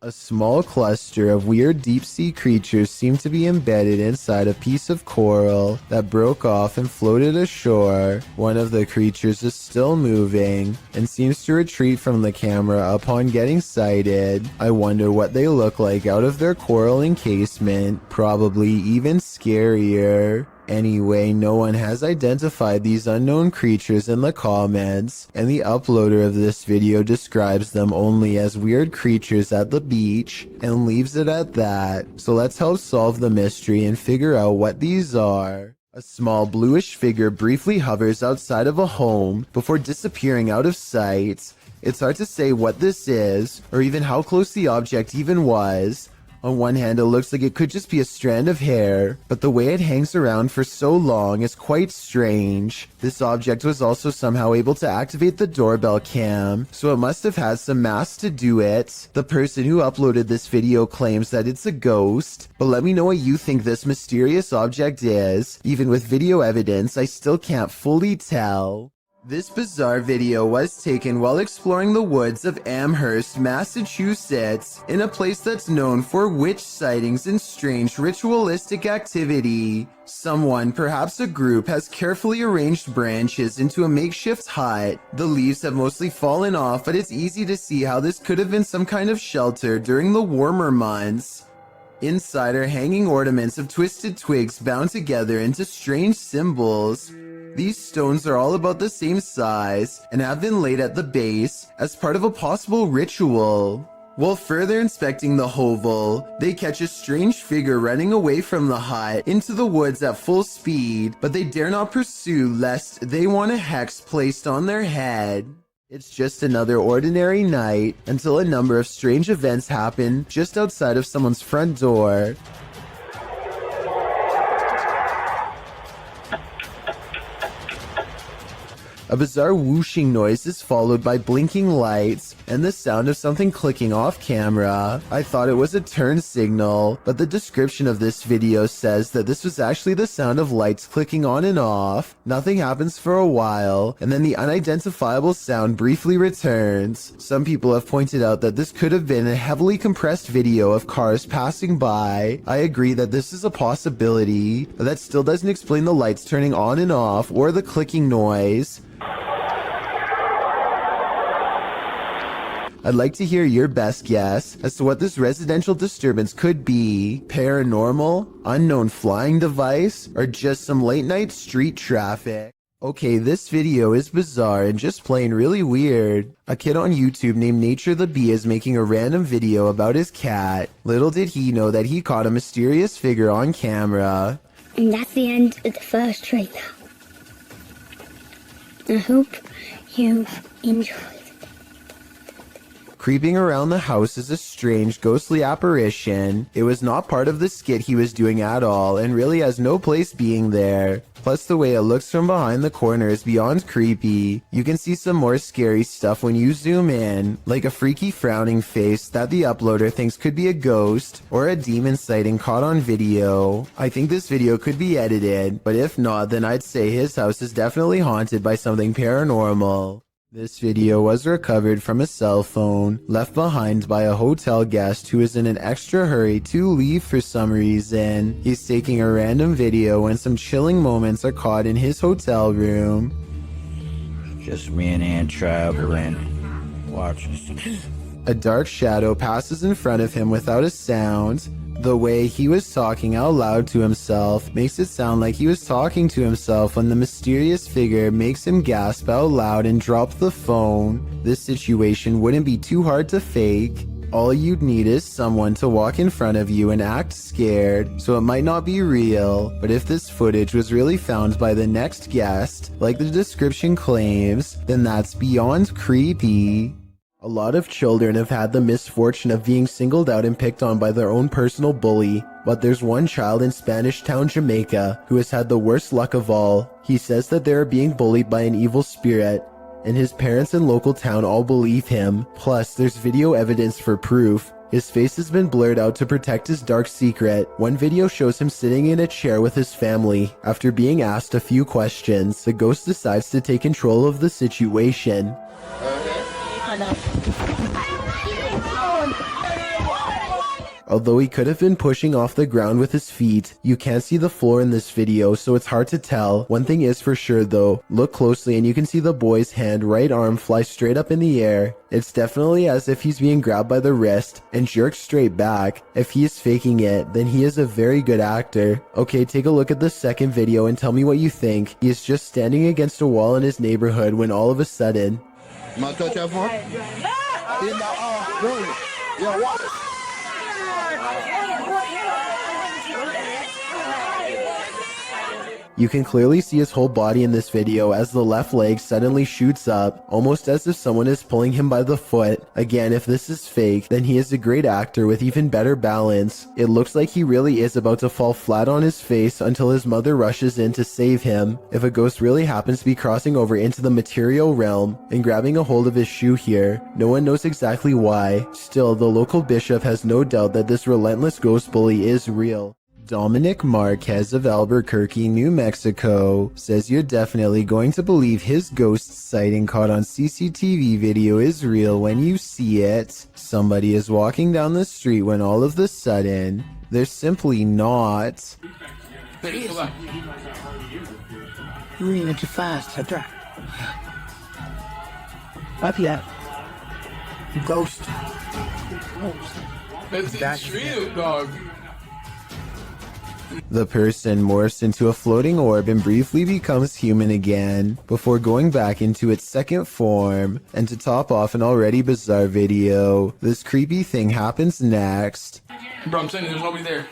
A small cluster of weird deep-sea creatures seem to be embedded inside a piece of coral that broke off and floated ashore. One of the creatures is still moving and seems to retreat from the camera upon getting sighted. I wonder what they look like out of their coral encasement, probably even scarier. Anyway, no one has identified these unknown creatures in the comments, and the uploader of this video describes them only as weird creatures at the beach and leaves it at that. So let's help solve the mystery and figure out what these are. A small bluish figure briefly hovers outside of a home before disappearing out of sight. It's hard to say what this is, or even how close the object even was. On one hand, it looks like it could just be a strand of hair, but the way it hangs around for so long is quite strange. This object was also somehow able to activate the doorbell cam, so it must have had some mass to do it. The person who uploaded this video claims that it's a ghost, but let me know what you think this mysterious object is. Even with video evidence, I still can't fully tell. This bizarre video was taken while exploring the woods of Amherst, Massachusetts, in a place that's known for witch sightings and strange ritualistic activity. Someone, perhaps a group, has carefully arranged branches into a makeshift hut. The leaves have mostly fallen off, but it's easy to see how this could have been some kind of shelter during the warmer months. Inside are hanging ornaments of twisted twigs bound together into strange symbols. These stones are all about the same size and have been laid at the base as part of a possible ritual. While further inspecting the hovel, they catch a strange figure running away from the hut into the woods at full speed, but they dare not pursue lest they want a hex placed on their head. It's just another ordinary night until a number of strange events happen just outside of someone's front door. A bizarre whooshing noise is followed by blinking lights and the sound of something clicking off camera. I thought it was a turn signal, but the description of this video says that this was actually the sound of lights clicking on and off. Nothing happens for a while, and then the unidentifiable sound briefly returns. Some people have pointed out that this could have been a heavily compressed video of cars passing by. I agree that this is a possibility, but that still doesn't explain the lights turning on and off or the clicking noise. I'd like to hear your best guess as to what this residential disturbance could be. Paranormal, unknown flying device, or just some late night street traffic. Okay, this video is bizarre and just plain really weird. A kid on YouTube named Nature the Bee is making a random video about his cat. Little did he know that he caught a mysterious figure on camera. And that's the end of the first trailer. I hope you enjoyed. Creeping around the house is a strange, ghostly apparition. It was not part of the skit he was doing at all, and really has no place being there. Plus, the way it looks from behind the corner is beyond creepy. You can see some more scary stuff when you zoom in, like a freaky frowning face that the uploader thinks could be a ghost, or a demon sighting caught on video. I think this video could be edited, but if not, then I'd say his house is definitely haunted by something paranormal. This video was recovered from a cell phone left behind by a hotel guest who is in an extra hurry to leave for some reason. He's taking a random video when some chilling moments are caught in his hotel room. Just me and Ann traveling, watching. A dark shadow passes in front of him without a sound. The way he was talking out loud to himself makes it sound like he was talking to himself when the mysterious figure makes him gasp out loud and drop the phone. This situation wouldn't be too hard to fake. All you'd need is someone to walk in front of you and act scared, so it might not be real. But if this footage was really found by the next guest, like the description claims, then that's beyond creepy. A lot of children have had the misfortune of being singled out and picked on by their own personal bully, but there's one child in Spanish Town, Jamaica, who has had the worst luck of all. He says that they are being bullied by an evil spirit, and his parents and local town all believe him. Plus, there's video evidence for proof. His face has been blurred out to protect his dark secret. One video shows him sitting in a chair with his family. After being asked a few questions, the ghost decides to take control of the situation. Although he could have been pushing off the ground with his feet, you can't see the floor in this video, so it's hard to tell. One thing is for sure though, look closely and you can see the boy's hand right arm fly straight up in the air. It's definitely as if he's being grabbed by the wrist and jerked straight back. If he is faking it, then he is a very good actor. Okay, take a look at the second video and tell me what you think. He is just standing against a wall in his neighborhood when all of a sudden... My touch that phone? In the room. Yeah, what? You can clearly see his whole body in this video as the left leg suddenly shoots up, almost as if someone is pulling him by the foot. Again, if this is fake, then he is a great actor with even better balance. It looks like he really is about to fall flat on his face until his mother rushes in to save him. If a ghost really happens to be crossing over into the material realm and grabbing a hold of his shoe here, no one knows exactly why. Still, the local bishop has no doubt that this relentless ghost bully is real. Dominic Marquez of Albuquerque, New Mexico, says you're definitely going to believe his ghost sighting caught on CCTV video is real when you see it. Somebody is walking down the street when all of a sudden, they're simply not. You're reading it too fast. That's right. Up yet. Ghost. That's real, dog. The person morphs into a floating orb and briefly becomes human again, before going back into its second form. And to top off an already bizarre video, this creepy thing happens next. Bro, I'm saying there's nobody there.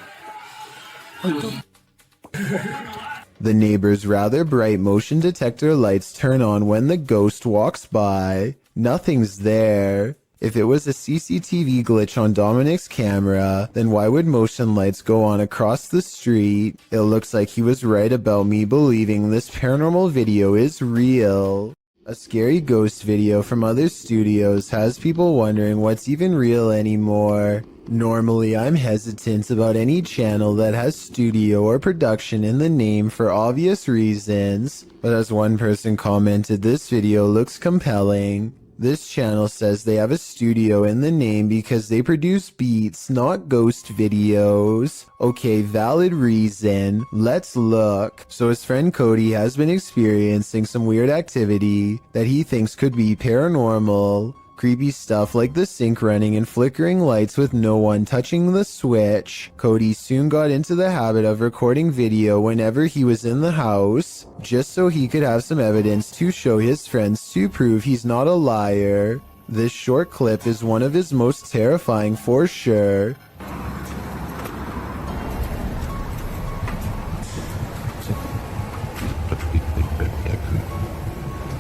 The neighbor's rather bright motion detector lights turn on when the ghost walks by. Nothing's there. If it was a CCTV glitch on Dominic's camera, then why would motion lights go on across the street? It looks like he was right about me believing this paranormal video is real. A scary ghost video from other studios has people wondering what's even real anymore. Normally, I'm hesitant about any channel that has studio or production in the name for obvious reasons, but as one person commented, this video looks compelling. This channel says they have a studio in the name because they produce beats, not ghost videos. Okay, valid reason. Let's look. So his friend Cody has been experiencing some weird activity that he thinks could be paranormal. Creepy stuff like the sink running and flickering lights with no one touching the switch. Cody soon got into the habit of recording video whenever he was in the house, just so he could have some evidence to show his friends to prove he's not a liar. This short clip is one of his most terrifying for sure.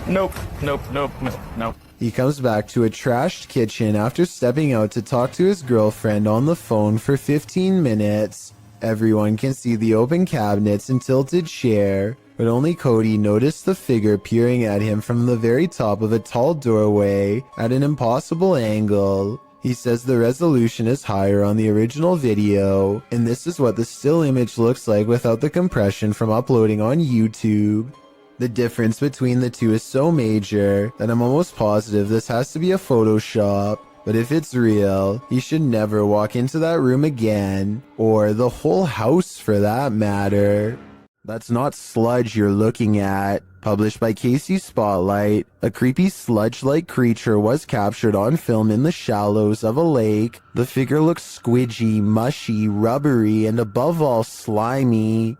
Nope. He comes back to a trashed kitchen after stepping out to talk to his girlfriend on the phone for 15 minutes. Everyone can see the open cabinets and tilted chair, but only Cody noticed the figure peering at him from the very top of a tall doorway at an impossible angle. He says the resolution is higher on the original video, and this is what the still image looks like without the compression from uploading on YouTube. The difference between the two is so major that I'm almost positive this has to be a Photoshop. But if it's real, he should never walk into that room again, or the whole house for that matter. That's not sludge you're looking at. Published by Casey Spotlight, a creepy sludge-like creature was captured on film in the shallows of a lake. The figure looks squidgy, mushy, rubbery, and above all slimy.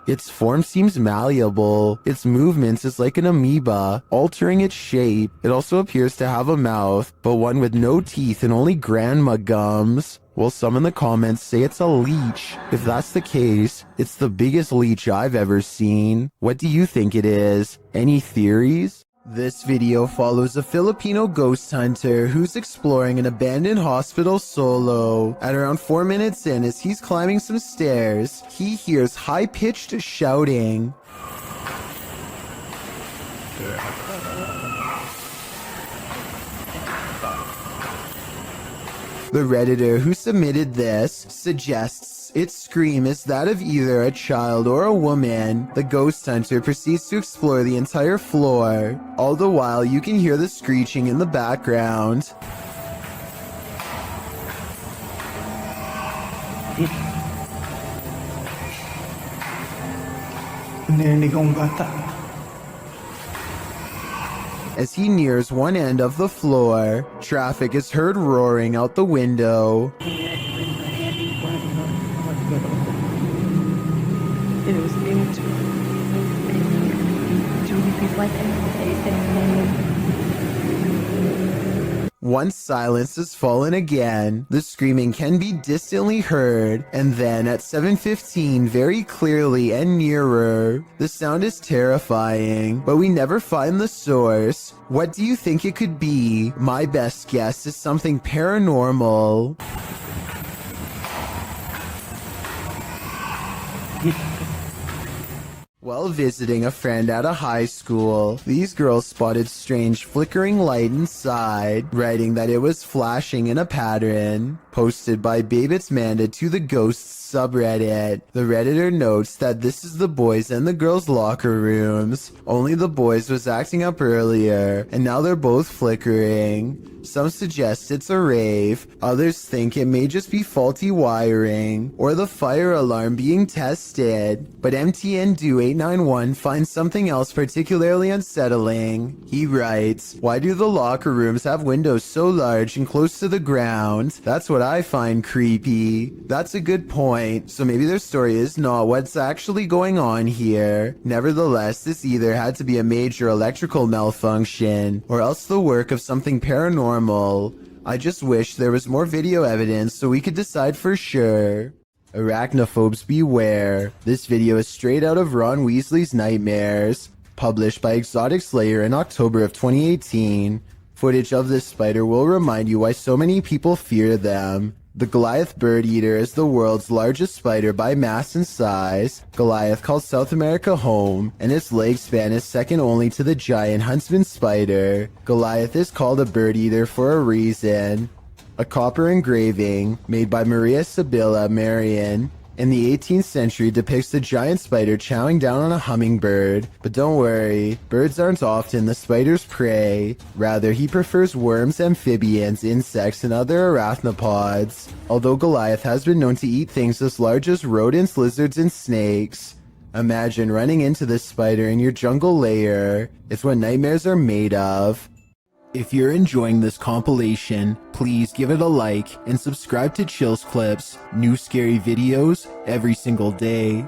Its form seems malleable. Its movements is like an amoeba, altering its shape. It also appears to have a mouth, but one with no teeth and only grandma gums. Well, some in the comments say it's a leech. If that's the case, it's the biggest leech I've ever seen. What do you think it is? Any theories? This video follows a Filipino ghost hunter who's exploring an abandoned hospital solo. At around 4 minutes in, as he's climbing some stairs, he hears high-pitched shouting. The Redditor who submitted this suggests its scream is that of either a child or a woman. The ghost hunter proceeds to explore the entire floor. All the while, you can hear the screeching in the background. Narinig akong bata. As he nears one end of the floor, traffic is heard roaring out the window. It was linked to people like Once silence has fallen again, the screaming can be distantly heard, and then at 7:15 very clearly and nearer. The sound is terrifying, but we never find the source. What do you think it could be? My best guess is something paranormal. While visiting a friend at a high school, these girls spotted strange flickering light inside, writing that it was flashing in a pattern. Posted by Babe It's Manda to the Ghosts subreddit. The Redditor notes that this is the boys and the girls' locker rooms. Only the boys was acting up earlier, and now they're both flickering. Some suggest it's a rave, others think it may just be faulty wiring, or the fire alarm being tested. But MTN Do 891 finds something else particularly unsettling. He writes, "Why do the locker rooms have windows so large and close to the ground? That's what I find creepy." That's a good point, so maybe their story is not what's actually going on here. Nevertheless, this either had to be a major electrical malfunction, or else the work of something paranormal. I just wish there was more video evidence so we could decide for sure. Arachnophobes beware. This video is straight out of Ron Weasley's Nightmares, published by Exotic Slayer in October of 2018. Footage of this spider will remind you why so many people fear them. The Goliath bird eater is the world's largest spider by mass and size. Goliath calls South America home, and its leg span is second only to the giant huntsman spider. Goliath is called a bird eater for a reason. A copper engraving, made by Maria Sibylla Marian, in the 18th century depicts the giant spider chowing down on a hummingbird. But don't worry, birds aren't often the spider's prey. Rather, he prefers worms, amphibians, insects, and other arachnopods. Although Goliath has been known to eat things as large as rodents, lizards, and snakes. Imagine running into this spider in your jungle lair. It's what nightmares are made of. If you're enjoying this compilation, please give it a like and subscribe to Chills Clips, new scary videos every single day.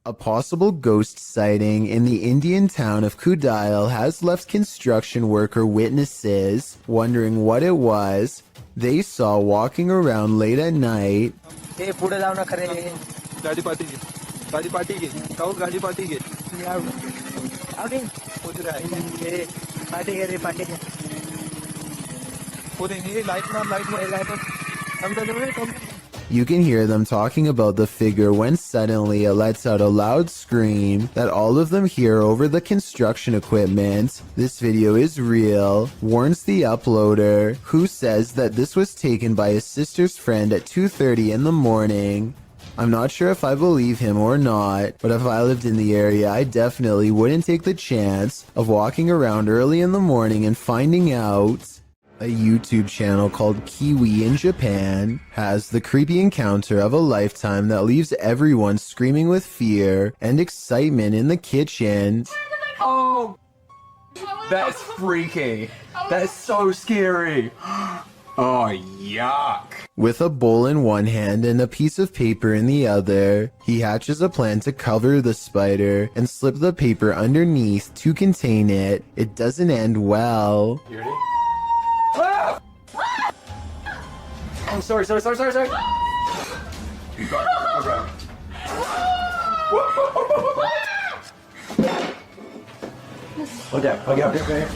A possible ghost sighting in the Indian town of Kudail has left construction worker witnesses wondering what it was they saw walking around late at night. गाड़ी party की काऊ गाड़ी party की पूछ रहा है पूरी नहीं light में हम तो You can hear them talking about the figure when suddenly it lets out a loud scream that all of them hear over the construction equipment. This video is real, warns the uploader, who says that this was taken by his sister's friend at 2:30 in the morning. I'm not sure if I believe him or not, but if I lived in the area, I definitely wouldn't take the chance of walking around early in the morning and finding out. A YouTube channel called Kiwi in Japan has the creepy encounter of a lifetime that leaves everyone screaming with fear and excitement in the kitchen. Oh, that's freaky. That's so scary. Oh, yuck. With a bowl in one hand and a piece of paper in the other, he hatches a plan to cover the spider and slip the paper underneath to contain it. It doesn't end well. You ready? Ah! Oh, sorry. You got it. Okay. Okay.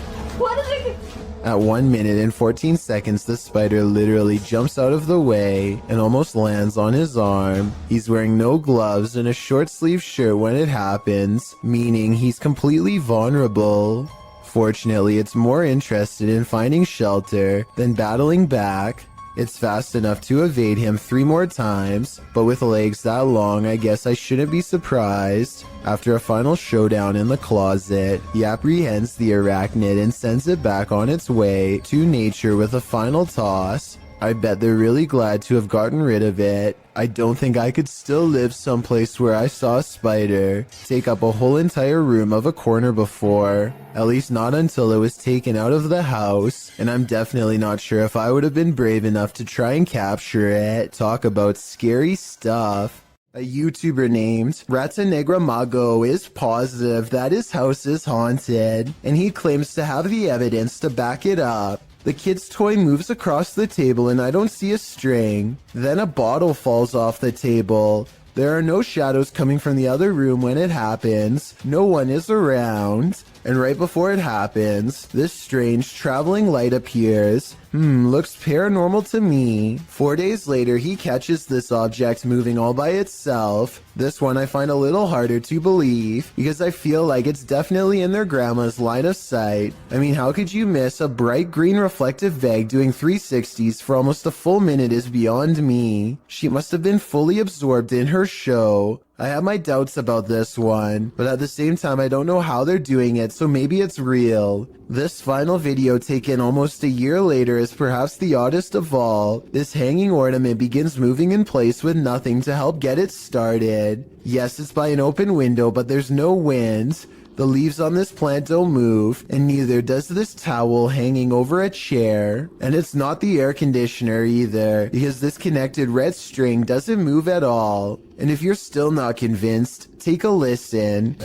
At 1 minute and 14 seconds, the spider literally jumps out of the way and almost lands on his arm. He's wearing no gloves and a short sleeve shirt when it happens, meaning he's completely vulnerable. Fortunately, it's more interested in finding shelter than battling back. It's fast enough to evade him 3 more times, but with legs that long, I guess I shouldn't be surprised. After a final showdown in the closet, he apprehends the arachnid and sends it back on its way to nature with a final toss. I bet they're really glad to have gotten rid of it. I don't think I could still live someplace where I saw a spider take up a whole entire room of a corner before. At least not until it was taken out of the house, and I'm definitely not sure if I would have been brave enough to try and capture it. Talk about scary stuff. A YouTuber named Rata Negra Mago is positive that his house is haunted, and he claims to have the evidence to back it up. The kid's toy moves across the table and I don't see a string. Then a bottle falls off the table. There are no shadows coming from the other room when it happens. No one is around. And right before it happens, this strange traveling light appears. Looks paranormal to me. 4 days later, he catches this object moving all by itself. This one I find a little harder to believe because I feel like it's definitely in their grandma's line of sight. I mean, how could you miss a bright green reflective Veg doing 360s for almost a full minute is beyond me. She must have been fully absorbed in her show. I have my doubts about this one, but at the same time I don't know how they're doing it, so maybe it's real. This final video taken almost a year later is perhaps the oddest of all. This hanging ornament begins moving in place with nothing to help get it started. Yes, it's by an open window, but there's no wind. The leaves on this plant don't move, and neither does this towel hanging over a chair. And it's not the air conditioner either, because this connected red string doesn't move at all. And if you're still not convinced, take a listen.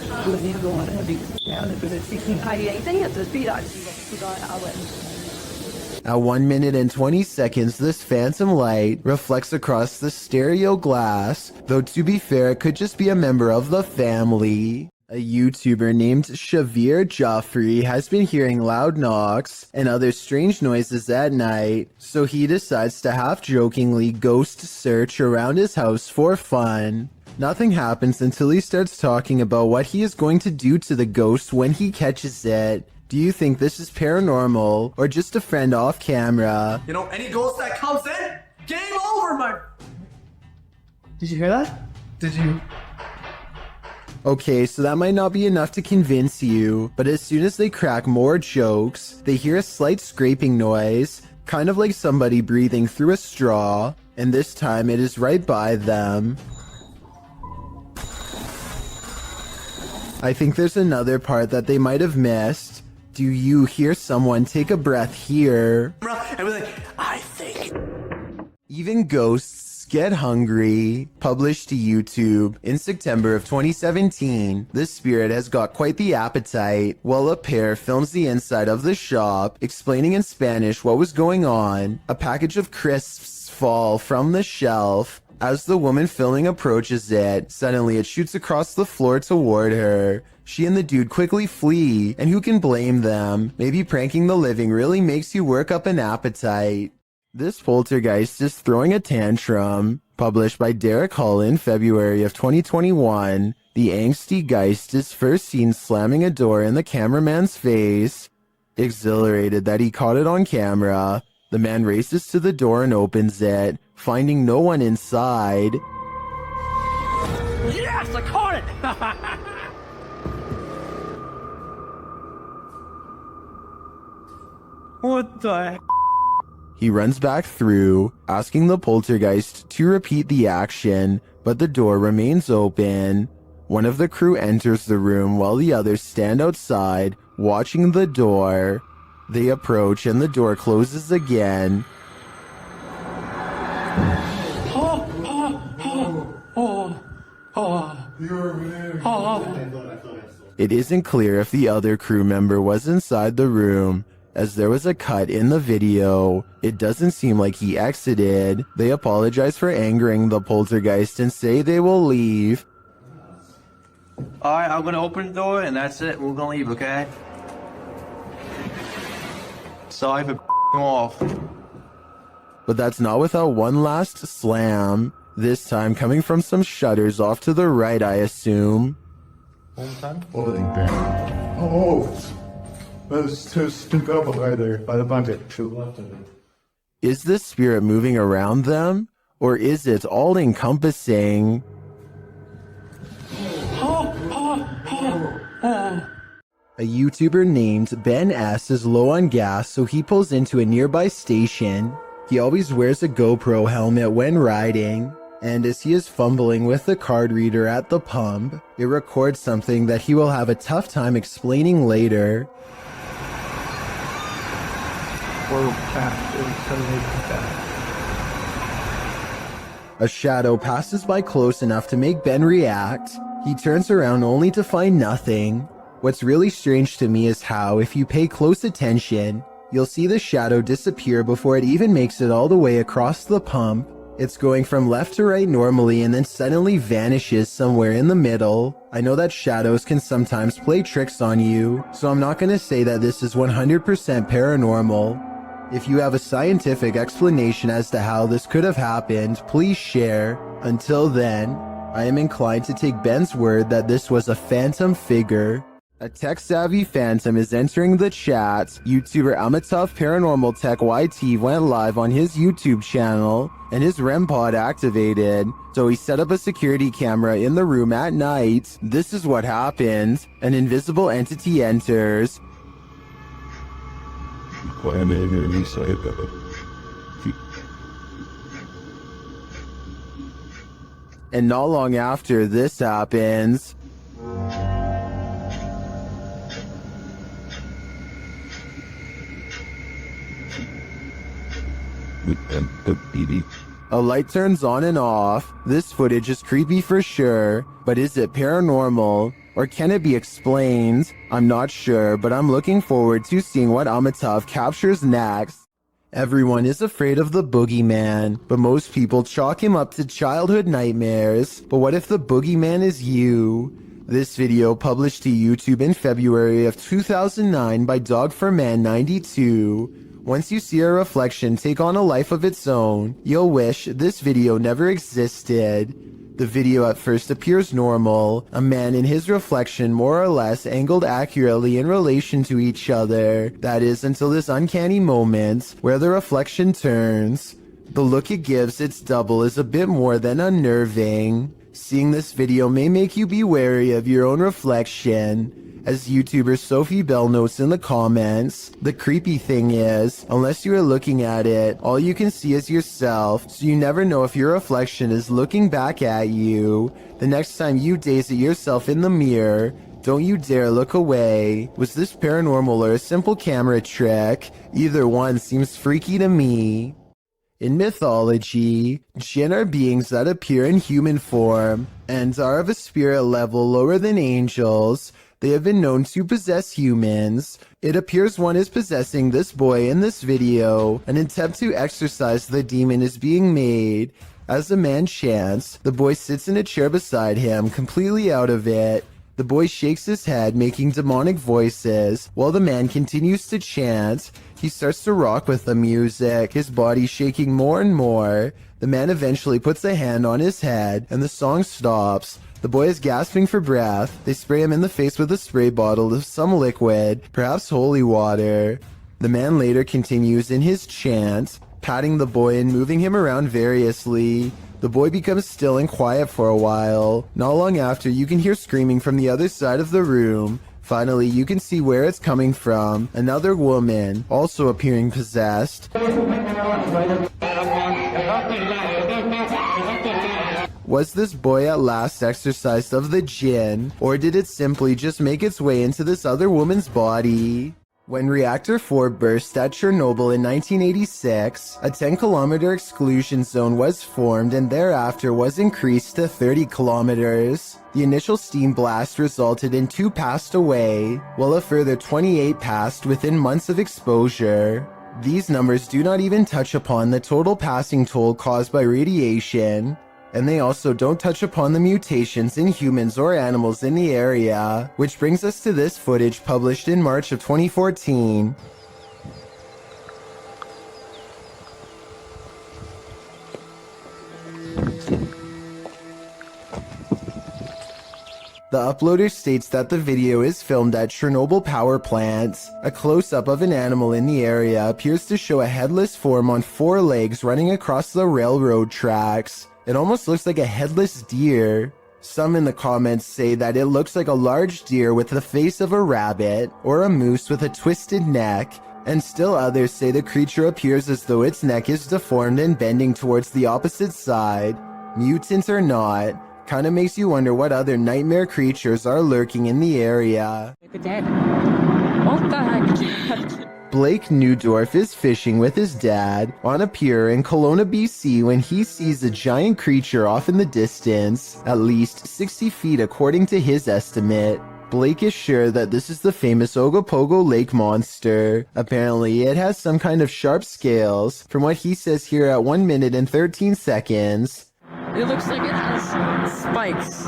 At 1 minute and 20 seconds, this phantom light reflects across the stereo glass, though to be fair, it could just be a member of the family. A YouTuber named Shavir Joffrey has been hearing loud knocks and other strange noises at night, so he decides to half-jokingly ghost search around his house for fun. Nothing happens until he starts talking about what he is going to do to the ghost when he catches it. Do you think this is paranormal or just a friend off camera? You know, any ghost that comes in, game over, my... Did you hear that? Did you? Okay, so that might not be enough to convince you, but as soon as they crack more jokes, they hear a slight scraping noise, kind of like somebody breathing through a straw, and this time it is right by them. I think there's another part that they might have missed. Do you hear someone take a breath here? And we're like, I think... Even ghosts get hungry. Published to YouTube in September of 2017, this spirit has got quite the appetite. While a pair films the inside of the shop, explaining in Spanish what was going on, a package of crisps fall from the shelf. As the woman filming approaches it, suddenly it shoots across the floor toward her. She and the dude quickly flee, and who can blame them? Maybe pranking the living really makes you work up an appetite. This poltergeist is throwing a tantrum. Published by Derek Hull in February of 2021, the angsty geist is first seen slamming a door in the cameraman's face. Exhilarated that he caught it on camera, the man races to the door and opens it, finding no one inside. Yes, I caught it! What the heck? He runs back through, asking the poltergeist to repeat the action, but the door remains open. One of the crew enters the room while the others stand outside, watching the door. They approach and the door closes again. It isn't clear if the other crew member was inside the room, as there was a cut in the video. It doesn't seem like he exited. They apologize for angering the poltergeist and say they will leave. Alright, I'm gonna open the door and that's it. We're gonna leave, okay? Sorry for off. But that's not without one last slam. This time coming from some shutters off to the right, I assume. Oh. There's two couple right there by the bucket. To the left of it. Is this spirit moving around them? Or is it all encompassing? A YouTuber named Ben S is low on gas, so he pulls into a nearby station. He always wears a GoPro helmet when riding, and as he is fumbling with the card reader at the pump, it records something that he will have a tough time explaining later. A shadow passes by close enough to make Ben react. He turns around only to find nothing. What's really strange to me is how, if you pay close attention, you'll see the shadow disappear before it even makes it all the way across the pump. It's going from left to right normally and then suddenly vanishes somewhere in the middle. I know that shadows can sometimes play tricks on you, so I'm not gonna say that this is 100% paranormal. If you have a scientific explanation as to how this could have happened, please share. Until then, I am inclined to take Ben's word that this was a phantom figure. A tech-savvy phantom is entering the chat. YouTuber Amitav Paranormal Tech YT went live on his YouTube channel, and his REM pod activated. So he set up a security camera in the room at night. This is what happened. An invisible entity enters. And not long after this happens, a light turns on and off. This footage is creepy for sure, but is it paranormal? Or can it be explained? I'm not sure, but I'm looking forward to seeing what Amitav captures next. Everyone is afraid of the boogeyman, but most people chalk him up to childhood nightmares. But what if the boogeyman is you? This video published to YouTube in February of 2009 by Dog4Man92. Once you see a reflection take on a life of its own, you'll wish this video never existed. The video at first appears normal, a man and his reflection more or less angled accurately in relation to each other. That is until this uncanny moment where the reflection turns. The look it gives its double is a bit more than unnerving. Seeing this video may make you be wary of your own reflection. As YouTuber Sophie Bell notes in the comments, the creepy thing is, unless you are looking at it, all you can see is yourself, so you never know if your reflection is looking back at you. The next time you gaze at yourself in the mirror, don't you dare look away. Was this paranormal or a simple camera trick? Either one seems freaky to me. In mythology, jinn are beings that appear in human form and are of a spirit level lower than angels. They have been known to possess humans. It appears one is possessing this boy in this video. An attempt to exorcise the demon is being made. As the man chants, the boy sits in a chair beside him, completely out of it. The boy shakes his head, making demonic voices, while the man continues to chant. He starts to rock with the music, his body shaking more and more. The man eventually puts a hand on his head, and the song stops. The boy is gasping for breath. They spray him in the face with a spray bottle of some liquid, perhaps holy water. The man later continues in his chant, patting the boy and moving him around variously. The boy becomes still and quiet for a while. Not long after, you can hear screaming from the other side of the room. Finally, you can see where it's coming from. Another woman, also appearing possessed. Was this boy at last exorcised of the jinn, or did it simply just make its way into this other woman's body? When Reactor 4 burst at Chernobyl in 1986, a 10-kilometer exclusion zone was formed and thereafter was increased to 30 kilometers. The initial steam blast resulted in 2 passed away, while a further 28 passed within months of exposure. These numbers do not even touch upon the total passing toll caused by radiation, and they also don't touch upon the mutations in humans or animals in the area, which brings us to this footage published in March of 2014. The uploader states that the video is filmed at Chernobyl power plant. A close-up of an animal in the area appears to show a headless form on 4 legs running across the railroad tracks. It almost looks like a headless deer. Some in the comments say that it looks like a large deer with the face of a rabbit, or a moose with a twisted neck, and still others say the creature appears as though its neck is deformed and bending towards the opposite side. Mutant or not, kinda makes you wonder what other nightmare creatures are lurking in the area. What the heck? Blake Newdorf is fishing with his dad on a pier in Kelowna, BC when he sees a giant creature off in the distance, at least 60 feet according to his estimate. Blake is sure that this is the famous Ogopogo Lake monster. Apparently, it has some kind of sharp scales, from what he says here at 1 minute and 13 seconds. It looks like it has spikes.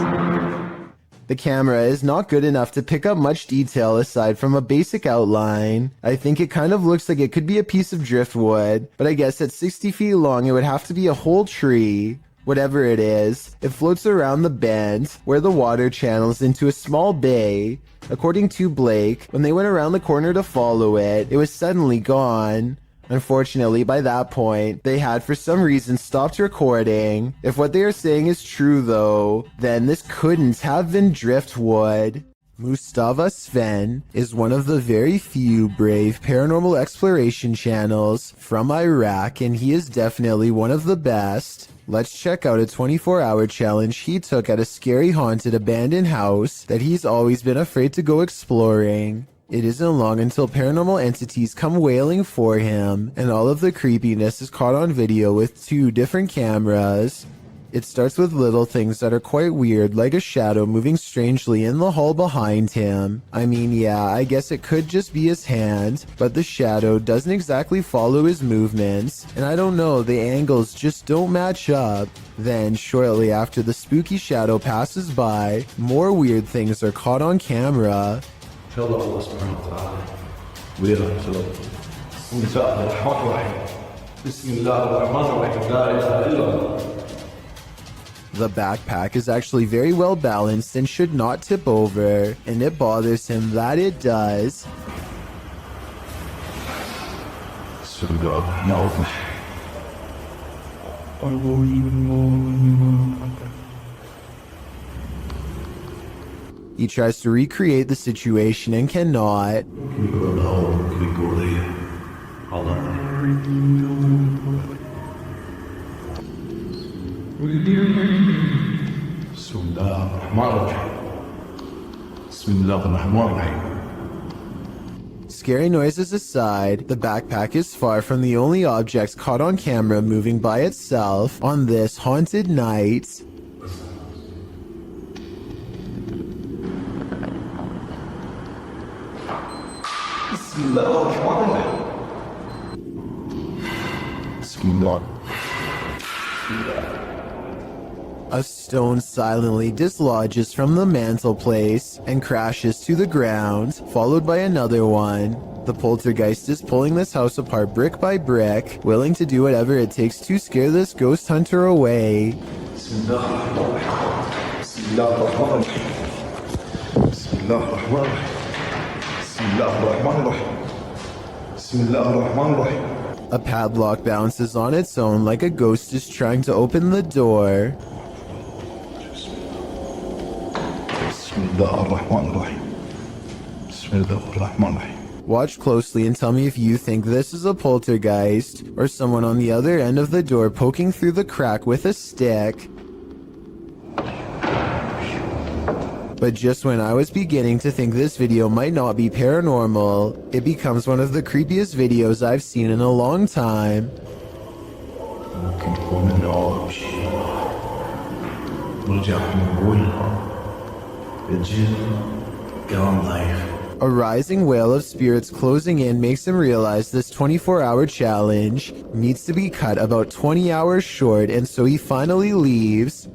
The camera is not good enough to pick up much detail aside from a basic outline. I think it kind of looks like it could be a piece of driftwood, but I guess at 60 feet long it would have to be a whole tree. Whatever it is, it floats around the bend where the water channels into a small bay. According to Blake, when they went around the corner to follow it, it was suddenly gone. Unfortunately, by that point, they had for some reason stopped recording. If what they are saying is true though, then this couldn't have been driftwood. Mustafa Sven is one of the very few brave paranormal exploration channels from Iraq, and he is definitely one of the best. Let's check out a 24-hour challenge he took at a scary haunted abandoned house that he's always been afraid to go exploring. It isn't long until paranormal entities come wailing for him, and all of the creepiness is caught on video with 2 different cameras. It starts with little things that are quite weird, like a shadow moving strangely in the hall behind him. I mean, yeah, I guess it could just be his hand, but the shadow doesn't exactly follow his movements, and I don't know, the angles just don't match up. Then, shortly after the spooky shadow passes by, more weird things are caught on camera. الله سبحانه وتعالى ويغفر بسم الله الرحمن الرحيم بسم الله الرحمن الرحيم لا إله إلا الله. The backpack is actually very well balanced and should not tip over, and it bothers him that it does. بسم الله الرحمن الرحيم. He tries to recreate the situation and cannot. Scary noises aside, the backpack is far from the only objects caught on camera moving by itself on this haunted night. A stone silently dislodges from the mantelpiece and crashes to the ground, followed by another one. The poltergeist is pulling this house apart brick by brick, willing to do whatever it takes to scare this ghost hunter away. A padlock bounces on its own like a ghost is trying to open the door. Watch closely and tell me if you think this is a poltergeist or someone on the other end of the door poking through the crack with a stick. But just when I was beginning to think this video might not be paranormal, it becomes one of the creepiest videos I've seen in a long time. A rising wail of spirits closing in makes him realize this 24-hour challenge needs to be cut about 20 hours short, and so he finally leaves.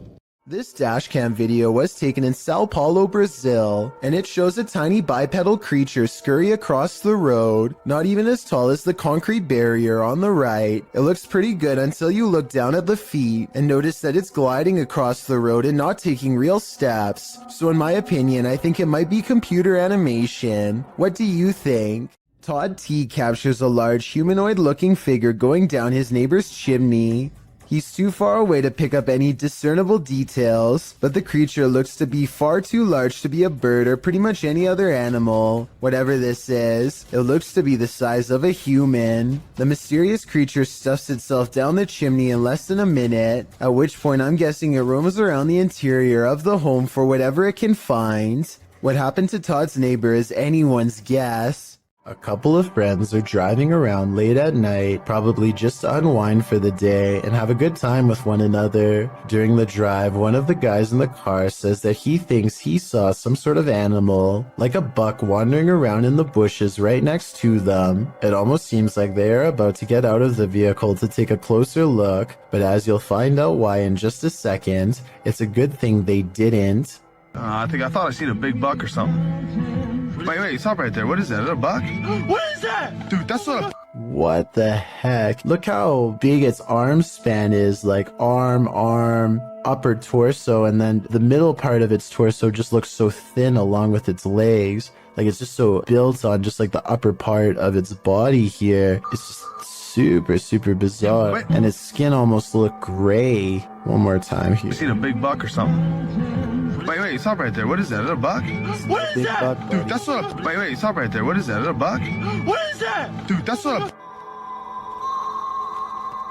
This dashcam video was taken in Sao Paulo, Brazil, and it shows a tiny bipedal creature scurry across the road, not even as tall as the concrete barrier on the right. It looks pretty good until you look down at the feet and notice that it's gliding across the road and not taking real steps. So in my opinion, I think it might be computer animation. What do you think? Todd T captures a large humanoid-looking figure going down his neighbor's chimney. He's too far away to pick up any discernible details, but the creature looks to be far too large to be a bird or pretty much any other animal. Whatever this is, it looks to be the size of a human. The mysterious creature stuffs itself down the chimney in less than a minute, at which point I'm guessing it roams around the interior of the home for whatever it can find. What happened to Todd's neighbor is anyone's guess. A couple of friends are driving around late at night, probably just to unwind for the day and have a good time with one another. During the drive, one of the guys in the car says that he thinks he saw some sort of animal, like a buck wandering around in the bushes right next to them. It almost seems like they are about to get out of the vehicle to take a closer look, but as you'll find out why in just a second, it's a good thing they didn't. I thought I seen a big buck or something. Wait, stop right there. What is that? Is that a buck? What is that? Dude, that's not a... What the heck? Look how big its arm span is, like arm, upper torso, and then the middle part of its torso just looks so thin along with its legs. Like it's just so built on just like the upper part of its body here. It's just super, super bizarre. Wait. And its skin almost look gray. One more time here. You seen a big buck or something? Wait, stop right there. What is that? Is that a buck? What is Big that? buck, Dude, that's not a... Wait, stop right there. What is that? Is that a buck? What is that? Dude, that's not a...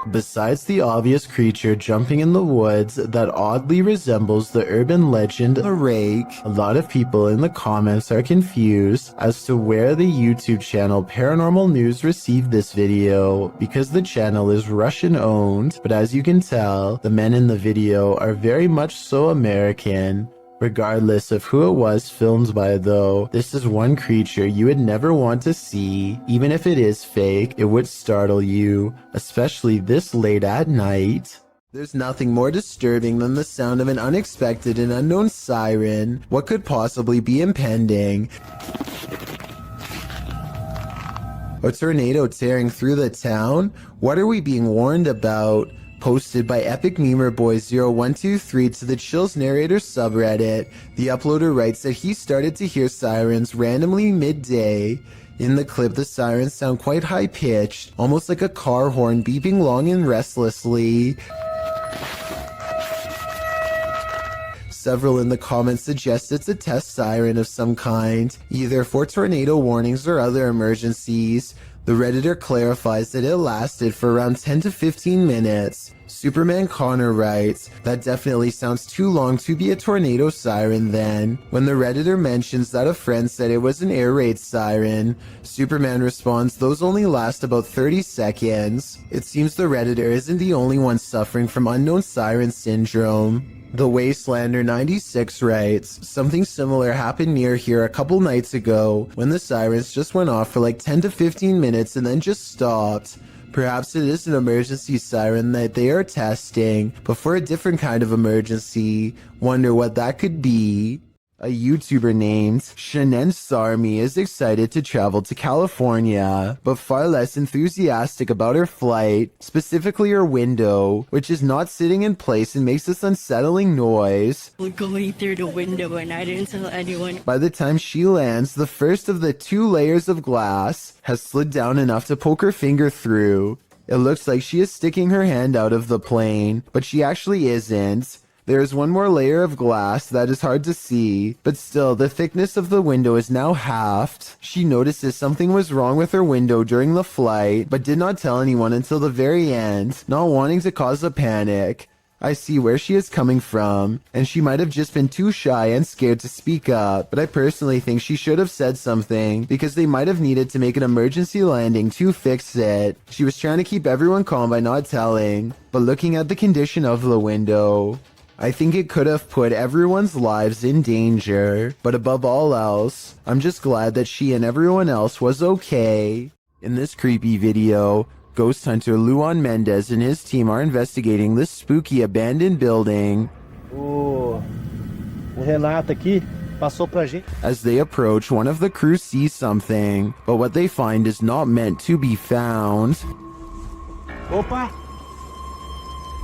Besides the obvious creature jumping in the woods that oddly resembles the urban legend the rake, a lot of people in the comments are confused as to where the YouTube channel Paranormal News received this video, because the channel is Russian owned, but as you can tell, the men in the video are very much so American. Regardless of who it was filmed by though, this is one creature you would never want to see. Even if it is fake, it would startle you, especially this late at night. There's nothing more disturbing than the sound of an unexpected and unknown siren. What could possibly be impending? A tornado tearing through the town? What are we being warned about? Posted by Epic Memer Boy 0123 to the Chills Narrator subreddit, the uploader writes that he started to hear sirens randomly midday. In the clip, the sirens sound quite high-pitched, almost like a car horn beeping long and restlessly. Several in the comments suggest it's a test siren of some kind, either for tornado warnings or other emergencies. The Redditor clarifies that it lasted for around 10 to 15 minutes. Superman Connor writes, that definitely sounds too long to be a tornado siren then. When the Redditor mentions that a friend said it was an air raid siren, Superman responds those only last about 30 seconds. It seems the Redditor isn't the only one suffering from unknown siren syndrome. The Wastelander 96 writes, something similar happened near here a couple nights ago when the sirens just went off for like 10 to 15 minutes and then just stopped. Perhaps it is an emergency siren that they are testing, but for a different kind of emergency. Wonder what that could be. A YouTuber named Shanen Sarmi is excited to travel to California, but far less enthusiastic about her flight, specifically her window, which is not sitting in place and makes this unsettling noise. We're going through the window and I didn't tell anyone. By the time she lands, the first of the 2 layers of glass has slid down enough to poke her finger through. It looks like she is sticking her hand out of the plane, but she actually isn't. There is one more layer of glass that is hard to see, but still, the thickness of the window is now halved. She notices something was wrong with her window during the flight, but did not tell anyone until the very end, not wanting to cause a panic. I see where she is coming from, and she might have just been too shy and scared to speak up, but I personally think she should have said something, because they might have needed to make an emergency landing to fix it. She was trying to keep everyone calm by not telling, but looking at the condition of the window, I think it could have put everyone's lives in danger, but above all else, I'm just glad that she and everyone else was okay. In this creepy video, ghost hunter Luan Mendez and his team are investigating this spooky abandoned building. O Renato aqui passou pra gente. As they approach, one of the crew sees something, but what they find is not meant to be found. Opa!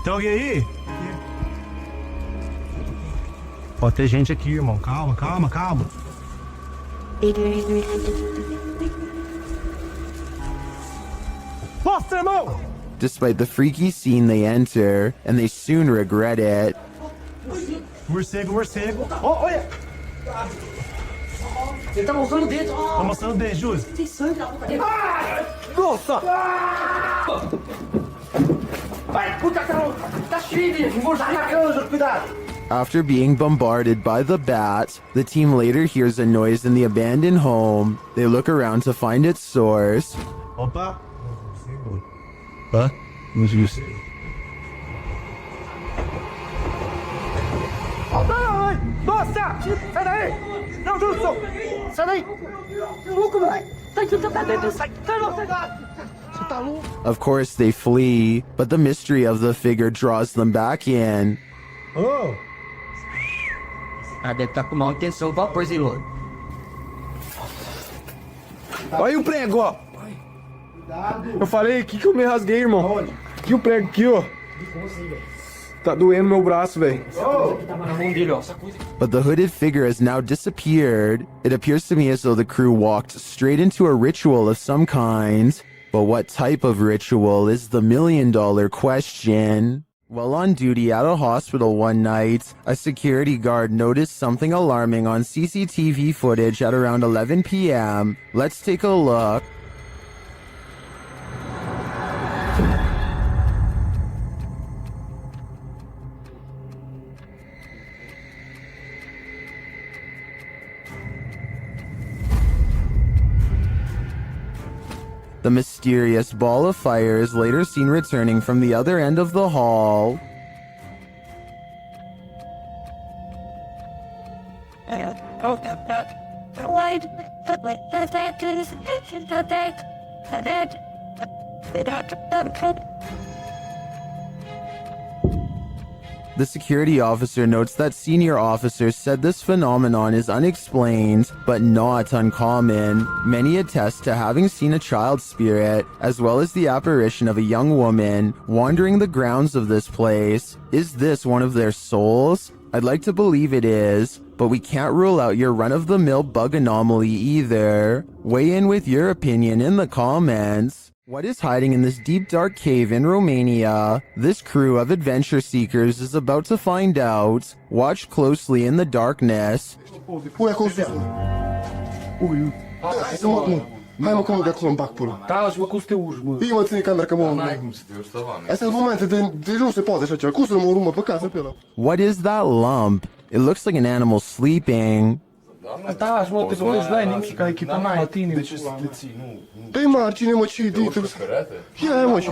Tem alguém aí? Pode ter gente aqui, irmão. Calma, calma, calma. Mostra, irmão! Despite the freaky scene they enter, and they soon regret it. Morcego, morcego. Oh, olha! Ele tá mostrando o dedo. Tá mostrando o dedo, Júlio. Tem sangue na boca dele. Nossa! Vai, puta, tá cheio de morcego, cuidado. After being bombarded by the bat, the team later hears a noise in the abandoned home. They look around to find its source. Opa! Hã? Não conseguiu ser. Ai! Nossa! Sai daí! Não, Júlio! Sai daí! Louco, moleque. Tá aqui, tá dentro. Sai, não, sai. Você tá louco? Of course, they flee, but the mystery of the figure draws them back in. Oh! Ah, deve estar com má intenção, vapor, Zilô. Olha aí o prego, ó. Eu falei, que eu me rasguei, irmão? Aqui o prego, aqui, ó. Tá doendo meu braço, velho. Tava na mão dele, ó. But the hooded figure has now disappeared. It appears to me as though the crew walked straight into a ritual of some kind. But what type of ritual is the million-dollar question? While on duty at a hospital one night, a security guard noticed something alarming on CCTV footage at around 11 p.m. Let's take a look. The mysterious ball of fire is later seen returning from the other end of the hall. The security officer notes that senior officers said this phenomenon is unexplained, but not uncommon. Many attest to having seen a child spirit, as well as the apparition of a young woman wandering the grounds of this place. Is this one of their souls? I'd like to believe it is, but we can't rule out your run-of-the-mill bug anomaly either. Weigh in with your opinion in the comments. What is hiding in this deep dark cave in Romania? This crew of adventure seekers is about to find out. Watch closely in the darkness. Ui, acolo sus. Ui, hai să mă, hai mă, că mă de acolo în bac până. Da, și mă, cum să te urci, mă? Ii mă, ține camera, că mă... N-ai cum să te urci, tăva, mea. Astea sunt momente de nu se poate așa ceva. Cum să mă urmă pe casă pe ăla? What is that lump? It looks like an animal sleeping. Da, și mă, te gândești, n-ai nimic, ca echipa n-ai la tine. De ce să te ții, nu? Dă-i margine, mă, ce idei. Ia, mă, și...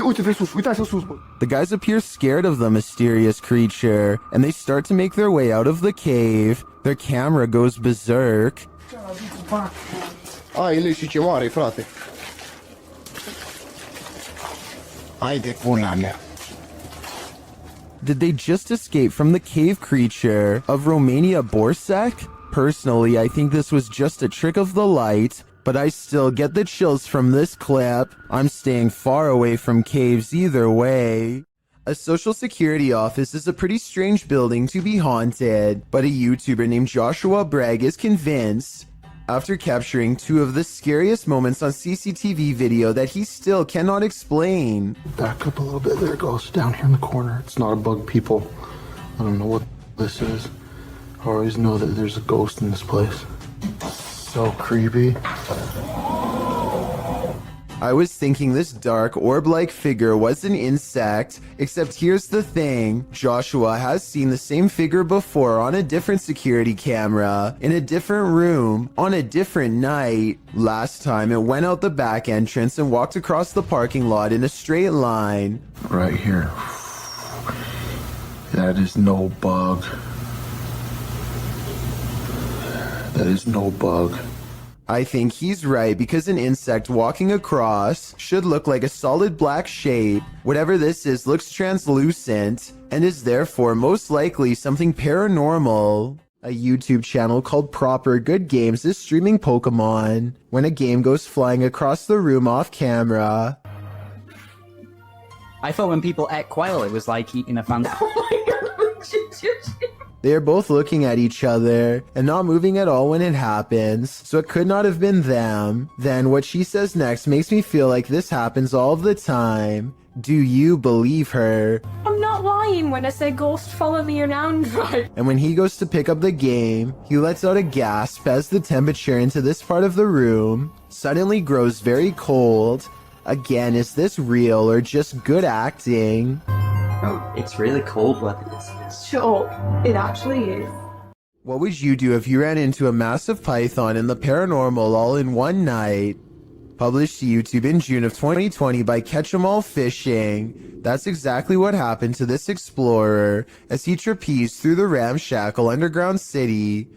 Uite-te sus, uitați-te sus, mă. The guys appear scared of the mysterious creature, and they start to make their way out of the cave. Their camera goes berserk. Ai, le și ce mare, frate. Hai de pula mea. Did they just escape from the cave creature of Romania Borsec? Personally, I think this was just a trick of the light, but I still get the chills from this clip. I'm staying far away from caves either way. A social security office is a pretty strange building to be haunted, but a YouTuber named Joshua Bragg is convinced, after capturing two of the scariest moments on CCTV video that he still cannot explain. Back up a little bit. There it goes. Down here in the corner. It's not a bug, people. I don't know what this is. I always know that there's a ghost in this place. So creepy. I was thinking this dark orb-like figure was an insect, except here's the thing. Joshua has seen the same figure before on a different security camera, in a different room, on a different night. Last time it went out the back entrance and walked across the parking lot in a straight line. Right here. That is no bug. That is no bug. I think he's right because an insect walking across should look like a solid black shape. Whatever this is looks translucent and is therefore most likely something paranormal. A YouTube channel called Proper Good Games is streaming Pokemon when a game goes flying across the room off camera. I thought when people ate quail, it was like eating a fancy. They are both looking at each other and not moving at all when it happens, so it could not have been them. Then what she says next makes me feel like this happens all of the time. Do you believe her? I'm not lying when I say ghost follow me around, right? And when he goes to pick up the game, he lets out a gasp as the temperature into this part of the room suddenly grows very cold. Again, is this real or just good acting? Oh, it's really cold weather, isn't it? Sure, it actually is. What would you do if you ran into a massive python in the paranormal all in one night? Published to YouTube in June of 2020 by Catch 'em All Fishing. That's exactly what happened to this explorer as he trapezed through the ramshackle underground city.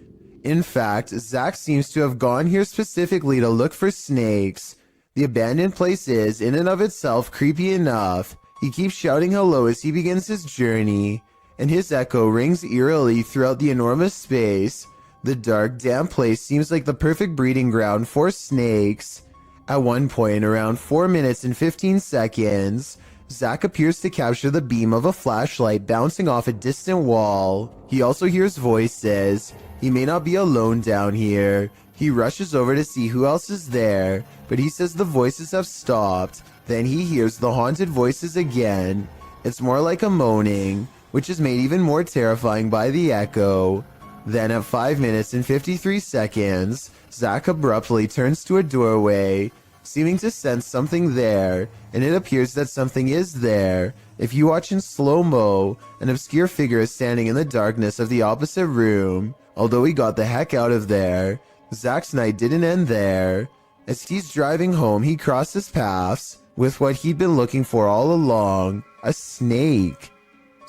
In fact, Zach seems to have gone here specifically to look for snakes. The abandoned place is, in and of itself, creepy enough. He keeps shouting hello as he begins his journey, and his echo rings eerily throughout the enormous space. The dark, damp place seems like the perfect breeding ground for snakes. At one point, around 4 minutes and 15 seconds, Zach appears to capture the beam of a flashlight bouncing off a distant wall. He also hears voices. He may not be alone down here. He rushes over to see who else is there, but he says the voices have stopped. Then he hears the haunted voices again. It's more like a moaning, which is made even more terrifying by the echo. Then at 5 minutes and 53 seconds, Zach abruptly turns to a doorway, seeming to sense something there, and it appears that something is there. If you watch in slow-mo, an obscure figure is standing in the darkness of the opposite room. Although he got the heck out of there, Zach's night didn't end there. As he's driving home, he crosses paths with what he'd been looking for all along, a snake.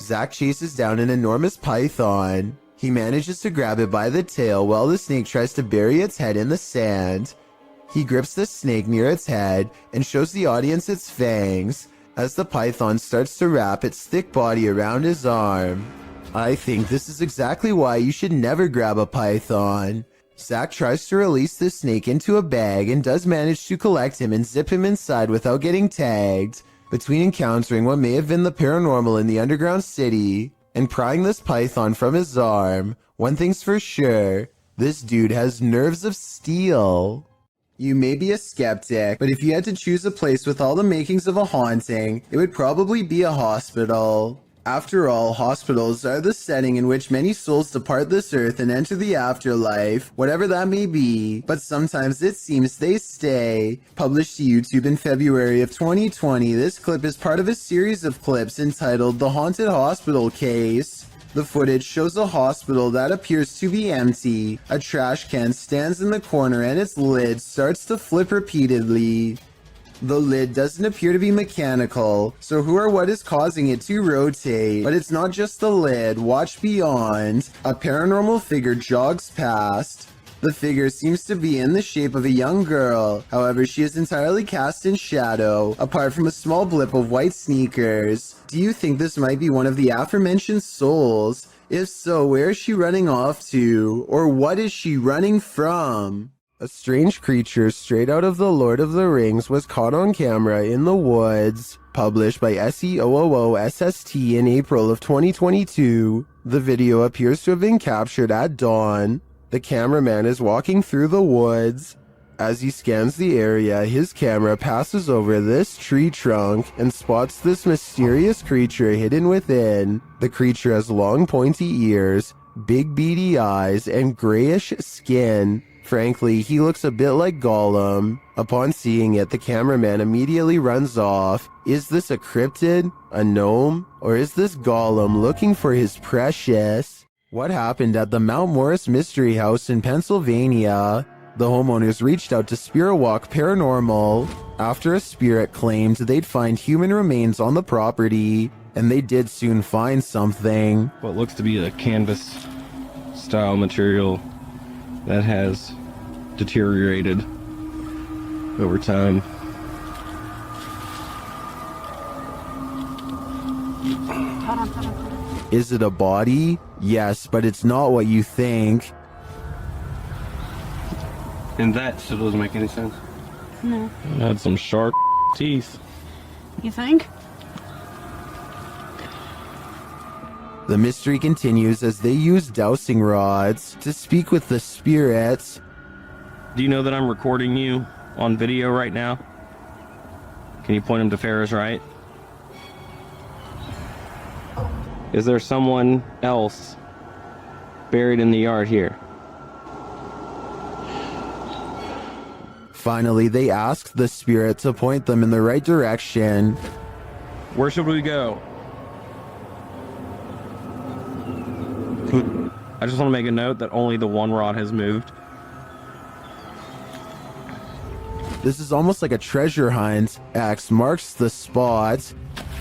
Zach chases down an enormous python. He manages to grab it by the tail while the snake tries to bury its head in the sand. He grips the snake near its head and shows the audience its fangs as the python starts to wrap its thick body around his arm. I think this is exactly why you should never grab a python. Zach tries to release the snake into a bag and does manage to collect him and zip him inside without getting tagged. Between encountering what may have been the paranormal in the underground city and prying this python from his arm, one thing's for sure, this dude has nerves of steel. You may be a skeptic, but if you had to choose a place with all the makings of a haunting, it would probably be a hospital. After all, hospitals are the setting in which many souls depart this earth and enter the afterlife, whatever that may be, but sometimes it seems they stay. Published to YouTube in February of 2020, this clip is part of a series of clips entitled The Haunted Hospital Case. The footage shows a hospital that appears to be empty. A trash can stands in the corner and its lid starts to flip repeatedly. The lid doesn't appear to be mechanical, so who or what is causing it to rotate? But it's not just the lid. Watch beyond. A paranormal figure jogs past. The figure seems to be in the shape of a young girl. However, she is entirely cast in shadow, apart from a small blip of white sneakers. Do you think this might be one of the aforementioned souls? If so, where is she running off to? Or what is she running from? A strange creature straight out of The Lord of the Rings was caught on camera in the woods. Published by SEOOOSST in April of 2022. The video appears to have been captured at dawn. The cameraman is walking through the woods. As he scans the area, his camera passes over this tree trunk and spots this mysterious creature hidden within. The creature has long pointy ears, big beady eyes, and grayish skin. Frankly, he looks a bit like Gollum. Upon seeing it, the cameraman immediately runs off. Is this a cryptid, a gnome, or is this Gollum looking for his precious? What happened at the Mount Morris Mystery House in Pennsylvania? The homeowners reached out to Spirit Walk Paranormal after a spirit claimed they'd find human remains on the property, and they did soon find something. What looks to be a canvas style material that has deteriorated over time. Is it a body? Yes, but it's not what you think. And that still doesn't make any sense. No. It had some sharp teeth. You think? The mystery continues as they use dowsing rods to speak with the spirits. Do you know that I'm recording you on video right now? Can you point them to Farrah's right? Is there someone else buried in the yard here? Finally, they ask the spirit to point them in the right direction. Where should we go? I just want to make a note that only the one rod has moved. This is almost like a treasure hunt. X marks the spot.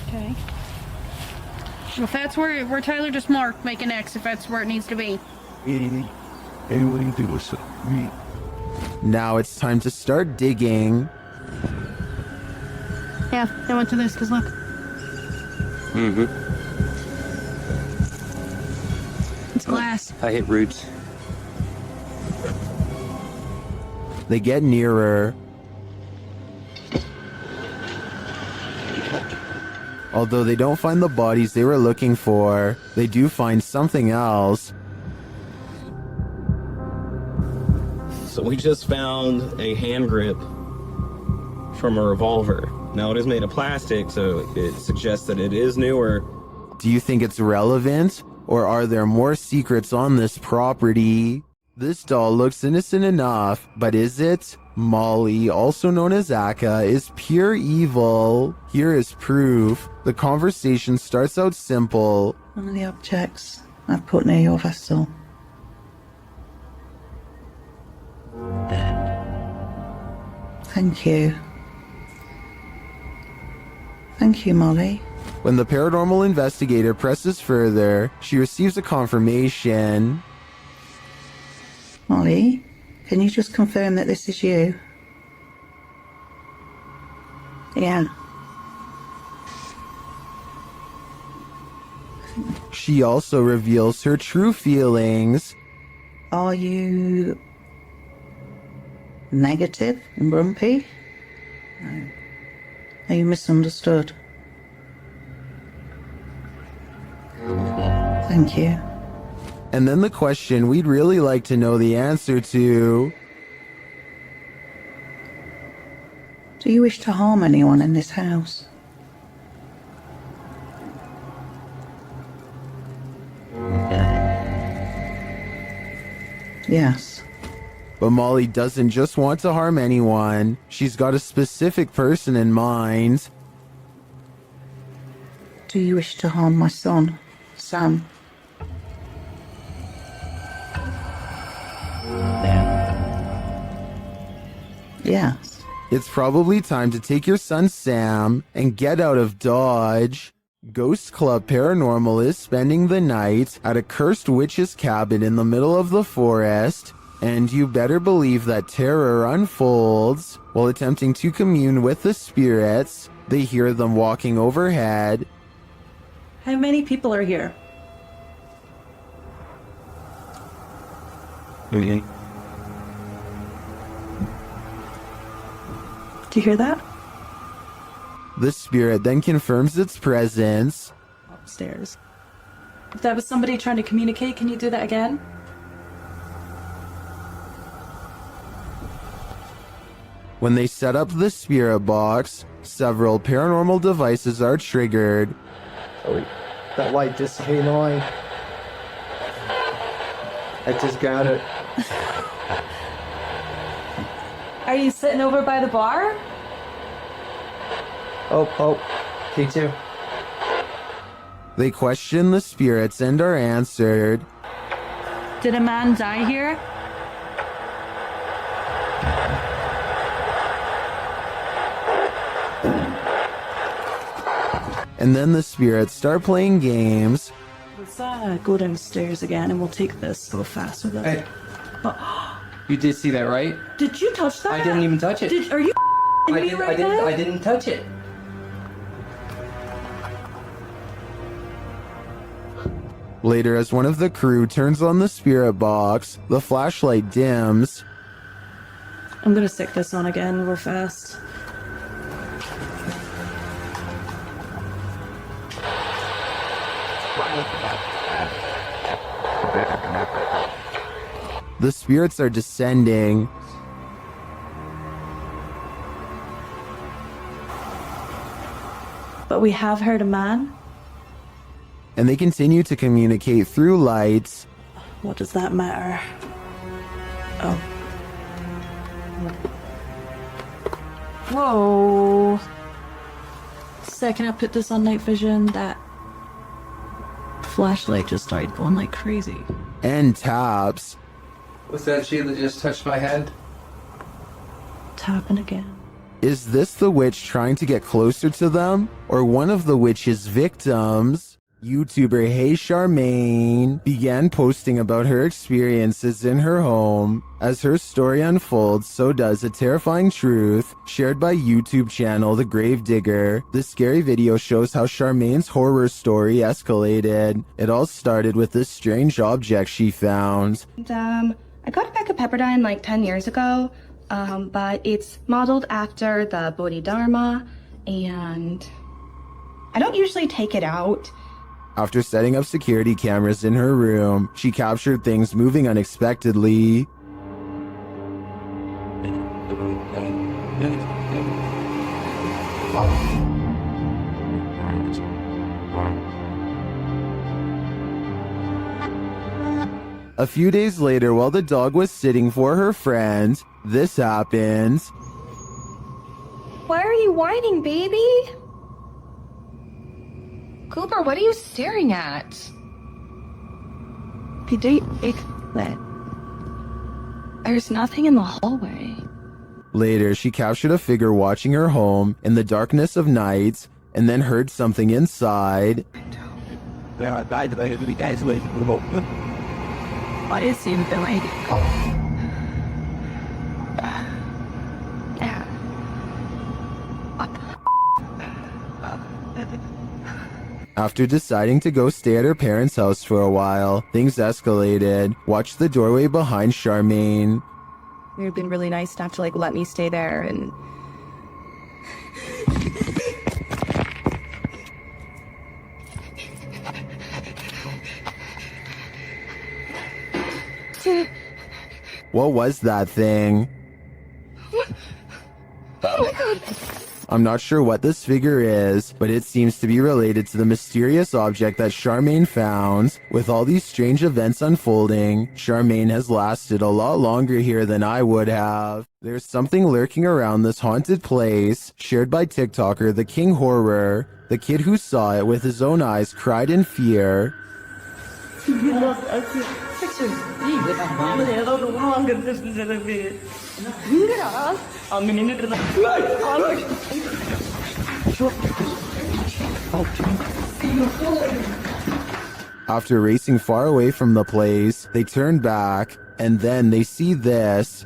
Okay. Well, if that's where Tyler just marked, make an X if that's where it needs to be. Now it's time to start digging. Yeah, I went to this because look. Mm-hmm. It's glass. I hit roots. They get nearer. Although they don't find the bodies they were looking for, they do find something else. So we just found a hand grip from a revolver. Now it is made of plastic, so it suggests that it is newer. Do you think it's relevant? Or are there more secrets on this property? This doll looks innocent enough, but is it? Molly, also known as Akka, is pure evil. Here is proof. The conversation starts out simple. One of the objects I've put near your vessel. Thank you. Thank you, Molly. When the paranormal investigator presses further, she receives a confirmation. Molly, can you just confirm that this is you? Yeah. She also reveals her true feelings. Are you negative and grumpy? No. Are you misunderstood? Thank you. And then the question we'd really like to know the answer to. Do you wish to harm anyone in this house? Yes. But Molly doesn't just want to harm anyone. She's got a specific person in mind. Do you wish to harm my son, Sam? Yes. It's probably time to take your son Sam and get out of Dodge. Ghost Club Paranormal is spending the night at a cursed witch's cabin in the middle of the forest, and you better believe that terror unfolds. While attempting to commune with the spirits, they hear them walking overhead. How many people are here? Okay. Do you hear that? The spirit then confirms its presence. Upstairs. If that was somebody trying to communicate, can you do that again? When they set up the spirit box, several paranormal devices are triggered. Oh, that light just came on. I just got it. Are you sitting over by the bar? Oh, K2. They question the spirits and are answered. Did a man die here? And then the spirits start playing games. Let's go downstairs again and we'll take this a little faster. Hey. You did see that, right? Did you touch that? I didn't even touch it. Are you I me didn't, right I didn't, now? I didn't touch it. Later, as one of the crew turns on the spirit box, the flashlight dims. I'm gonna stick this on again real fast. The spirits are descending. But we have heard a man. And they continue to communicate through lights. What does that matter? Oh. Whoa. Second I put this on night vision, that flashlight just started going like crazy. And taps. What's that shit that just touched my head? Tapping again. Is this the witch trying to get closer to them? Or one of the witch's victims? YouTuber Hey Charmaine began posting about her experiences in her home. As her story unfolds, so does a terrifying truth shared by YouTube channel The Gravedigger. This scary video shows how Charmaine's horror story escalated. It all started with this strange object she found. I got a pack of Pepperdine like 10 years ago, but it's modeled after the Bodhidharma, and I don't usually take it out. After setting up security cameras in her room, she captured things moving unexpectedly. A few days later, while the dog was sitting for her friend, this happens. Why are you whining, baby? Cooper, what are you staring at? There's nothing in the hallway. Later, she captured a figure watching her home in the darkness of night, and then heard something inside. What is he doing? After deciding to go stay at her parents' house for a while, things escalated. Watch the doorway behind Charmaine. You've been really nice enough to let me stay there, and What was that thing? oh my god. I'm not sure what this figure is, but it seems to be related to the mysterious object that Charmaine found. With all these strange events unfolding, Charmaine has lasted a lot longer here than I would have. There's something lurking around this haunted place, shared by TikToker The King Horror. The kid who saw it with his own eyes cried in fear. After racing far away from the place, they turn back, and then they see this.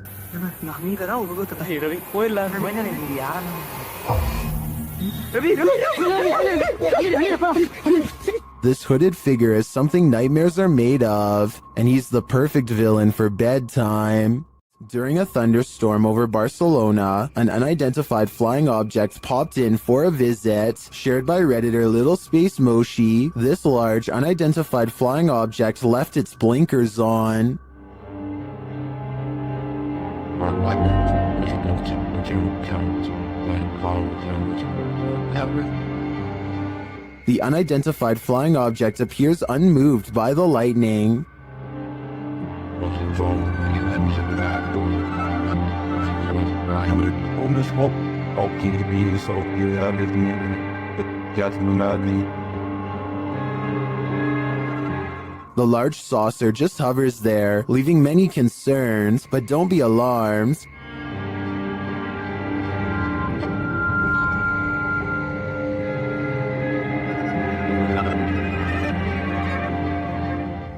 This hooded figure is something nightmares are made of, and he's the perfect villain for bedtime. During a thunderstorm over Barcelona, an unidentified flying object popped in for a visit. Shared by Redditor Little Space Moshi, this large unidentified flying object left its blinkers on. The unidentified flying object appears unmoved by the lightning. The large saucer just hovers there, leaving many concerns, but don't be alarmed.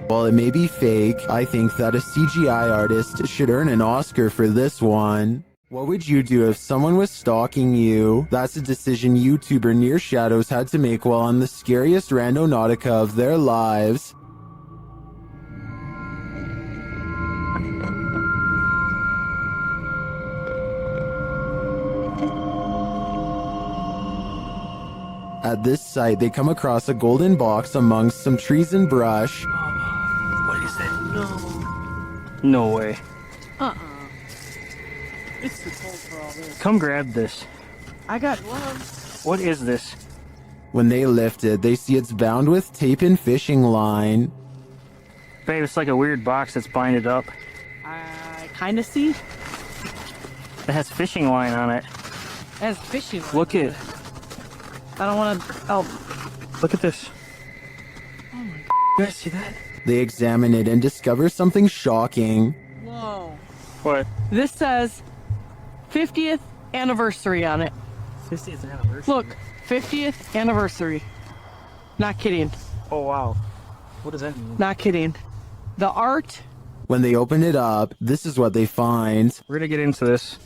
While while it may be fake, I think that a CGI artist should earn an Oscar for this one. What would you do if someone was stalking you? That's a decision YouTuber Near Shadows had to make while on the scariest randonautica of their lives. At this site, they come across a golden box amongst some trees and brush. What is it? No way. It's too cold for all this. Come grab this. I got gloves. What is this? When they lift it, they see it's bound with tape and fishing line. Babe, it's like a weird box that's binded up. I kind of see. It has fishing line on it. It has fishing. Look at. I don't want to. Oh. Look at this. Oh my. You guys see that? They examine it and discover something shocking. Whoa. What? This says 50th anniversary on it. 50th anniversary? Look, 50th anniversary. Not kidding. Oh, wow. What does that mean? Not kidding. The art. When they open it up, this is what they find. We're gonna get into this.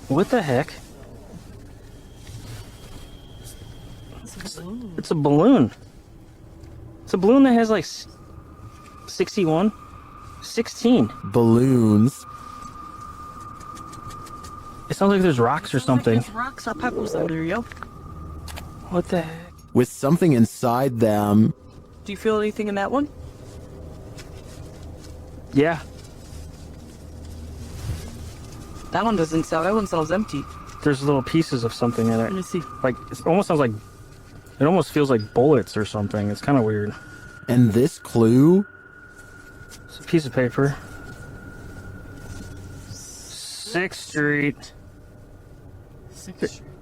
What the heck? It's a balloon. It's a balloon that has like 61, 16 balloons. It sounds like there's rocks or something. Like there's rocks or pebbles under you. What the heck? With something inside them. Do you feel anything in that one? Yeah. That one doesn't sell. That one sells empty. There's little pieces of something in it. Let me see. Like, it almost sounds like, it almost feels like bullets or something. It's kind of weird. And this clue? It's a piece of paper. 6th Street.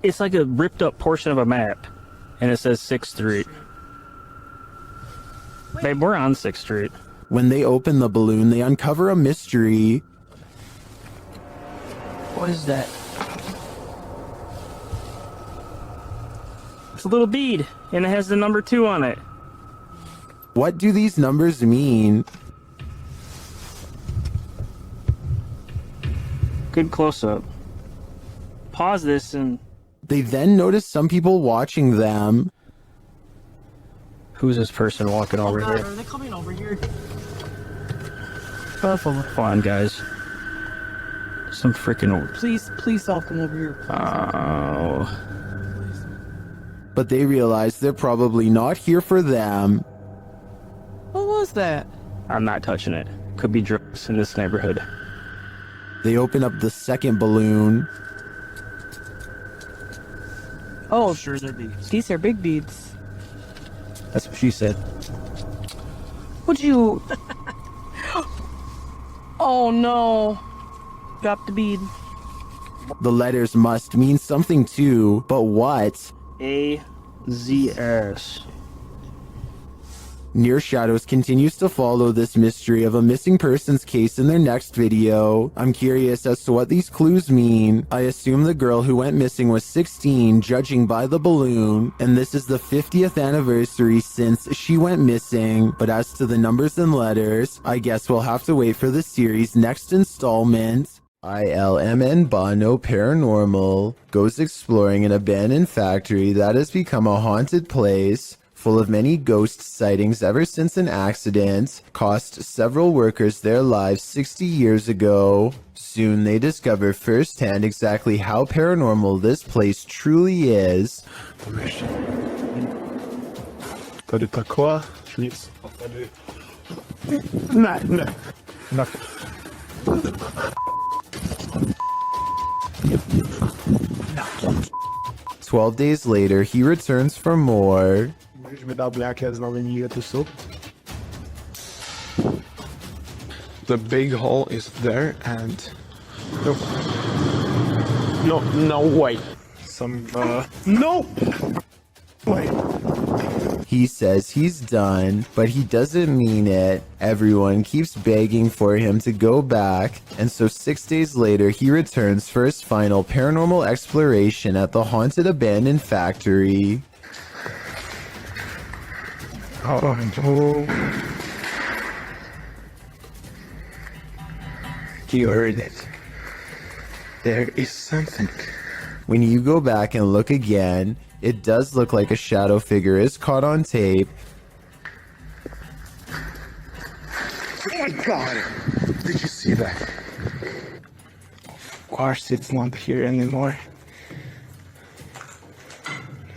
It's like a ripped up portion of a map. And it says 6th Street. Babe, we're on 6th Street. When they open the balloon, they uncover a mystery. What is that? It's a little bead, and it has the number 2 on it. What do these numbers mean? Good close-up. Pause this and... They then notice some people watching them. Who's this person walking over God, here? are they coming over here? Come on, guys. Some freaking... Please don't come over here. Oh. But they realize they're probably not here for them. What was that? I'm not touching it. Could be drugs in this neighborhood. They open up the second balloon. Oh, sure they're beads. These are big beads. That's what she said. Would you... Oh no. Drop the bead. The letters must mean something too, but what? A-Z-S. Near Shadows continues to follow this mystery of a missing persons case in their next video. I'm curious as to what these clues mean. I assume the girl who went missing was 16, judging by the balloon, and this is the 50th anniversary since she went missing. But as to the numbers and letters, I guess we'll have to wait for the series' next installment. ILMN Bono Paranormal goes exploring an abandoned factory that has become a haunted place, full of many ghost sightings ever since an accident cost several workers their lives 60 years ago. Soon they discover firsthand exactly how paranormal this place truly is. Tady taková, nic. Tady. Ne. 12 days later, he returns for more. Můžeš mi dát nějaké znamení, kde to jsou? The big hole is there and... No way. No! Wait. He says he's done, but he doesn't mean it. Everyone keeps begging for him to go back, and so 6 days later he returns for his final paranormal exploration at the haunted abandoned factory. You heard it. There is something. When you go back and look again, it does look like a shadow figure is caught on tape. Oh my god! Did you see that? Of course it's not here anymore.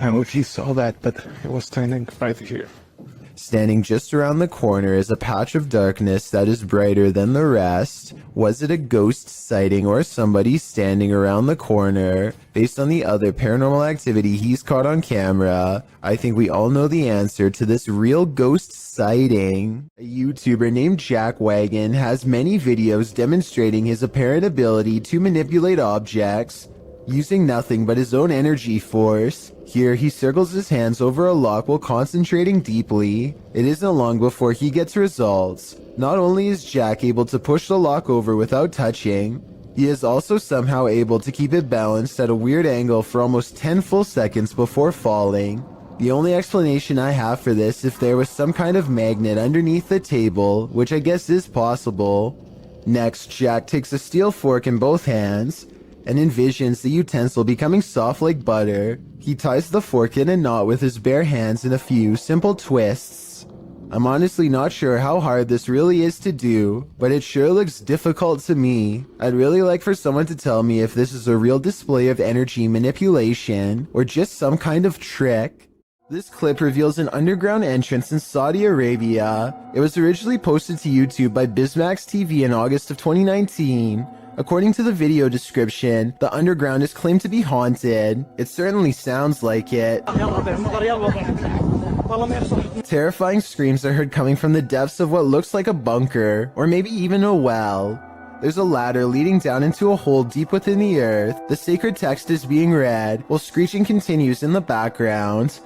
I don't know if you saw that, but it was standing right here. Standing just around the corner is a patch of darkness that is brighter than the rest. Was it a ghost sighting or somebody standing around the corner? Based on the other paranormal activity he's caught on camera, I think we all know the answer to this real ghost sighting. A YouTuber named Jack Wagon has many videos demonstrating his apparent ability to manipulate objects using nothing but his own energy force. Here, he circles his hands over a lock while concentrating deeply. It isn't long before he gets results. Not only is Jack able to push the lock over without touching, he is also somehow able to keep it balanced at a weird angle for almost 10 full seconds before falling. The only explanation I have for this is if there was some kind of magnet underneath the table, which I guess is possible. Next, Jack takes a steel fork in both hands and envisions the utensil becoming soft like butter. He ties the fork in a knot with his bare hands in a few simple twists. I'm honestly not sure how hard this really is to do, but it sure looks difficult to me. I'd really like for someone to tell me if this is a real display of energy manipulation or just some kind of trick. This clip reveals an underground entrance in Saudi Arabia. It was originally posted to YouTube by Bismax TV in August of 2019. According to the video description, the underground is claimed to be haunted. It certainly sounds like it. Terrifying screams are heard coming from the depths of what looks like a bunker, or maybe even a well. There's a ladder leading down into a hole deep within the earth. The sacred text is being read, while screeching continues in the background.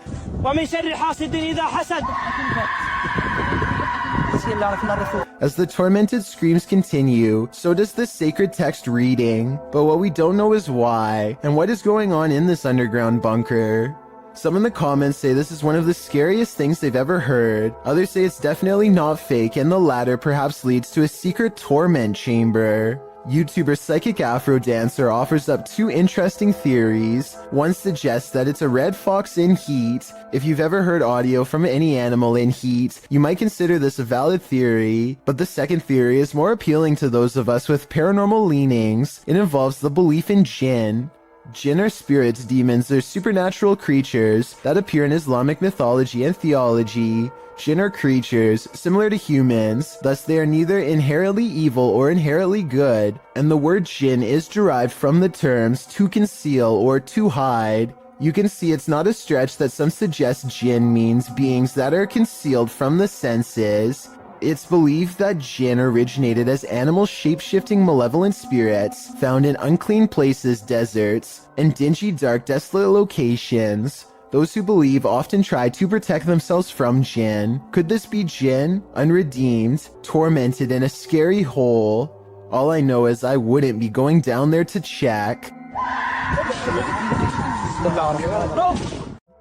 As the tormented screams continue, so does the sacred text reading. But what we don't know is why, and what is going on in this underground bunker. Some in the comments say this is one of the scariest things they've ever heard. Others say it's definitely not fake, and the latter perhaps leads to a secret torment chamber. YouTuber Psychic Afro Dancer offers up two interesting theories. One suggests that it's a red fox in heat. If you've ever heard audio from any animal in heat, you might consider this a valid theory. But the second theory is more appealing to those of us with paranormal leanings. It involves the belief in jinn. Jinn are spirits, demons, or supernatural creatures that appear in Islamic mythology and theology. Jinn are creatures similar to humans, thus they are neither inherently evil or inherently good, and the word jinn is derived from the terms to conceal or to hide. You can see it's not a stretch that some suggest jinn means beings that are concealed from the senses. It's believed that jinn originated as animal shape-shifting malevolent spirits found in unclean places, deserts, and dingy, dark, desolate locations. Those who believe often try to protect themselves from jinn. Could this be jinn, unredeemed, tormented in a scary hole? All I know is I wouldn't be going down there to check.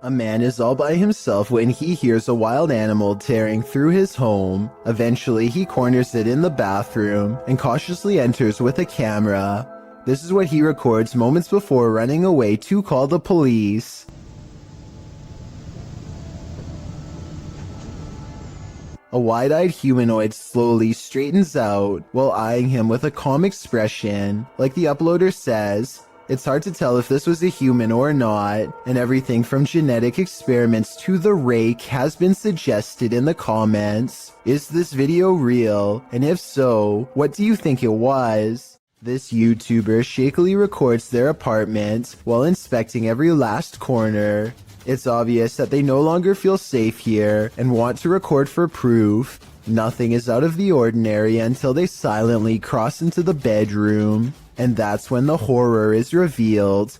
A man is all by himself when he hears a wild animal tearing through his home. Eventually, he corners it in the bathroom and cautiously enters with a camera. This is what he records moments before running away to call the police. A wide-eyed humanoid slowly straightens out while eyeing him with a calm expression. Like the uploader says, it's hard to tell if this was a human or not, and everything from genetic experiments to the rake has been suggested in the comments. Is this video real? And if so, what do you think it was? This YouTuber shakily records their apartment while inspecting every last corner. It's obvious that they no longer feel safe here and want to record for proof. Nothing is out of the ordinary until they silently cross into the bedroom. And that's when the horror is revealed.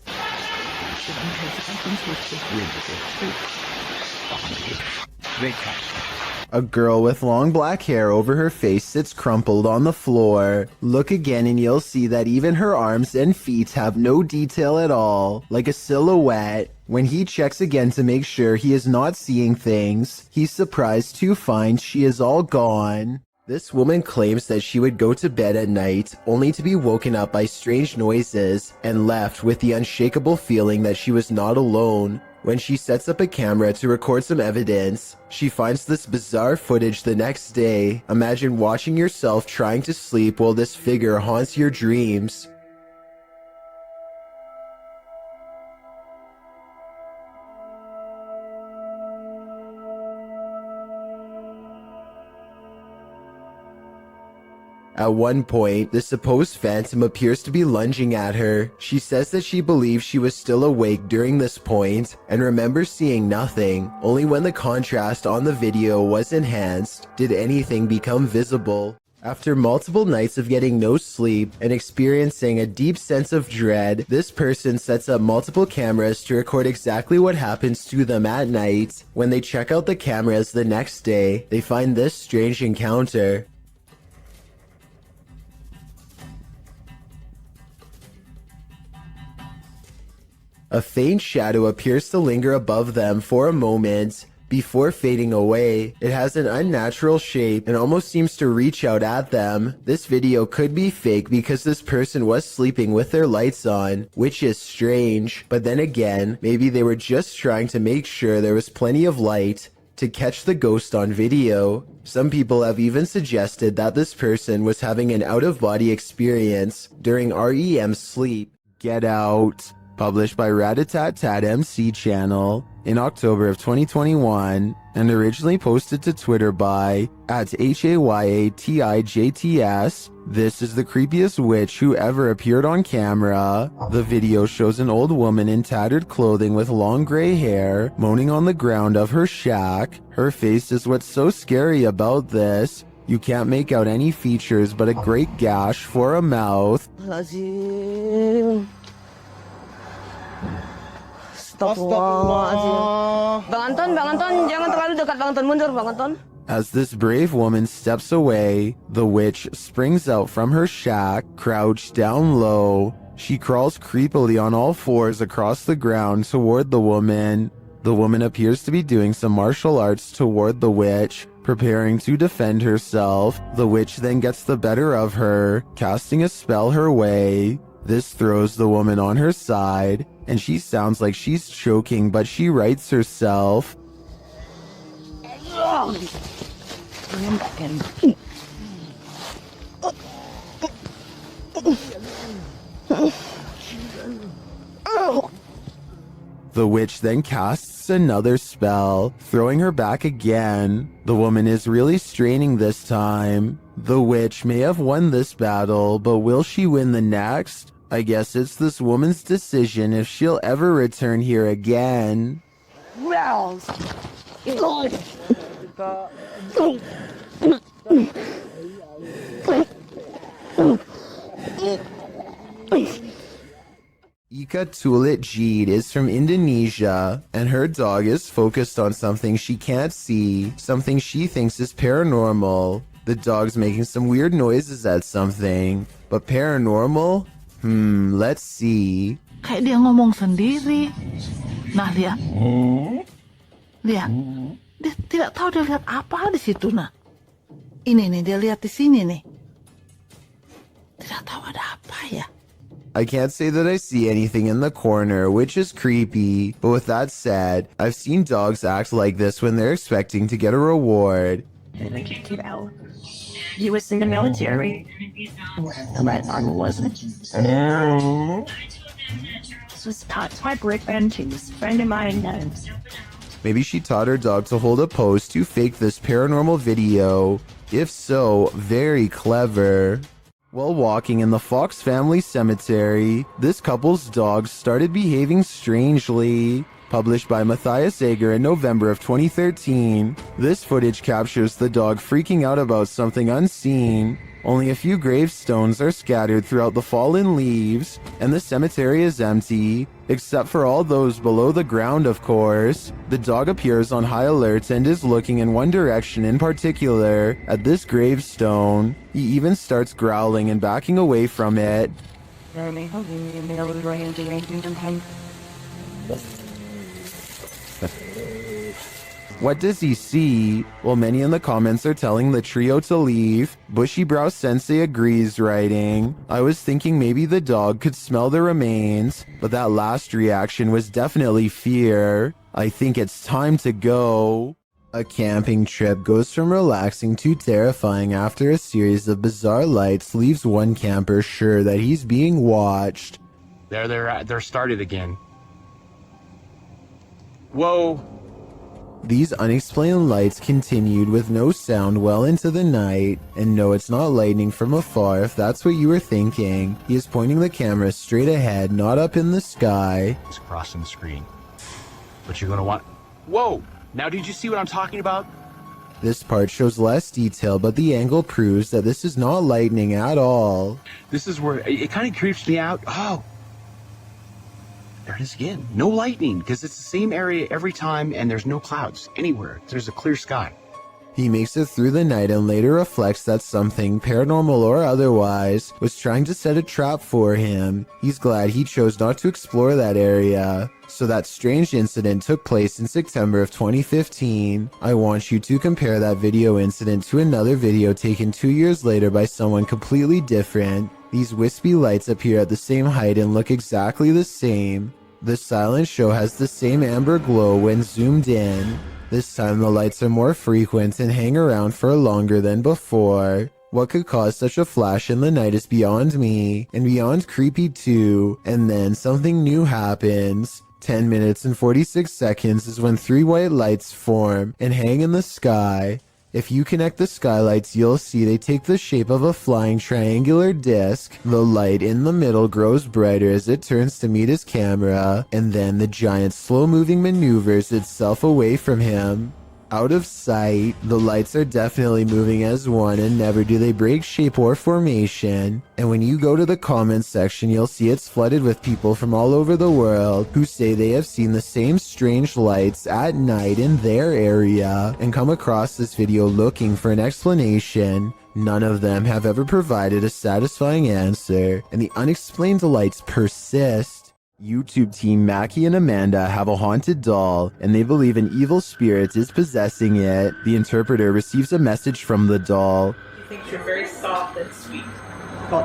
A girl with long black hair over her face sits crumpled on the floor. Look again and you'll see that even her arms and feet have no detail at all, like a silhouette. When he checks again to make sure he is not seeing things, he's surprised to find she is all gone. This woman claims that she would go to bed at night only to be woken up by strange noises and left with the unshakable feeling that she was not alone. When she sets up a camera to record some evidence, she finds this bizarre footage the next day. Imagine watching yourself trying to sleep while this figure haunts your dreams. At one point, the supposed phantom appears to be lunging at her. She says that she believes she was still awake during this point and remembers seeing nothing. Only when the contrast on the video was enhanced did anything become visible. After multiple nights of getting no sleep and experiencing a deep sense of dread, this person sets up multiple cameras to record exactly what happens to them at night. When they check out the cameras the next day, they find this strange encounter. A faint shadow appears to linger above them for a moment before fading away. It has an unnatural shape and almost seems to reach out at them. This video could be fake because this person was sleeping with their lights on, which is strange. But then again, maybe they were just trying to make sure there was plenty of light to catch the ghost on video. Some people have even suggested that this person was having an out-of-body experience during REM sleep. Get Out. Published by Ratatat MC channel in October of 2021 and originally posted to Twitter by @HAYATIJTS. This is the creepiest witch who ever appeared on camera. The video shows an old woman in tattered clothing with long gray hair moaning on the ground of her shack. Her face is what's so scary about this. You can't make out any features but a great gash for a mouth. Astagfirullah. Bang Anton, jangan terlalu dekat Bang Anton, mundur Bang Anton. As this brave woman steps away, the witch springs out from her shack, crouched down low. She crawls creepily on all fours across the ground toward the woman. The woman appears to be doing some martial arts toward the witch, preparing to defend herself. The witch then gets the better of her, casting a spell her way. This throws the woman on her side, and she sounds like she's choking, but she rights herself. The witch then casts another spell, throwing her back again. The woman is really straining this time. The witch may have won this battle, but will she win the next? I guess it's this woman's decision if she'll ever return here again. Ika Tulit Jeed is from Indonesia, and her dog is focused on something she can't see, something she thinks is paranormal. The dog's making some weird noises at something, but paranormal? Let's see. Kayak dia ngomong sendiri. Nah, lihat. Lihat. Dia tidak tahu dia lihat apa di situ, nah. Ini nih, dia lihat di sini nih. Tidak tahu ada apa ya. I can't say that I see anything in the corner, which is creepy. But with that said, I've seen dogs act like this when they're expecting to get a reward. He was in the military. My arm wasn't. This was taught by Brick and she was a friend of mine. Maybe she taught her dog to hold a pose to fake this paranormal video. If so, very clever. While walking in the Fox family cemetery, this couple's dog started behaving strangely. Published by Matthias Ager in November of 2013, this footage captures the dog freaking out about something unseen. Only a few gravestones are scattered throughout the fallen leaves, and the cemetery is empty, except for all those below the ground, of course. The dog appears on high alert and is looking in one direction in particular, at this gravestone. He even starts growling and backing away from it. What does he see? Well, many in the comments are telling the trio to leave. Bushy Brow Sensei agrees, writing, I was thinking maybe the dog could smell the remains, but that last reaction was definitely fear. I think it's time to go. A camping trip goes from relaxing to terrifying after a series of bizarre lights leaves one camper sure that he's being watched. They're started again. Whoa. These unexplained lights continued with no sound well into the night, and no, it's not lightning from afar if that's what you were thinking. He is pointing the camera straight ahead, not up in the sky. It's crossing the screen. But you're gonna want... Whoa! Now did you see what I'm talking about? This part shows less detail, but the angle proves that this is not lightning at all. This is where it kind of creeps me out. Oh! There it is again. No lightning, because it's the same area every time and there's no clouds anywhere. There's a clear sky. He makes it through the night and later reflects that something, paranormal or otherwise, was trying to set a trap for him. He's glad he chose not to explore that area. So that strange incident took place in September of 2015. I want you to compare that video incident to another video taken 2 years later by someone completely different. These wispy lights appear at the same height and look exactly the same. The silent show has the same amber glow when zoomed in. This time the lights are more frequent and hang around for longer than before. What could cause such a flash in the night is beyond me, and beyond creepy too. And then something new happens. 10 minutes and 46 seconds is when 3 white lights form and hang in the sky. If you connect the skylights, you'll see they take the shape of a flying triangular disc. The light in the middle grows brighter as it turns to meet his camera, and then the giant slow-moving maneuvers itself away from him. Out of sight, the lights are definitely moving as one, and never do they break shape or formation. And when you go to the comments section, you'll see it's flooded with people from all over the world who say they have seen the same strange lights at night in their area and come across this video looking for an explanation. None of them have ever provided a satisfying answer, and the unexplained lights persist. YouTube team Mackie and Amanda have a haunted doll, and they believe an evil spirit is possessing it. The interpreter receives a message from the doll. He thinks you're very soft and sweet. Well,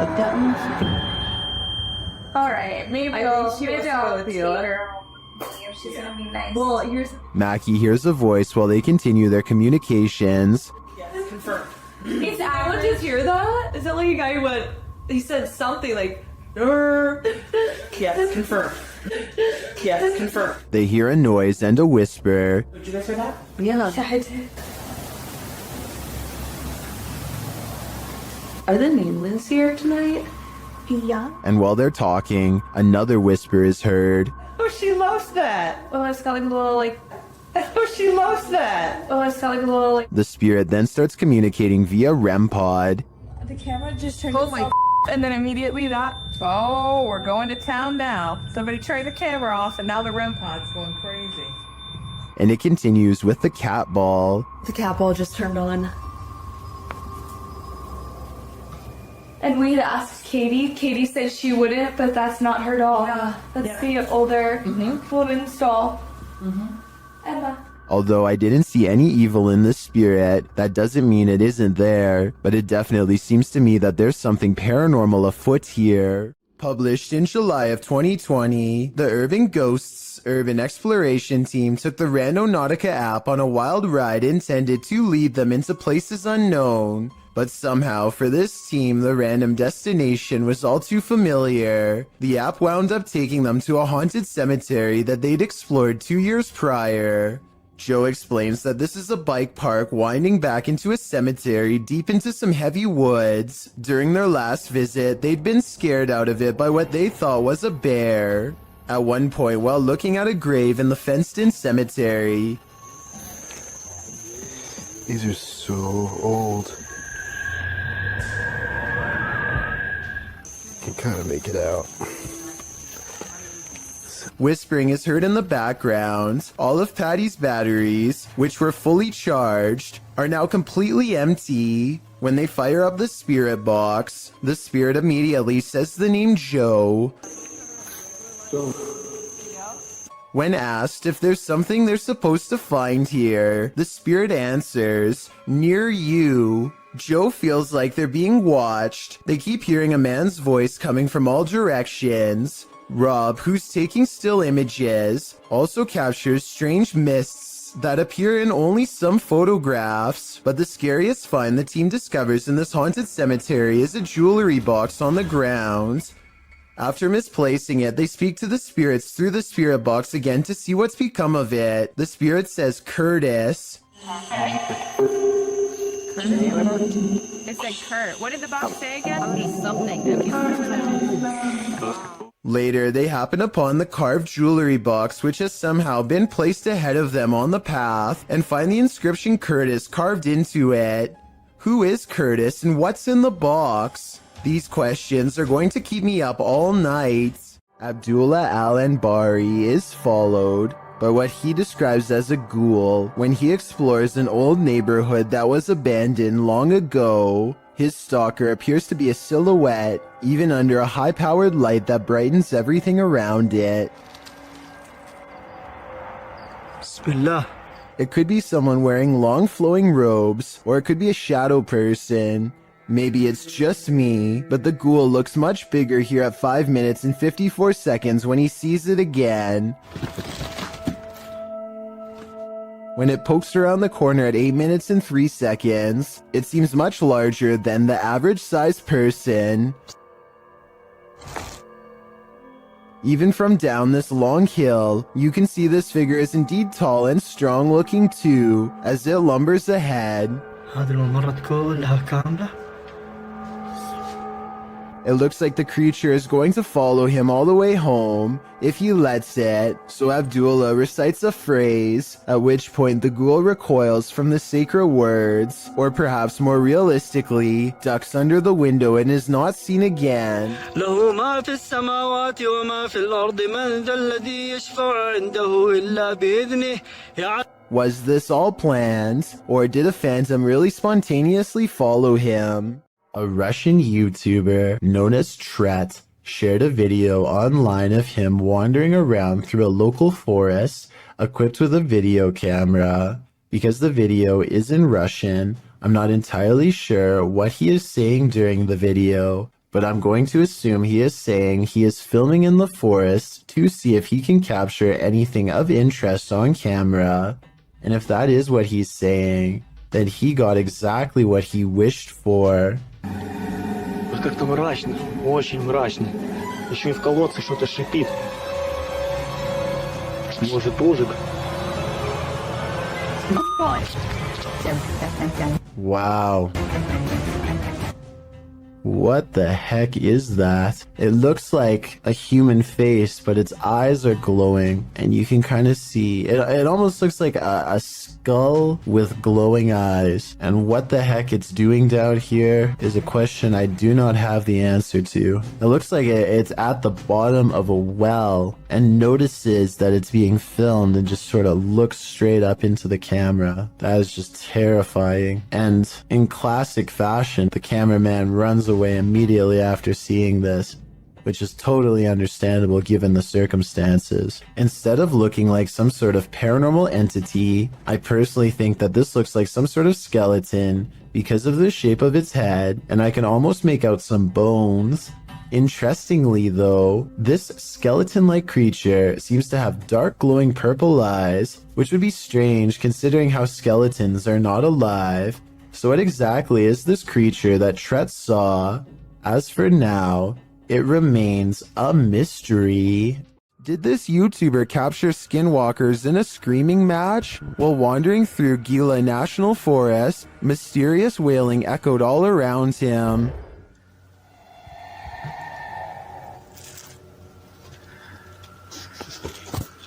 Alright, maybe I'll see her. She's gonna be nice. Well, here's... Mackie hears a voice while they continue their communications. Yes, confirmed. Is anyone just hear that? Is that like a guy who went... He said something like... Yes, confirmed. Yes, confirmed. They hear a noise and a whisper. Did you guys hear that? Yeah. I did. Are the nameless here tonight? Yeah. And while they're talking, another whisper is heard. Oh, she loves that. Oh, it's got like a little like... Oh, she loves that. Oh, it's got like a little like... The spirit then starts communicating via REM pod. The camera just turned itself and then immediately that... Oh, we're going to town now. Somebody turned the camera off and now the REM pod's going crazy. And it continues with the cat ball. The cat ball just turned on. And we had asked Katie. Katie said she wouldn't, but that's not her doll. Yeah. That's the older woman's doll. Emma. Although I didn't see any evil in the spirit, that doesn't mean it isn't there, but it definitely seems to me that there's something paranormal afoot here. Published in July of 2020, the Urban Ghosts Urban Exploration Team took the Randonautica app on a wild ride intended to lead them into places unknown. But somehow, for this team, the random destination was all too familiar. The app wound up taking them to a haunted cemetery that they'd explored 2 years prior. Joe explains that this is a bike park winding back into a cemetery deep into some heavy woods. During their last visit, they'd been scared out of it by what they thought was a bear. At one point, while looking at a grave in the fenced-in cemetery, These are so old. kind of make it out. Whispering is heard in the background. All of Patty's batteries, which were fully charged, are now completely empty. When they fire up the spirit box, the spirit immediately says the name Joe. When asked if there's something they're supposed to find here, the spirit answers, "Near you." Joe feels like they're being watched. They keep hearing a man's voice coming from all directions. Rob, who's taking still images, also captures strange mists that appear in only some photographs. But the scariest find the team discovers in this haunted cemetery is a jewelry box on the ground. After misplacing it, they speak to the spirits through the spirit box again to see what's become of it. The spirit says Curtis. It said Kurt. What did the box say again? Later, they happen upon the carved jewelry box, which has somehow been placed ahead of them on the path, and find the inscription Curtis carved into it. Who is Curtis and what's in the box? These questions are going to keep me up all night. Abdullah al-Anbari is followed by what he describes as a ghoul when he explores an old neighborhood that was abandoned long ago. His stalker appears to be a silhouette, even under a high-powered light that brightens everything around it. Bismillah. It could be someone wearing long flowing robes, or it could be a shadow person. Maybe it's just me, but the ghoul looks much bigger here at 5 minutes and 54 seconds when he sees it again. When it pokes around the corner at 8 minutes and 3 seconds, it seems much larger than the average sized person. Even from down this long hill, you can see this figure is indeed tall and strong looking too, as it lumbers ahead. It looks like the creature is going to follow him all the way home, if he lets it, so Abdullah recites a phrase, at which point the ghoul recoils from the sacred words, or perhaps more realistically, ducks under the window and is not seen again. Was this all planned, or did a phantom really spontaneously follow him? A Russian YouTuber known as Tret shared a video online of him wandering around through a local forest equipped with a video camera. Because the video is in Russian, I'm not entirely sure what he is saying during the video, but I'm going to assume he is saying he is filming in the forest to see if he can capture anything of interest on camera. And if that is what he's saying, then he got exactly what he wished for. Как-то мрачно, очень мрачно. Еще и в колодце что-то шипит. Может, узок? Wow. What the heck is that? It looks like a human face, but its eyes are glowing, and you can kind of see it almost looks like a skull with glowing eyes. And what the heck it's doing down here is a question I do not have the answer to. It looks like it's at the bottom of a well and notices that it's being filmed and just sort of looks straight up into the camera. That is just terrifying. And in classic fashion, the cameraman runs away immediately after seeing this, which is totally understandable given the circumstances. Instead of looking like some sort of paranormal entity, I personally think that this looks like some sort of skeleton because of the shape of its head, and I can almost make out some bones. Interestingly though, this skeleton-like creature seems to have dark glowing purple eyes, which would be strange considering how skeletons are not alive. So what exactly is this creature that Tret saw? As for now, it remains a mystery. Did this YouTuber capture skinwalkers in a screaming match? While wandering through Gila National Forest, mysterious wailing echoed all around him.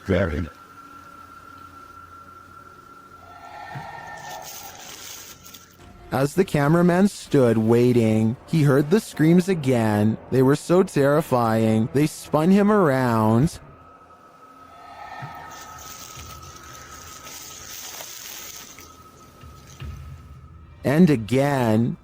Very. As the cameraman stood waiting, he heard the screams again. They were so terrifying, they spun him around. And again.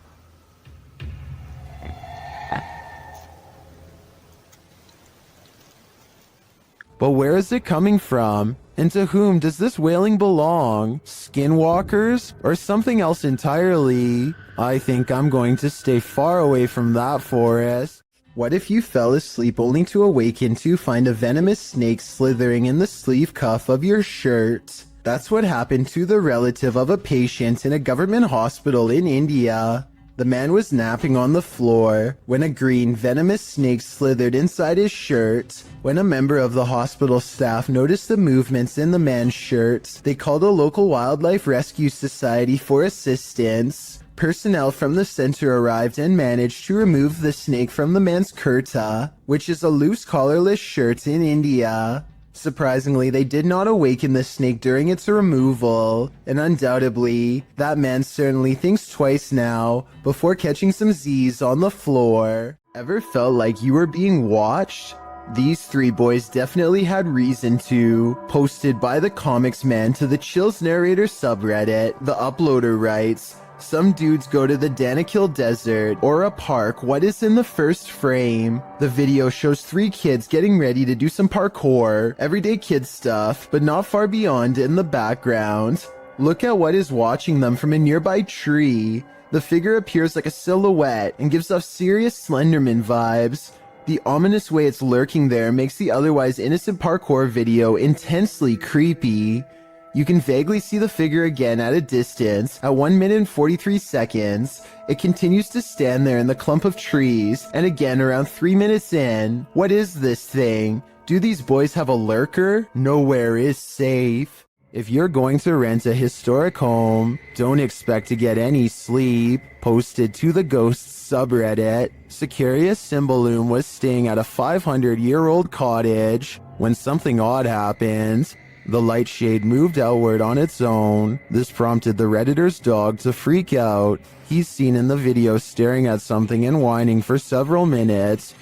But where is it coming from? And to whom does this wailing belong? Skinwalkers? Or something else entirely? I think I'm going to stay far away from that forest. What if you fell asleep only to awaken to find a venomous snake slithering in the sleeve cuff of your shirt? That's what happened to the relative of a patient in a government hospital in India. The man was napping on the floor when a green venomous snake slithered inside his shirt. When a member of the hospital staff noticed the movements in the man's shirt, they called a local wildlife rescue society for assistance. Personnel from the center arrived and managed to remove the snake from the man's kurta, which is a loose collarless shirt in India. Surprisingly, they did not awaken the snake during its removal, and undoubtedly, that man certainly thinks twice now before catching some Z's on the floor. Ever felt like you were being watched? These three boys definitely had reason to. Posted by the Comics Man to the Chills Narrator subreddit, the uploader writes, "Some dudes go to the Danakil Desert or a park. What is in the first frame? The video shows three kids getting ready to do some parkour, everyday kid stuff, but not far beyond in the background. Look at what is watching them from a nearby tree. The figure appears like a silhouette and gives off serious Slenderman vibes. The ominous way it's lurking there makes the otherwise innocent parkour video intensely creepy. You can vaguely see the figure again at a distance. At 1 minute and 43 seconds, it continues to stand there in the clump of trees, and again around 3 minutes in. What is this thing? Do these boys have a lurker? Nowhere is safe. If you're going to rent a historic home, don't expect to get any sleep." Posted to the Ghosts subreddit, Sicarius Cymbalum was staying at a 500-year-old cottage when something odd happened. The light shade moved outward on its own. This prompted the Redditor's dog to freak out. He's seen in the video staring at something and whining for several minutes.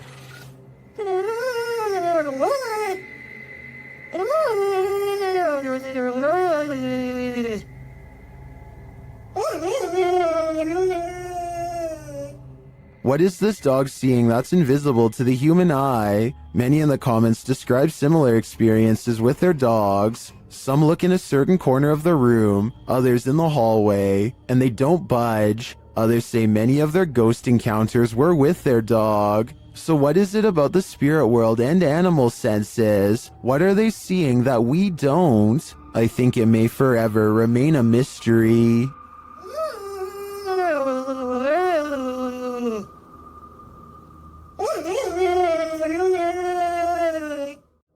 What is this dog seeing that's invisible to the human eye? Many in the comments describe similar experiences with their dogs. Some look in a certain corner of the room, others in the hallway, and they don't budge. Others say many of their ghost encounters were with their dog. So what is it about the spirit world and animal senses? What are they seeing that we don't? I think it may forever remain a mystery.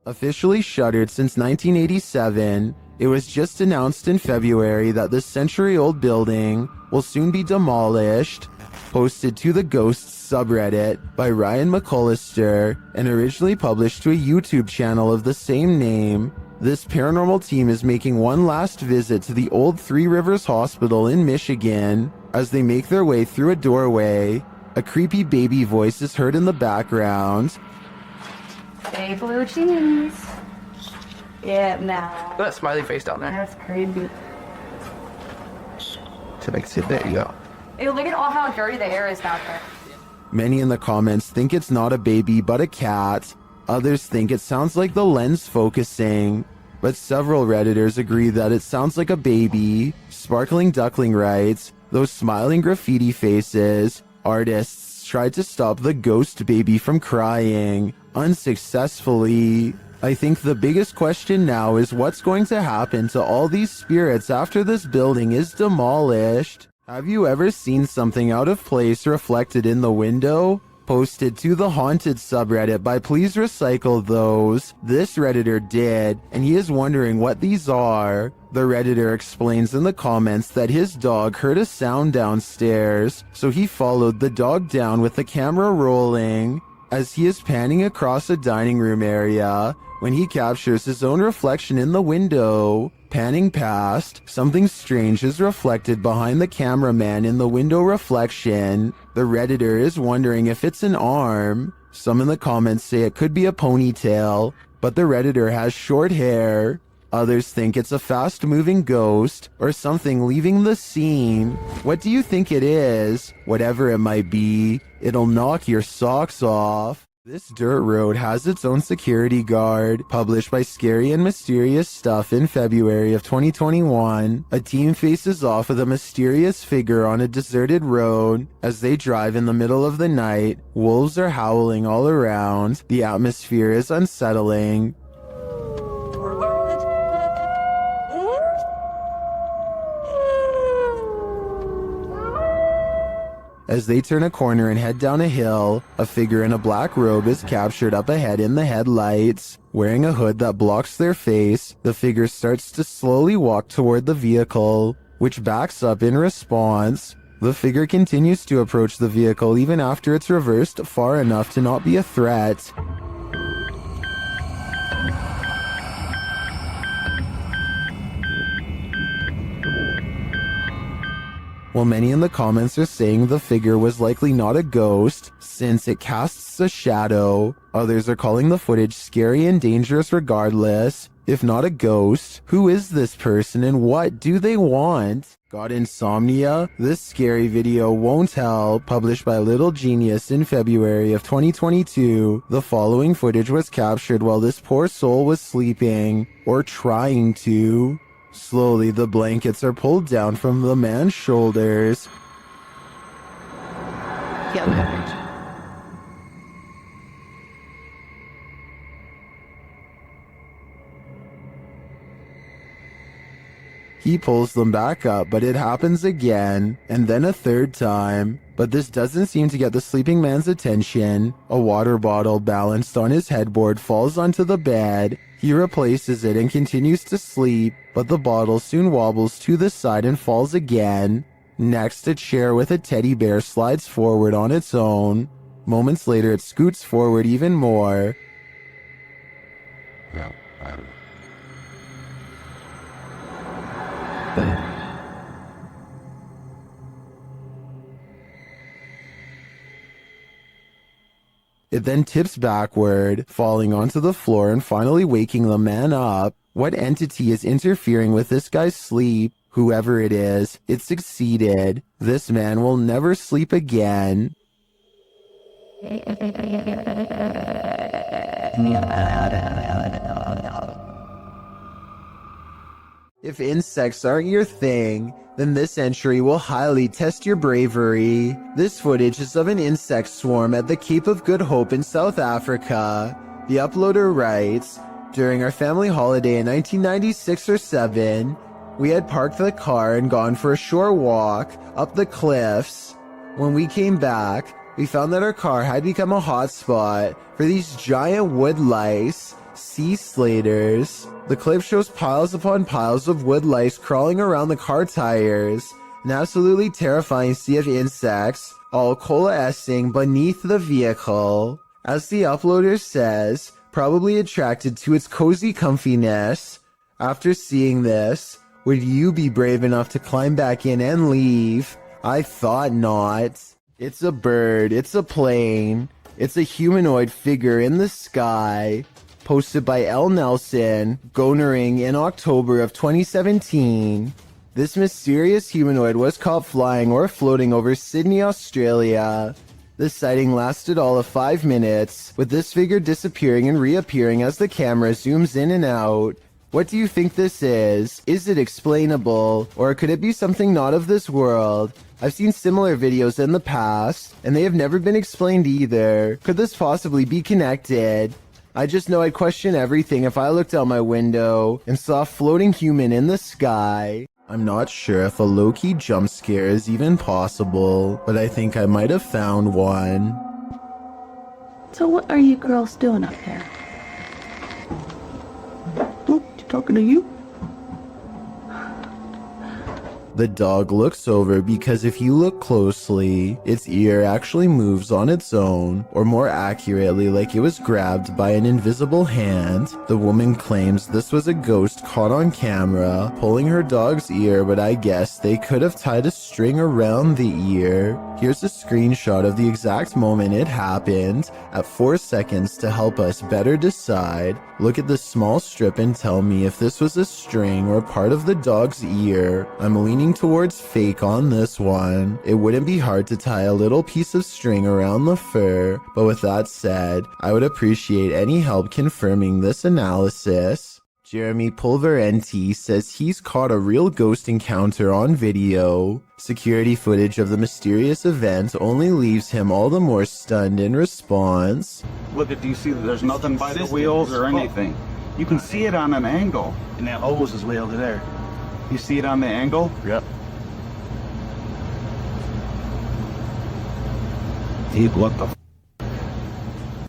Officially shuttered since 1987, it was just announced in February that the century-old building will soon be demolished. Posted to the Ghosts subreddit by Ryan McCullister and originally published to a YouTube channel of the same name, this paranormal team is making one last visit to the old Three Rivers Hospital in Michigan. As they make their way through a doorway, a creepy baby voice is heard in the background. Hey, blue jeans. Yeah, now. That smiley face down there. That's creepy. To make it, there you go. Ew, look at all how dirty the hair is back there. Many in the comments think it's not a baby but a cat. Others think it sounds like the lens focusing. But several Redditors agree that it sounds like a baby. Sparkling Duckling writes, "Those smiling graffiti faces. Artists tried to stop the ghost baby from crying. Unsuccessfully. I think the biggest question now is what's going to happen to all these spirits after this building is demolished. Have you ever seen something out of place reflected in the window?" Posted to the Haunted subreddit by Please Recycle Those. This Redditor did, and he is wondering what these are. The Redditor explains in the comments that his dog heard a sound downstairs, so he followed the dog down with the camera rolling. As he is panning across a dining room area, when he captures his own reflection in the window. Panning past, something strange is reflected behind the cameraman in the window reflection. The Redditor is wondering if it's an arm. Some in the comments say it could be a ponytail, but the Redditor has short hair. Others think it's a fast-moving ghost or something leaving the scene. What do you think it is? Whatever it might be, it'll knock your socks off. This dirt road has its own security guard. Published by Scary and Mysterious Stuff in February of 2021, a team faces off with a mysterious figure on a deserted road. As they drive in the middle of the night, wolves are howling all around. The atmosphere is unsettling. As they turn a corner and head down a hill, a figure in a black robe is captured up ahead in the headlights. Wearing a hood that blocks their face, the figure starts to slowly walk toward the vehicle, which backs up in response. The figure continues to approach the vehicle even after it's reversed far enough to not be a threat. While many in the comments are saying the figure was likely not a ghost, since it casts a shadow, others are calling the footage scary and dangerous regardless. If not a ghost, who is this person and what do they want? Got insomnia? This scary video won't help. Published by Little Genius in February of 2022, the following footage was captured while this poor soul was sleeping, or trying to. Slowly, the blankets are pulled down from the man's shoulders. He pulls them back up, but it happens again, and then a third time. But this doesn't seem to get the sleeping man's attention. A water bottle balanced on his headboard falls onto the bed. He replaces it and continues to sleep, but the bottle soon wobbles to the side and falls again. Next, a chair with a teddy bear slides forward on its own. Moments later, it scoots forward even more. It then tips backward, falling onto the floor and finally waking the man up. What entity is interfering with this guy's sleep? Whoever it is, it succeeded. This man will never sleep again. If insects aren't your thing, then this entry will highly test your bravery. This footage is of an insect swarm at the Cape of Good Hope in South Africa. The uploader writes, "During our family holiday in 1996 or 7, we had parked the car and gone for a short walk up the cliffs. When we came back, we found that our car had become a hotspot for these giant wood lice, sea slaters. The clip shows piles upon piles of wood lice crawling around the car tires, an absolutely terrifying sea of insects, all coalescing beneath the vehicle. As the uploader says, probably attracted to its cozy comfiness. After seeing this, would you be brave enough to climb back in and leave? I thought not. It's a bird, it's a plane, it's a humanoid figure in the sky." Posted by L. Nelson, Gonering in October of 2017. This mysterious humanoid was caught flying or floating over Sydney, Australia. The sighting lasted all of 5 minutes, with this figure disappearing and reappearing as the camera zooms in and out. What do you think this is? Is it explainable, or could it be something not of this world? I've seen similar videos in the past, and they have never been explained either. Could this possibly be connected? I just know I'd question everything if I looked out my window and saw a floating human in the sky. I'm not sure if a low-key jump scare is even possible, but I think I might have found one. So what are you girls doing up there? Oh, talking to you? The dog looks over because if you look closely, its ear actually moves on its own, or more accurately, like it was grabbed by an invisible hand. The woman claims this was a ghost caught on camera, pulling her dog's ear, but I guess they could have tied a string around the ear. Here's a screenshot of the exact moment it happened at 4 seconds to help us better decide. Look at the small strip and tell me if this was a string or part of the dog's ear. I'm leaning towards fake on this one. It wouldn't be hard to tie a little piece of string around the fur, but with that said, I would appreciate any help confirming this analysis. Jeremy Pulverenti says he's caught a real ghost encounter on video. Security footage of the mysterious event only leaves him all the more stunned in response. Look at, do you see that there's nothing by the wheels or anything? You can see it on an angle. And that hose is way over there. You see it on the angle? Yep. Dude, what the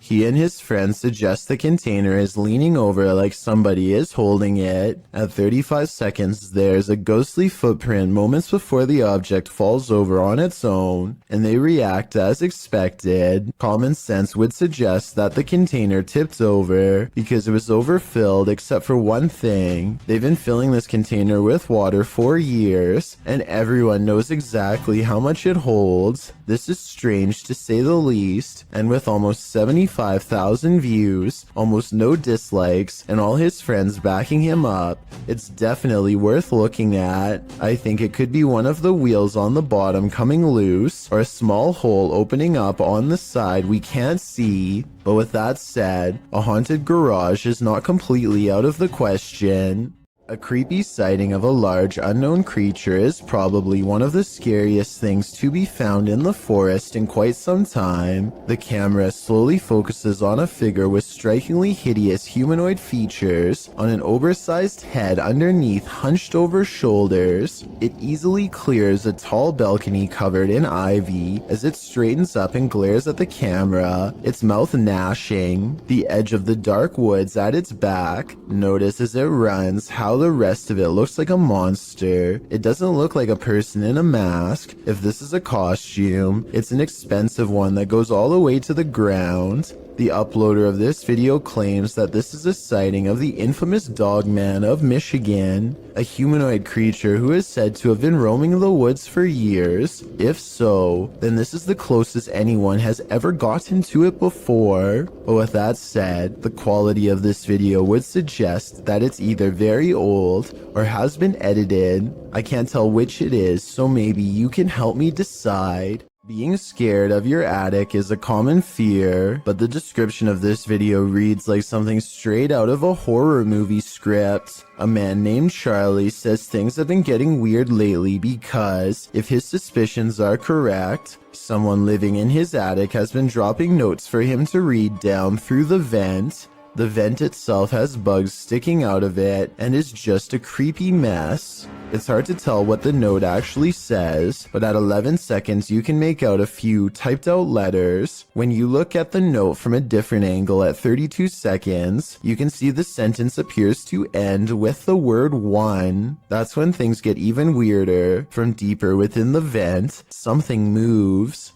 He and his friend suggest the container is leaning over like somebody is holding it. At 35 seconds, there's a ghostly footprint moments before the object falls over on its own, and they react as expected. Common sense would suggest that the container tipped over because it was overfilled except for one thing. They've been filling this container with water for years, and everyone knows exactly how much it holds. This is strange to say the least, and with almost 75,000 views, almost no dislikes, and all his friends backing him up, it's definitely worth looking at. I think it could be one of the wheels on the bottom coming loose, or a small hole opening up on the side we can't see. But with that said, a haunted garage is not completely out of the question. A creepy sighting of a large unknown creature is probably one of the scariest things to be found in the forest in quite some time. The camera slowly focuses on a figure with strikingly hideous humanoid features on an oversized head underneath hunched over shoulders. It easily clears a tall balcony covered in ivy as it straightens up and glares at the camera, its mouth gnashing. The edge of the dark woods at its back. Notice as it runs how the rest of it looks like a monster. It doesn't look like a person in a mask. If this is a costume, it's an expensive one that goes all the way to the ground. The uploader of this video claims that this is a sighting of the infamous Dogman of Michigan, a humanoid creature who is said to have been roaming the woods for years. If so, then this is the closest anyone has ever gotten to it before. But with that said, the quality of this video would suggest that it's either very old or has been edited. I can't tell which it is, so maybe you can help me decide. Being scared of your attic is a common fear, but the description of this video reads like something straight out of a horror movie script. A man named Charlie says things have been getting weird lately because, if his suspicions are correct, someone living in his attic has been dropping notes for him to read down through the vent. The vent itself has bugs sticking out of it and is just a creepy mess. It's hard to tell what the note actually says, but at 11 seconds you can make out a few typed out letters. When you look at the note from a different angle at 32 seconds, you can see the sentence appears to end with the word one. That's when things get even weirder. From deeper within the vent, something moves.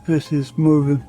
This is moving.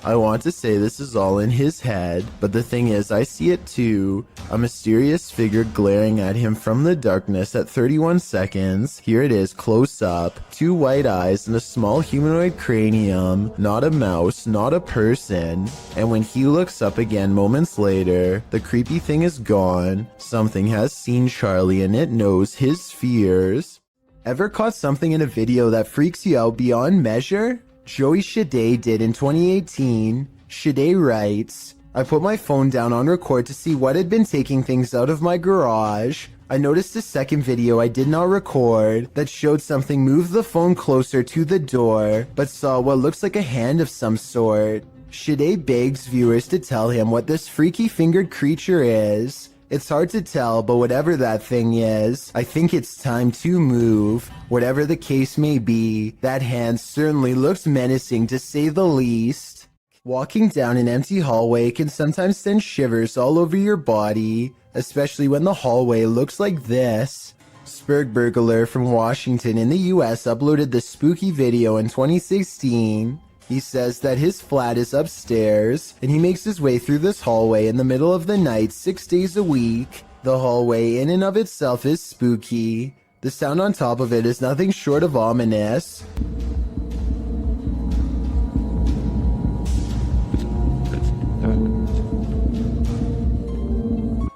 I want to say this is all in his head, but the thing is I see it too. A mysterious figure glaring at him from the darkness at 31 seconds. Here it is close up. 2 white eyes and a small humanoid cranium. Not a mouse, not a person. And when he looks up again moments later, the creepy thing is gone. Something has seen Charlie and it knows his fears. Ever caught something in a video that freaks you out beyond measure? Joey Shade did in 2018. Shade writes, I put my phone down on record to see what had been taking things out of my garage. I noticed a second video I did not record that showed something move the phone closer to the door, but saw what looks like a hand of some sort. Shade begs viewers to tell him what this freaky fingered creature is. It's hard to tell, but whatever that thing is, I think it's time to move. Whatever the case may be, that hand certainly looks menacing to say the least. Walking down an empty hallway can sometimes send shivers all over your body, especially when the hallway looks like this. Spurgburglar from Washington in the US uploaded this spooky video in 2016. He says that his flat is upstairs, and he makes his way through this hallway in the middle of the night 6 days a week. The hallway in and of itself is spooky. The sound on top of it is nothing short of ominous.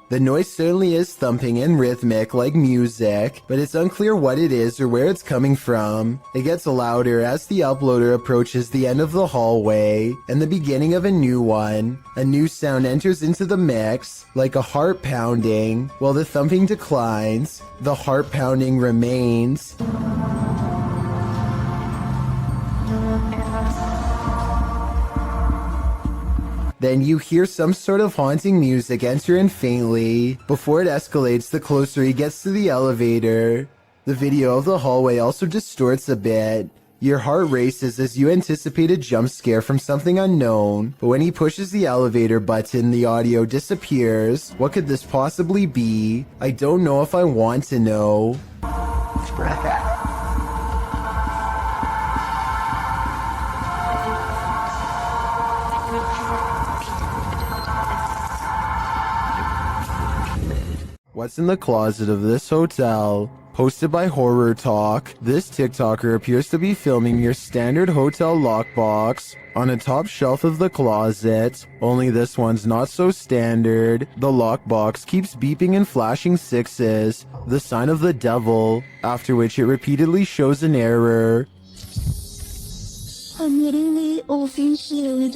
The noise certainly is thumping and rhythmic like music, but it's unclear what it is or where it's coming from. It gets louder as the uploader approaches the end of the hallway and the beginning of a new one. A new sound enters into the mix, like a heart pounding. While the thumping declines, the heart pounding remains. Then you hear some sort of haunting music enter in faintly, before it escalates the closer he gets to the elevator. The video of the hallway also distorts a bit. Your heart races as you anticipate a jump scare from something unknown, but when he pushes the elevator button, the audio disappears. What could this possibly be? I don't know if I want to know. What's in the closet of this hotel? Hosted by Horror Talk, this TikToker appears to be filming your standard hotel lockbox on a top shelf of the closet, only this one's not so standard. The lockbox keeps beeping and flashing sixes, the sign of the devil, after which it repeatedly shows an error. I'm really offended.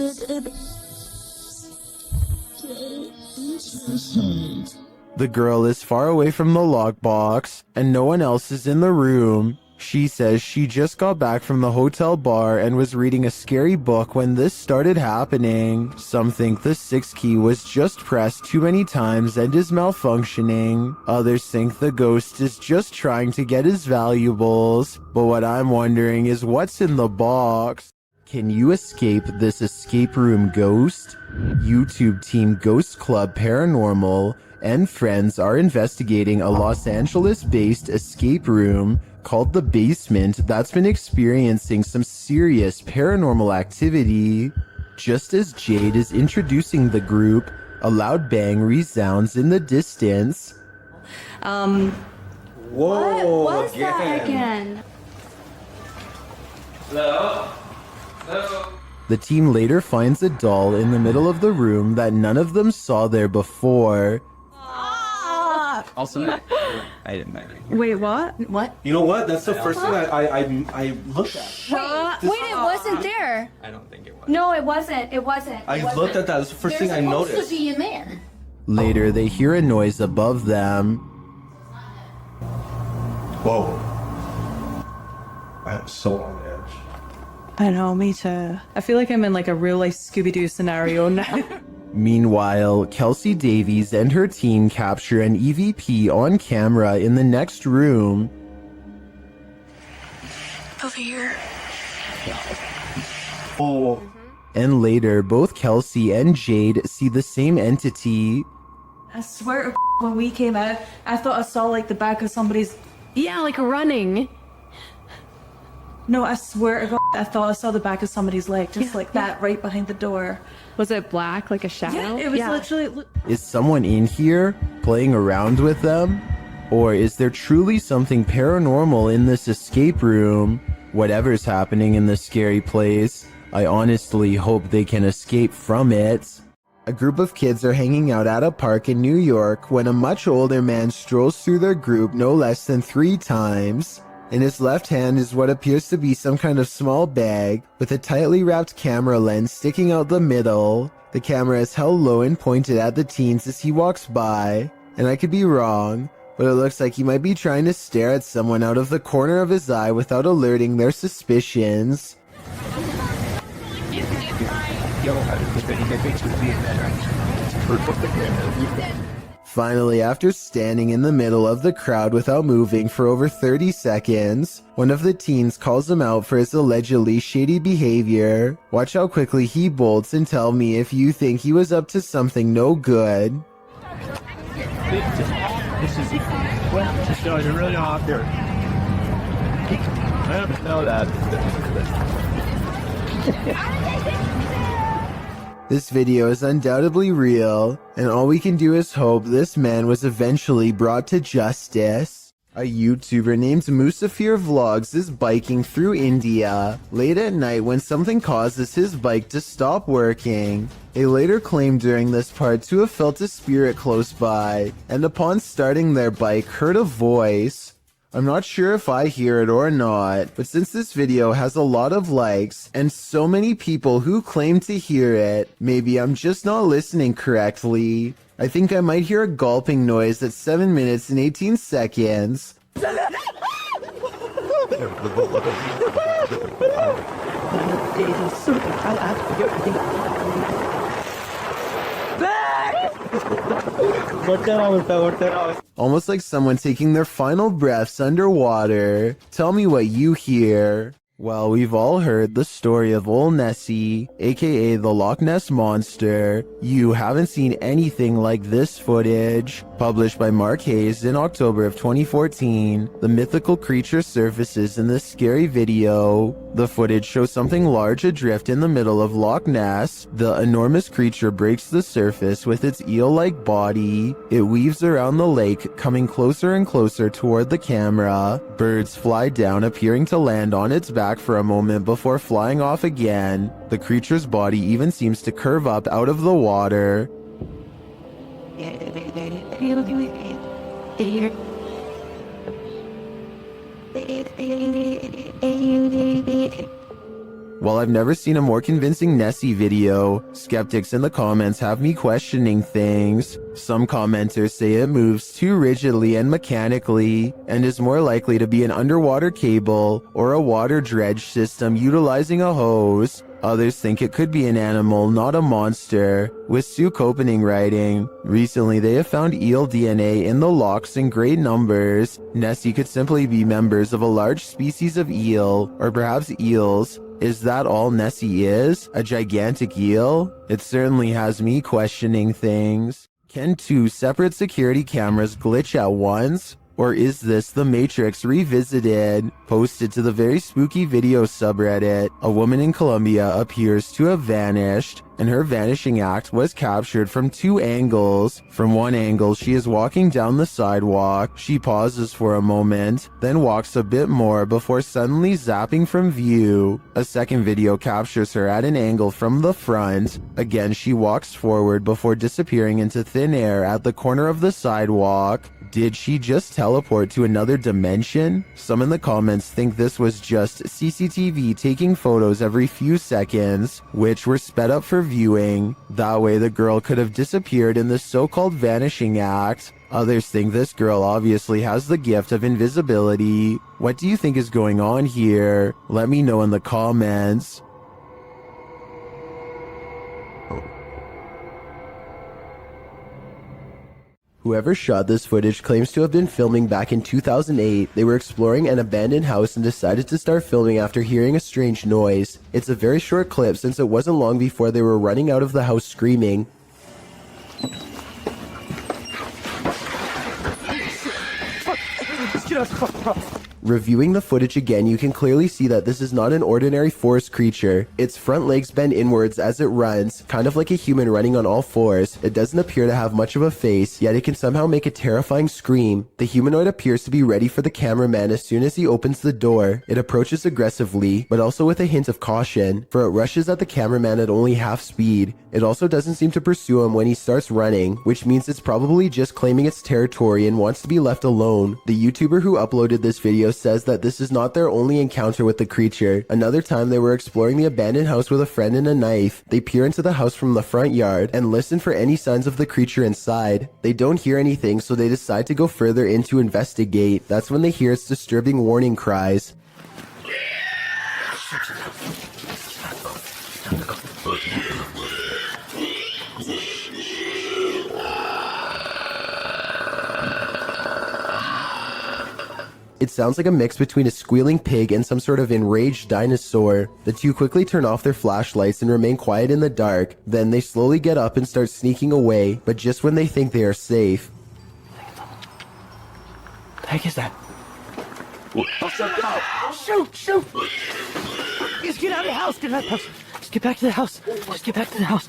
The girl is far away from the lockbox, and no one else is in the room. She says she just got back from the hotel bar and was reading a scary book when this started happening. Some think the 6 key was just pressed too many times and is malfunctioning. Others think the ghost is just trying to get his valuables. But what I'm wondering is what's in the box? Can you escape this escape room ghost? YouTube team Ghost Club Paranormal and friends are investigating a Los Angeles-based escape room called The Basement that's been experiencing some serious paranormal activity. Just as Jade is introducing the group, a loud bang resounds in the distance. Whoa, what was that again? Hello? Hello? The team later finds a doll in the middle of the room that none of them saw there before. Also, I didn't know. Wait, what? What? You know what? That's the first thing I looked at. Wait, it wasn't there. I don't think it was. No, it wasn't. It wasn't. I looked at that. That's the first thing I noticed. There's supposed to be in there. Later, they hear a noise above them. Whoa. I'm so on edge. I know, me too. I feel like I'm in like a real life Scooby-Doo scenario now. Meanwhile, Kelsey Davies and her team capture an EVP on camera in the next room. Over here. Oh. And later, both Kelsey and Jade see the same entity. I swear to when we came out, I thought I saw like the back of somebody's... Yeah, like running. No, I swear to God, I thought I saw the back of somebody's leg, just like that, right behind the door. Was it black, like a shadow? Yeah, it was literally... Is someone in here, playing around with them? Or is there truly something paranormal in this escape room? Whatever's happening in this scary place, I honestly hope they can escape from it. A group of kids are hanging out at a park in New York when a much older man strolls through their group no less than 3 times. In his left hand is what appears to be some kind of small bag with a tightly wrapped camera lens sticking out the middle. The camera is held low and pointed at the teens as he walks by, and I could be wrong, but it looks like he might be trying to stare at someone out of the corner of his eye without alerting their suspicions. Finally, after standing in the middle of the crowd without moving for over 30 seconds, one of the teens calls him out for his allegedly shady behavior. Watch how quickly he bolts and tell me if you think he was up to something no good. This is just showing you really off here. I don't know that. This video is undoubtedly real, and all we can do is hope this man was eventually brought to justice. A YouTuber named Musafir Vlogs is biking through India late at night when something causes his bike to stop working. They later claimed during this part to have felt a spirit close by, and upon starting their bike heard a voice. I'm not sure if I hear it or not, but since this video has a lot of likes and so many people who claim to hear it, maybe I'm just not listening correctly. I think I might hear a gulping noise at 7 minutes and 18 seconds. Almost like someone taking their final breaths underwater. Tell me what you hear. Well, we've all heard the story of old Nessie, aka the Loch Ness Monster. You haven't seen anything like this footage. Published by Mark Hayes in October of 2014, the mythical creature surfaces in this scary video. The footage shows something large adrift in the middle of Loch Ness. The enormous creature breaks the surface with its eel-like body. It weaves around the lake, coming closer and closer toward the camera. Birds fly down, appearing to land on its back for a moment before flying off again. The creature's body even seems to curve up out of the water. While I've never seen a more convincing Nessie video, skeptics in the comments have me questioning things. Some commenters say it moves too rigidly and mechanically, and is more likely to be an underwater cable or a water dredge system utilizing a hose. Others think it could be an animal, not a monster. With Sue Copening writing, recently they have found eel DNA in the lochs in great numbers. Nessie could simply be members of a large species of eel, or perhaps eels. Is that all Nessie is? A gigantic eel? It certainly has me questioning things. Can two separate security cameras glitch at once? Or is this The Matrix Revisited? Posted to the very spooky video subreddit, a woman in Colombia appears to have vanished, and her vanishing act was captured from two angles. From one angle, she is walking down the sidewalk. She pauses for a moment, then walks a bit more before suddenly zapping from view. A second video captures her at an angle from the front. Again, she walks forward before disappearing into thin air at the corner of the sidewalk. Did she just teleport to another dimension? Some in the comments think this was just CCTV taking photos every few seconds, which were sped up for viewing. That way the girl could have disappeared in the so-called vanishing act. Others think this girl obviously has the gift of invisibility. What do you think is going on here? Let me know in the comments. Whoever shot this footage claims to have been filming back in 2008. They were exploring an abandoned house and decided to start filming after hearing a strange noise. It's a very short clip since it wasn't long before they were running out of the house screaming. Reviewing the footage again, you can clearly see that this is not an ordinary forest creature. Its front legs bend inwards as it runs, kind of like a human running on all fours. It doesn't appear to have much of a face, yet it can somehow make a terrifying scream. The humanoid appears to be ready for the cameraman as soon as he opens the door. It approaches aggressively, but also with a hint of caution, for it rushes at the cameraman at only half speed. It also doesn't seem to pursue him when he starts running, which means it's probably just claiming its territory and wants to be left alone. The YouTuber who uploaded this video says that this is not their only encounter with the creature. Another time they were exploring the abandoned house with a friend and a knife. They peer into the house from the front yard and listen for any signs of the creature inside. They don't hear anything, so they decide to go further in to investigate. That's when they hear its disturbing warning cries. It sounds like a mix between a squealing pig and some sort of enraged dinosaur. The two quickly turn off their flashlights and remain quiet in the dark. Then they slowly get up and start sneaking away, but just when they think they are safe. The heck is that? Shoot! Just get out of the house! Get out of the house! Just get back to the house! Just get back to the house!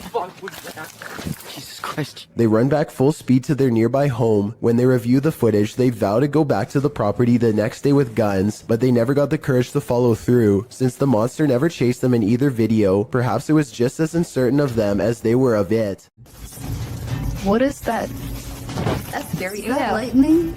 Jesus Christ. They run back full speed to their nearby home. When they review the footage, they vow to go back to the property the next day with guns, but they never got the courage to follow through. Since the monster never chased them in either video, perhaps it was just as uncertain of them as they were of it. What is that? That's scary. Is that lightning?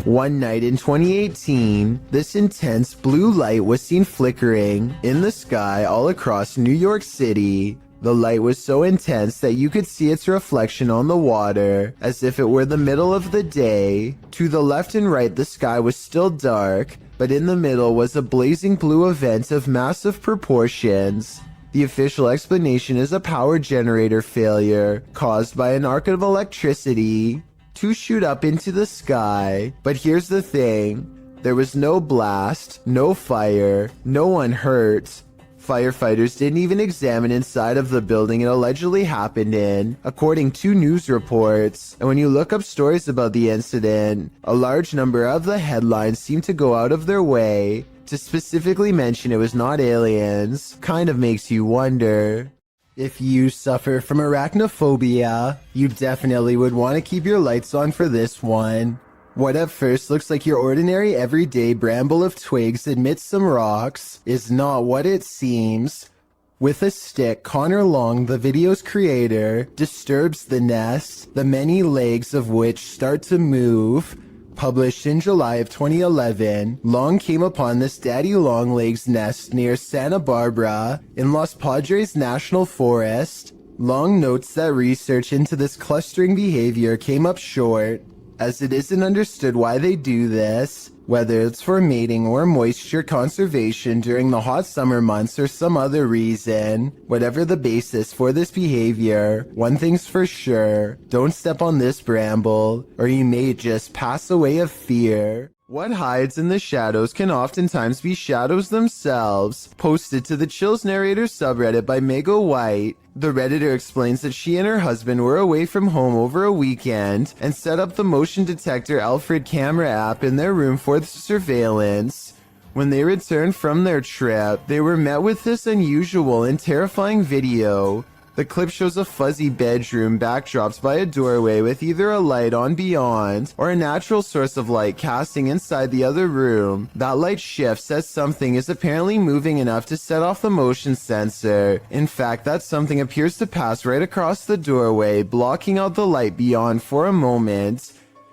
One night in 2018, this intense blue light was seen flickering in the sky all across New York City. The light was so intense that you could see its reflection on the water, as if it were the middle of the day. To the left and right, the sky was still dark, but in the middle was a blazing blue event of massive proportions. The official explanation is a power generator failure caused by an arc of electricity to shoot up into the sky. But here's the thing, there was no blast, no fire, no one hurt. Firefighters didn't even examine inside of the building it allegedly happened in, according to news reports. And when you look up stories about the incident, a large number of the headlines seem to go out of their way to specifically mention it was not aliens. Kind of makes you wonder. If you suffer from arachnophobia, you definitely would want to keep your lights on for this one. What at first looks like your ordinary everyday bramble of twigs amidst some rocks is not what it seems. With a stick, Connor Long, the video's creator, disturbs the nest, the many legs of which start to move. Published in July of 2011, Long came upon this daddy longlegs nest near Santa Barbara in Los Padres National Forest. Long notes that research into this clustering behavior came up short, as it isn't understood why they do this, whether it's for mating or moisture conservation during the hot summer months or some other reason. Whatever the basis for this behavior, one thing's for sure, don't step on this bramble, or you may just pass away of fear. What hides in the shadows can oftentimes be shadows themselves. Posted to the Chills Narrator subreddit by Mego White, the Redditor explains that she and her husband were away from home over a weekend and set up the motion detector Alfred camera app in their room for surveillance. When they returned from their trip, they were met with this unusual and terrifying video. The clip shows a fuzzy bedroom backdropped by a doorway with either a light on beyond or a natural source of light casting inside the other room. That light shifts as something is apparently moving enough to set off the motion sensor. In fact, that something appears to pass right across the doorway, blocking out the light beyond for a moment.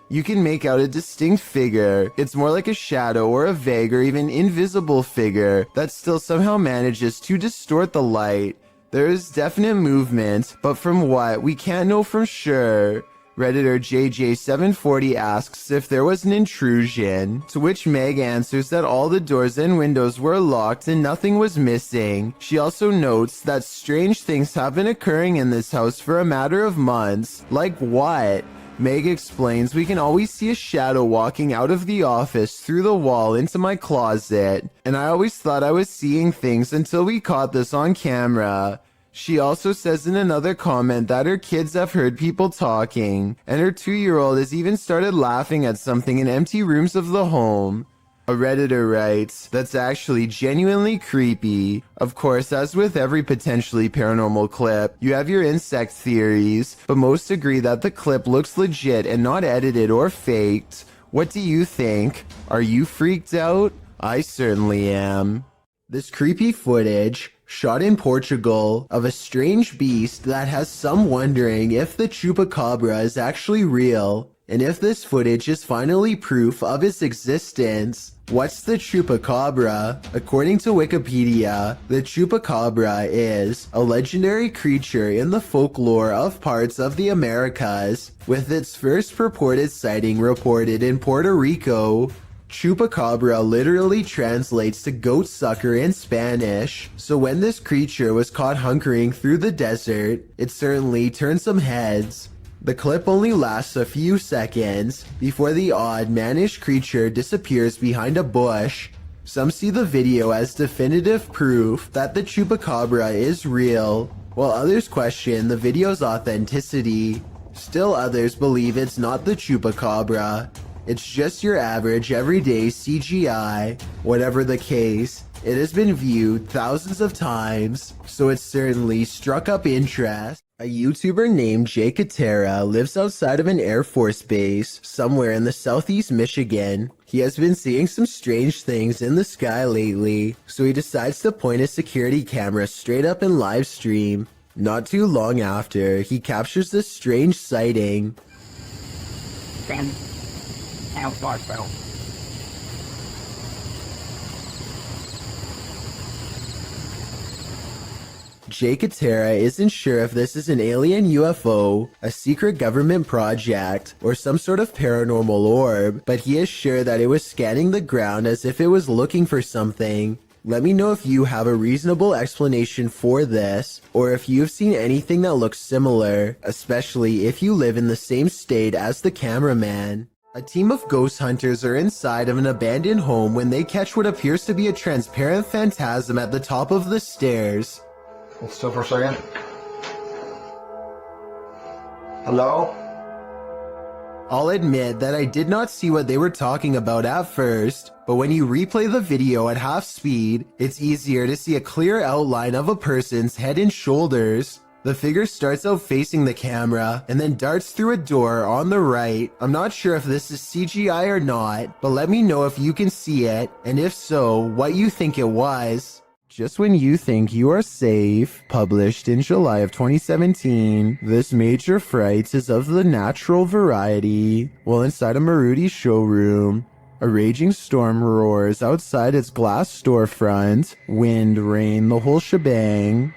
You can make out a distinct figure. It's more like a shadow or a vague or even invisible figure that still somehow manages to distort the light. There is definite movement, but from what, we can't know for sure. Redditor JJ740 asks if there was an intrusion, to which Meg answers that all the doors and windows were locked and nothing was missing. She also notes that strange things have been occurring in this house for a matter of months. Like what? Meg explains we can always see a shadow walking out of the office through the wall into my closet, and I always thought I was seeing things until we caught this on camera. She also says in another comment that her kids have heard people talking, and her 2-year-old has even started laughing at something in empty rooms of the home. A Redditor writes, that's actually genuinely creepy. Of course, as with every potentially paranormal clip, you have your insect theories, but most agree that the clip looks legit and not edited or faked. What do you think? Are you freaked out? I certainly am. This creepy footage, shot in Portugal, of a strange beast that has some wondering if the chupacabra is actually real, and if this footage is finally proof of its existence. What's the chupacabra? According to Wikipedia, the chupacabra is a legendary creature in the folklore of parts of the Americas, with its first purported sighting reported in Puerto Rico. Chupacabra literally translates to goat sucker in Spanish, so when this creature was caught hunkering through the desert, it certainly turned some heads. The clip only lasts a few seconds before the odd, mannish creature disappears behind a bush. Some see the video as definitive proof that the chupacabra is real, while others question the video's authenticity. Still others believe it's not the chupacabra. It's just your average everyday CGI. Whatever the case, it has been viewed thousands of times, so it certainly struck up interest. A YouTuber named Jay Katera lives outside of an Air Force base somewhere in the southeast Michigan. He has been seeing some strange things in the sky lately, so he decides to point his security camera straight up in live stream. Not too long after, he captures this strange sighting. How far, bro? Jay Katera isn't sure if this is an alien UFO, a secret government project, or some sort of paranormal orb, but he is sure that it was scanning the ground as if it was looking for something. Let me know if you have a reasonable explanation for this, or if you've seen anything that looks similar, especially if you live in the same state as the cameraman. A team of ghost hunters are inside of an abandoned home when they catch what appears to be a transparent phantasm at the top of the stairs. Hold still for a second. Hello? I'll admit that I did not see what they were talking about at first, but when you replay the video at half speed, it's easier to see a clear outline of a person's head and shoulders. The figure starts out facing the camera and then darts through a door on the right. I'm not sure if this is CGI or not, but let me know if you can see it, and if so, what you think it was. Just when you think you are safe, published in July of 2017, this major fright is of the natural variety. While inside a Maruti showroom, a raging storm roars outside its glass storefront. Wind, rain, the whole shebang.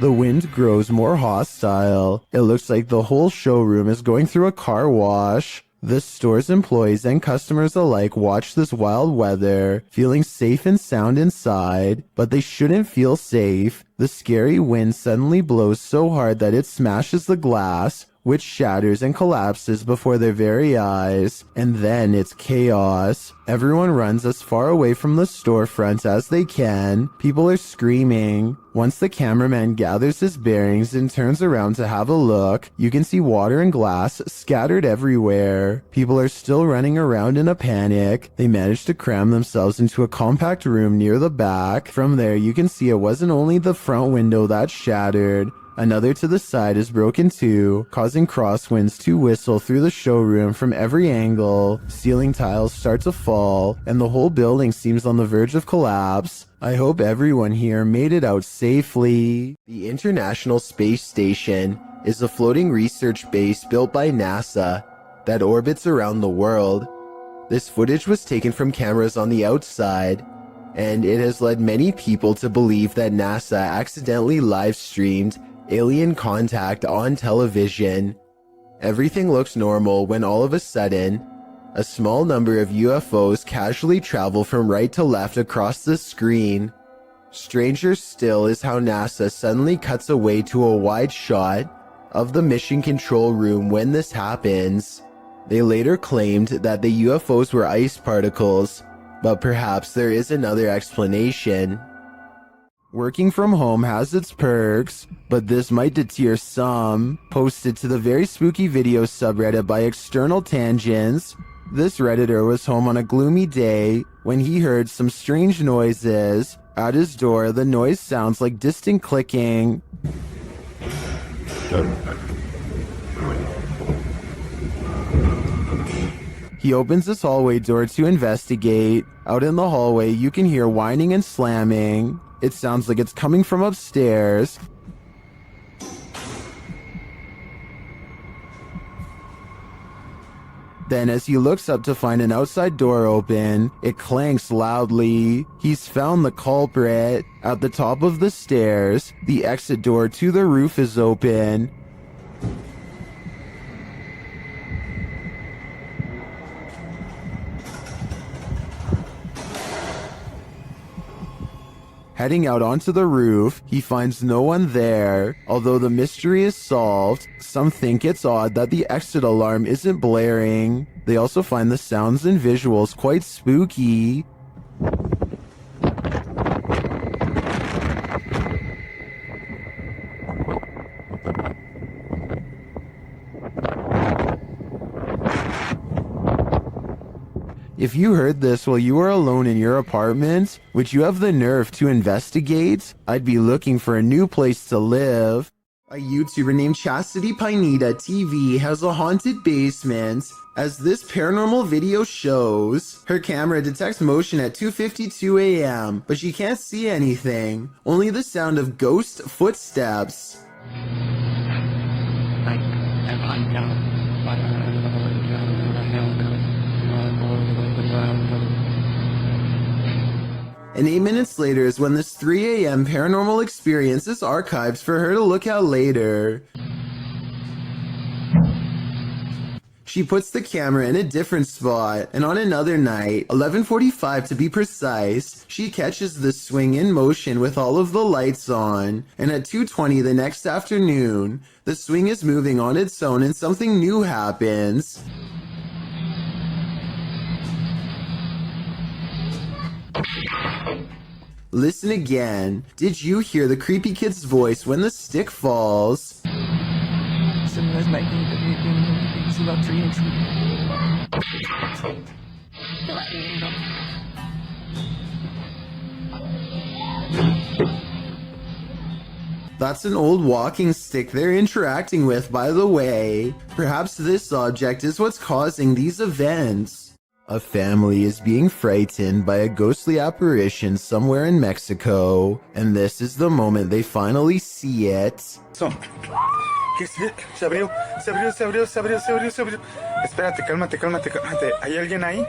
The wind grows more hostile. It looks like the whole showroom is going through a car wash. The store's employees and customers alike watch this wild weather, feeling safe and sound inside, but they shouldn't feel safe. The scary wind suddenly blows so hard that it smashes the glass, which shatters and collapses before their very eyes, and then it's chaos. Everyone runs as far away from the storefront as they can. People are screaming. Once the cameraman gathers his bearings and turns around to have a look, you can see water and glass scattered everywhere. People are still running around in a panic. They manage to cram themselves into a compact room near the back. From there, you can see it wasn't only the front window that shattered. Another to the side is broken too, causing crosswinds to whistle through the showroom from every angle. Ceiling tiles start to fall, and the whole building seems on the verge of collapse. I hope everyone here made it out safely. The International Space Station is a floating research base built by NASA that orbits around the world. This footage was taken from cameras on the outside, and it has led many people to believe that NASA accidentally live-streamed alien contact on television. Everything looks normal when all of a sudden, a small number of UFOs casually travel from right to left across the screen. Stranger still is how NASA suddenly cuts away to a wide shot of the mission control room when this happens. They later claimed that the UFOs were ice particles, but perhaps there is another explanation. Working from home has its perks, but this might deter some. Posted to the Very Spooky Videos subreddit by External Tangents, this Redditor was home on a gloomy day when he heard some strange noises. At his door, the noise sounds like distant clicking. He opens his hallway door to investigate. Out in the hallway, you can hear whining and slamming. It sounds like it's coming from upstairs. Then as he looks up to find an outside door open, it clanks loudly. He's found the culprit. At the top of the stairs, the exit door to the roof is open. Heading out onto the roof, he finds no one there. Although the mystery is solved, some think it's odd that the exit alarm isn't blaring. They also find the sounds and visuals quite spooky. If you heard this while you were alone in your apartment, would you have the nerve to investigate? I'd be looking for a new place to live. A YouTuber named Chastity Pineda TV has a haunted basement. As this paranormal video shows, her camera detects motion at 2:52 a.m., but she can't see anything, only the sound of ghost footsteps. And 8 minutes later is when this 3 a.m. paranormal experience is archived for her to look at later. She puts the camera in a different spot, and on another night, 11:45 to be precise, she catches the swing in motion with all of the lights on, and at 2:20 the next afternoon, the swing is moving on its own and something new happens. Listen again. Did you hear the creepy kid's voice when the stick falls? That's an old walking stick they're interacting with, by the way. Perhaps this object is what's causing these events. A family is being frightened by a ghostly apparition somewhere in Mexico, and this is the moment they finally see it. Se abrió. Espérate, cálmate. ¿Hay alguien ahí?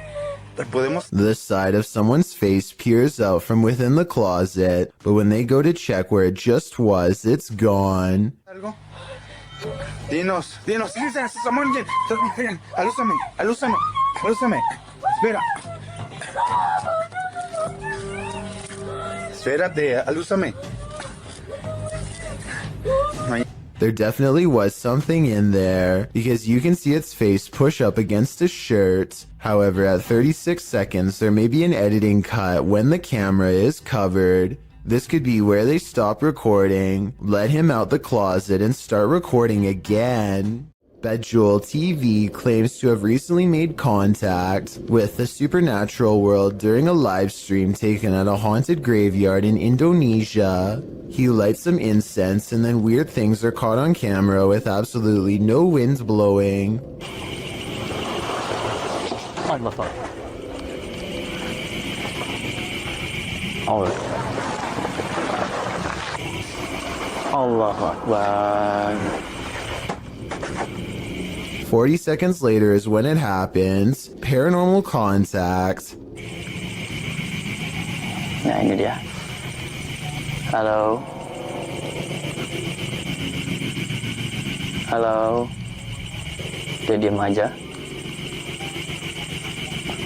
The side of someone's face peers out from within the closet, but when they go to check where it just was, it's gone. ¿Algo? Dinos. Samuel, alúzame. Espera. Espérate, alúzame. There definitely was something in there, because you can see its face push up against a shirt. However, at 36 seconds, there may be an editing cut when the camera is covered. This could be where they stop recording, let him out the closet, and start recording again. Bejewel TV claims to have recently made contact with the supernatural world during a live stream taken at a haunted graveyard in Indonesia. He lights some incense and then weird things are caught on camera with absolutely no wind blowing. Allah Akbar. 40 seconds later is when it happens. Paranormal contact. Nah, ini dia. Halo. Dia diam aja.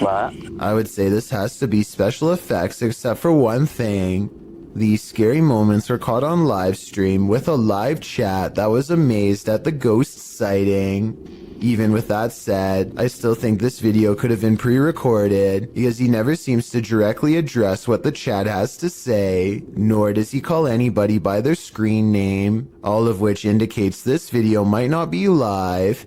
Mbak. I would say this has to be special effects except for one thing. These scary moments were caught on live stream with a live chat that was amazed at the ghost sighting. Even with that said, I still think this video could have been pre-recorded because he never seems to directly address what the chat has to say, nor does he call anybody by their screen name, all of which indicates this video might not be live.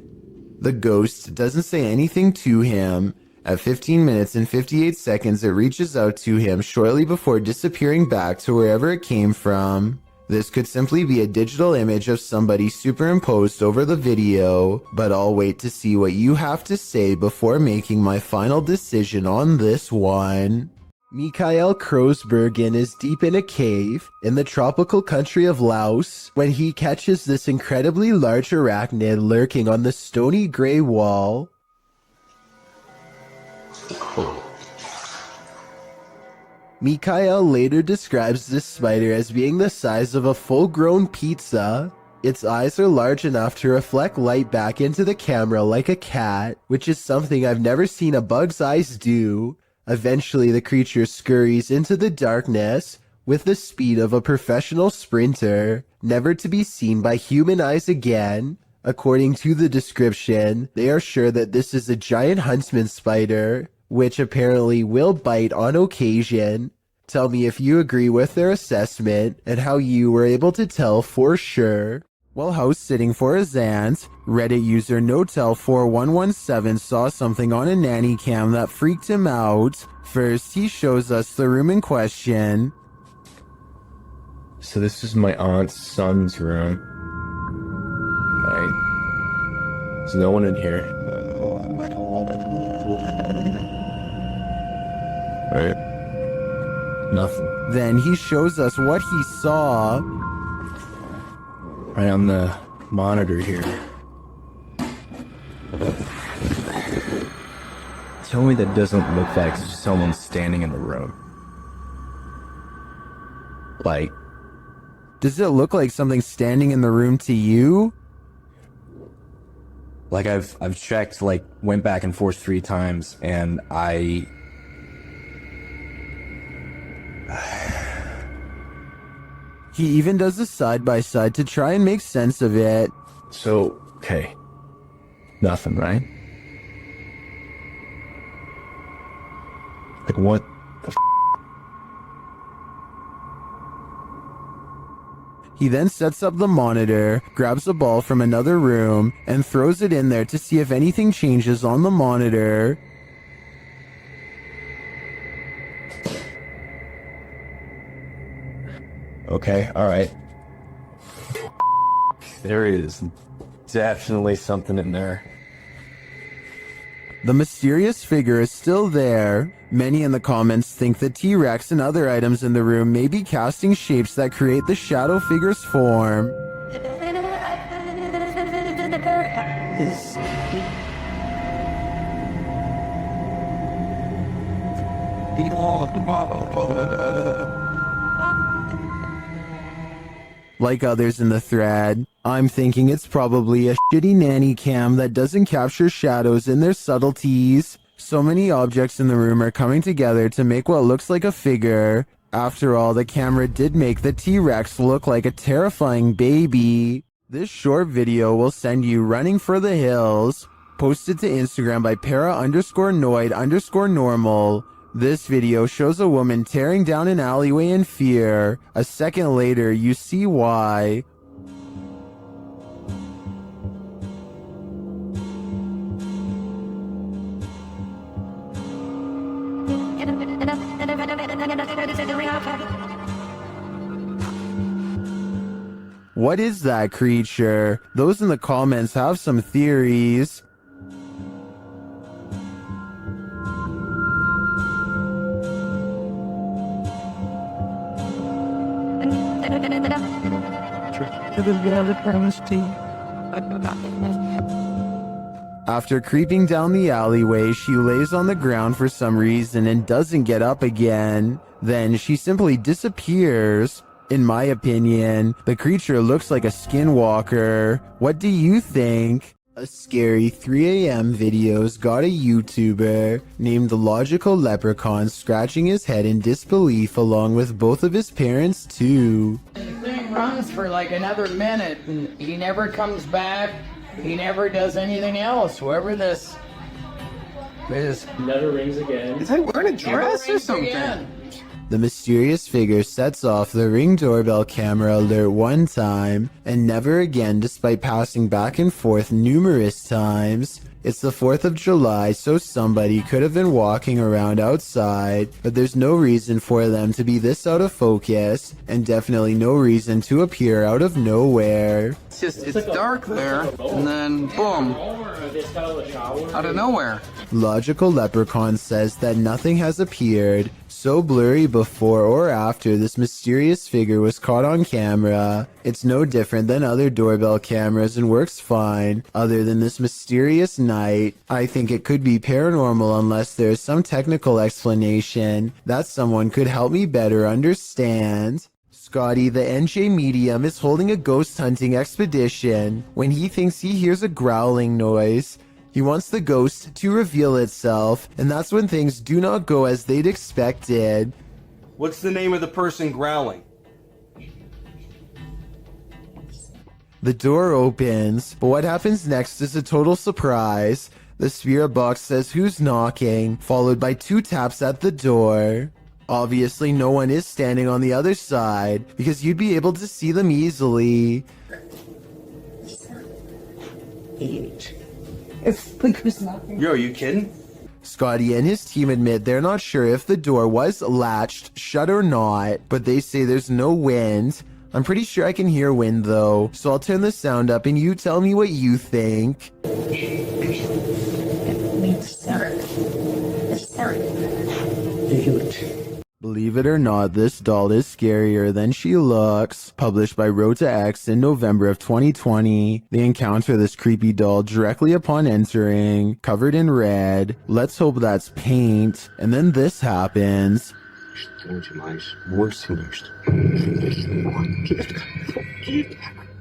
The ghost doesn't say anything to him. At 15 minutes and 58 seconds, it reaches out to him shortly before disappearing back to wherever it came from. This could simply be a digital image of somebody superimposed over the video, but I'll wait to see what you have to say before making my final decision on this one. Mikael Kroosbergen is deep in a cave in the tropical country of Laos when he catches this incredibly large arachnid lurking on the stony gray wall. Mikael later describes this spider as being the size of a full-grown pizza. Its eyes are large enough to reflect light back into the camera like a cat, which is something I've never seen a bug's eyes do. Eventually, the creature scurries into the darkness, with the speed of a professional sprinter, never to be seen by human eyes again. According to the description, they are sure that this is a giant huntsman spider, which apparently will bite on occasion. Tell me if you agree with their assessment and how you were able to tell for sure. While house sitting for his aunt, Reddit user Notel4117 saw something on a nanny cam that freaked him out. First, he shows us the room in question. So this is my aunt's son's room. Right. There's no one in here. Right. Nothing. Then he shows us what he saw. Right on the monitor here. Tell me that doesn't look like someone standing in the room. Like, does it look like something standing in the room to you? Like I've checked, like went back and forth 3 times, and He even does a side-by-side to try and make sense of it. So, okay. Nothing, right? Like, what the f***? He then sets up the monitor, grabs a ball from another room, and throws it in there to see if anything changes on the monitor. Okay, alright. There is definitely something in there. The mysterious figure is still there. Many in the comments think the T-Rex and other items in the room may be casting shapes that create the shadow figure's form. Like others in the thread, I'm thinking it's probably a shitty nanny cam that doesn't capture shadows in their subtleties. So many objects in the room are coming together to make what looks like a figure. After all, the camera did make the T-Rex look like a terrifying baby. This short video will send you running for the hills. Posted to Instagram by para_noid_normal. This video shows a woman tearing down an alleyway in fear. A second later, you see why. What is that creature? Those in the comments have some theories. After creeping down the alleyway, she lays on the ground for some reason and doesn't get up again. Then she simply disappears. In my opinion, the creature looks like a skinwalker. What do you think? A scary 3 a.m. video's got a YouTuber named the Logical Leprechaun scratching his head in disbelief along with both of his parents too. The thing runs for like another minute and he never comes back. He never does anything else. Whoever this is. Never rings again. Is he wearing a dress or something? The mysterious figure sets off the Ring doorbell camera alert one time and never again despite passing back and forth numerous times. It's the 4th of July, so somebody could have been walking around outside, but there's no reason for them to be this out of focus, and definitely no reason to appear out of nowhere. It's dark there, and then boom, out of nowhere. Logical Leprechaun says that nothing has appeared so blurry before or after this mysterious figure was caught on camera. It's no different than other doorbell cameras and works fine, other than this mysterious night. I think it could be paranormal unless there is some technical explanation that someone could help me better understand. Scotty, the NJ medium, is holding a ghost hunting expedition when he thinks he hears a growling noise. He wants the ghost to reveal itself, and that's when things do not go as they'd expected. What's the name of the person growling? The door opens, but what happens next is a total surprise. The spirit box says who's knocking, followed by 2 taps at the door. Obviously, no one is standing on the other side, because you'd be able to see them easily. Yo, are you kidding? Scotty and his team admit they're not sure if the door was latched, shut or not, but they say there's no wind. I'm pretty sure I can hear wind though, so I'll turn the sound up and you tell me what you think. Believe it or not, this doll is scarier than she looks. Published by Road to X in November of 2020. They encounter this creepy doll directly upon entering, covered in red. Let's hope that's paint. And then this happens.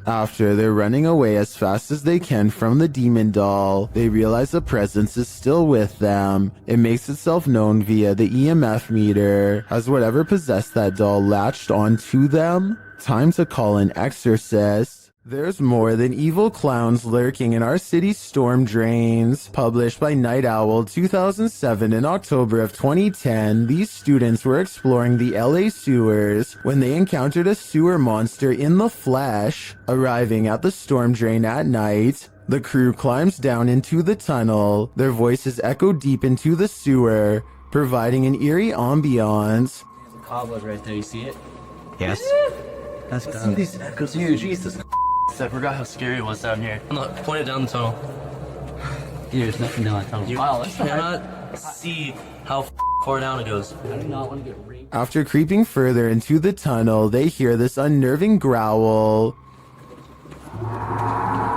After they're running away as fast as they can from the demon doll, they realize a presence is still with them. It makes itself known via the EMF meter. Has whatever possessed that doll latched onto them? Time to call an exorcist. There's more than evil clowns lurking in our city's storm drains. Published by Night Owl 2007 in October of 2010, these students were exploring the LA sewers when they encountered a sewer monster in the flesh. Arriving at the storm drain at night, the crew climbs down into the tunnel. Their voices echo deep into the sewer, providing an eerie ambiance. There's a cobweb right there, you see it? Yes. That's done. These echoes here, Jesus. I forgot how scary it was down here. Look, point it down the tunnel. Yeah, there's nothing down that tunnel. You cannot see how far down it goes. I do not want to get raped. After creeping further into the tunnel, they hear this unnerving growl.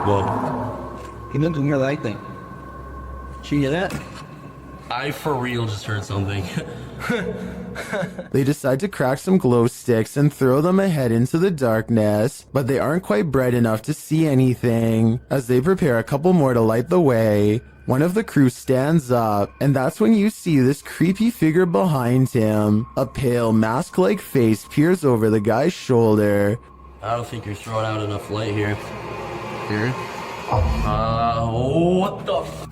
Whoa. He doesn't hear that thing. Did you hear that? I for real just heard something. They decide to crack some glow sticks and throw them ahead into the darkness, but they aren't quite bright enough to see anything. As they prepare a couple more to light the way, one of the crew stands up, and that's when you see this creepy figure behind him. A pale, mask-like face peers over the guy's shoulder. I don't think you're throwing out enough light here. Here? What the f?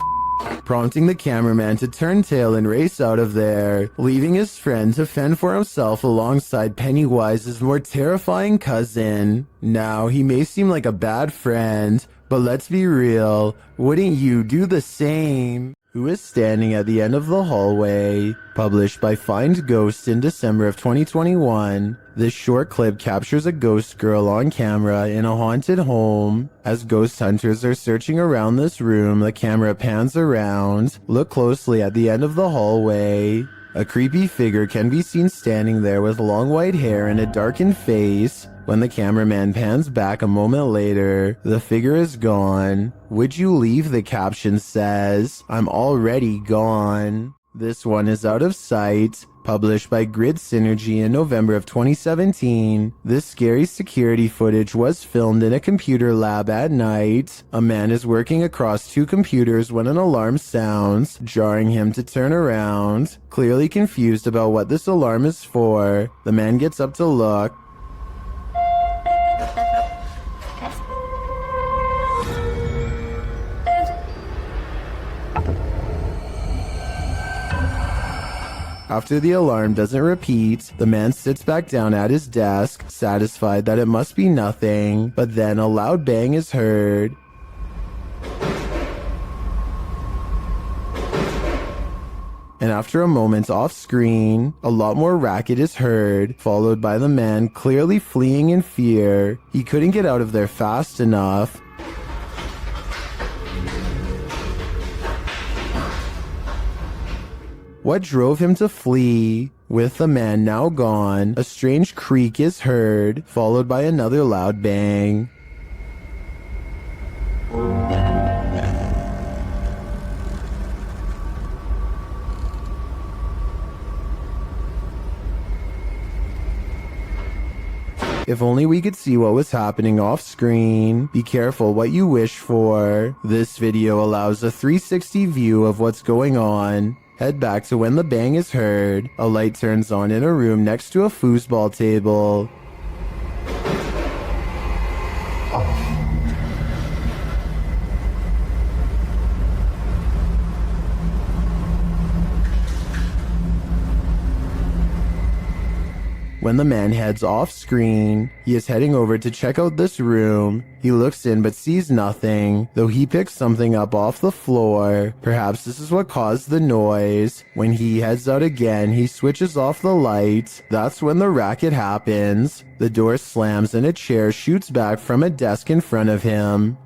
Prompting the cameraman to turn tail and race out of there, leaving his friend to fend for himself alongside Pennywise's more terrifying cousin. Now, he may seem like a bad friend, but let's be real, wouldn't you do the same? Who is standing at the end of the hallway? Published by Find Ghost in December of 2021. This short clip captures a ghost girl on camera in a haunted home. As ghost hunters are searching around this room, the camera pans around. Look closely at the end of the hallway. A creepy figure can be seen standing there with long white hair and a darkened face. When the cameraman pans back a moment later, the figure is gone. Would you leave? The caption says. I'm already gone. This one is out of sight. Published by Grid Synergy in November of 2017, this scary security footage was filmed in a computer lab at night. A man is working across 2 computers when an alarm sounds, jarring him to turn around. Clearly confused about what this alarm is for, the man gets up to look. After the alarm doesn't repeat, the man sits back down at his desk, satisfied that it must be nothing, but then a loud bang is heard. And after a moment off screen, a lot more racket is heard, followed by the man clearly fleeing in fear. He couldn't get out of there fast enough. What drove him to flee? With the man now gone, a strange creak is heard, followed by another loud bang. If only we could see what was happening off screen. Be careful what you wish for. This video allows a 360 view of what's going on. Head back to when the bang is heard. A light turns on in a room next to a foosball table. When the man heads off screen, he is heading over to check out this room. He looks in but sees nothing, though he picks something up off the floor. Perhaps this is what caused the noise. When he heads out again, he switches off the light. That's when the racket happens. The door slams and a chair shoots back from a desk in front of him.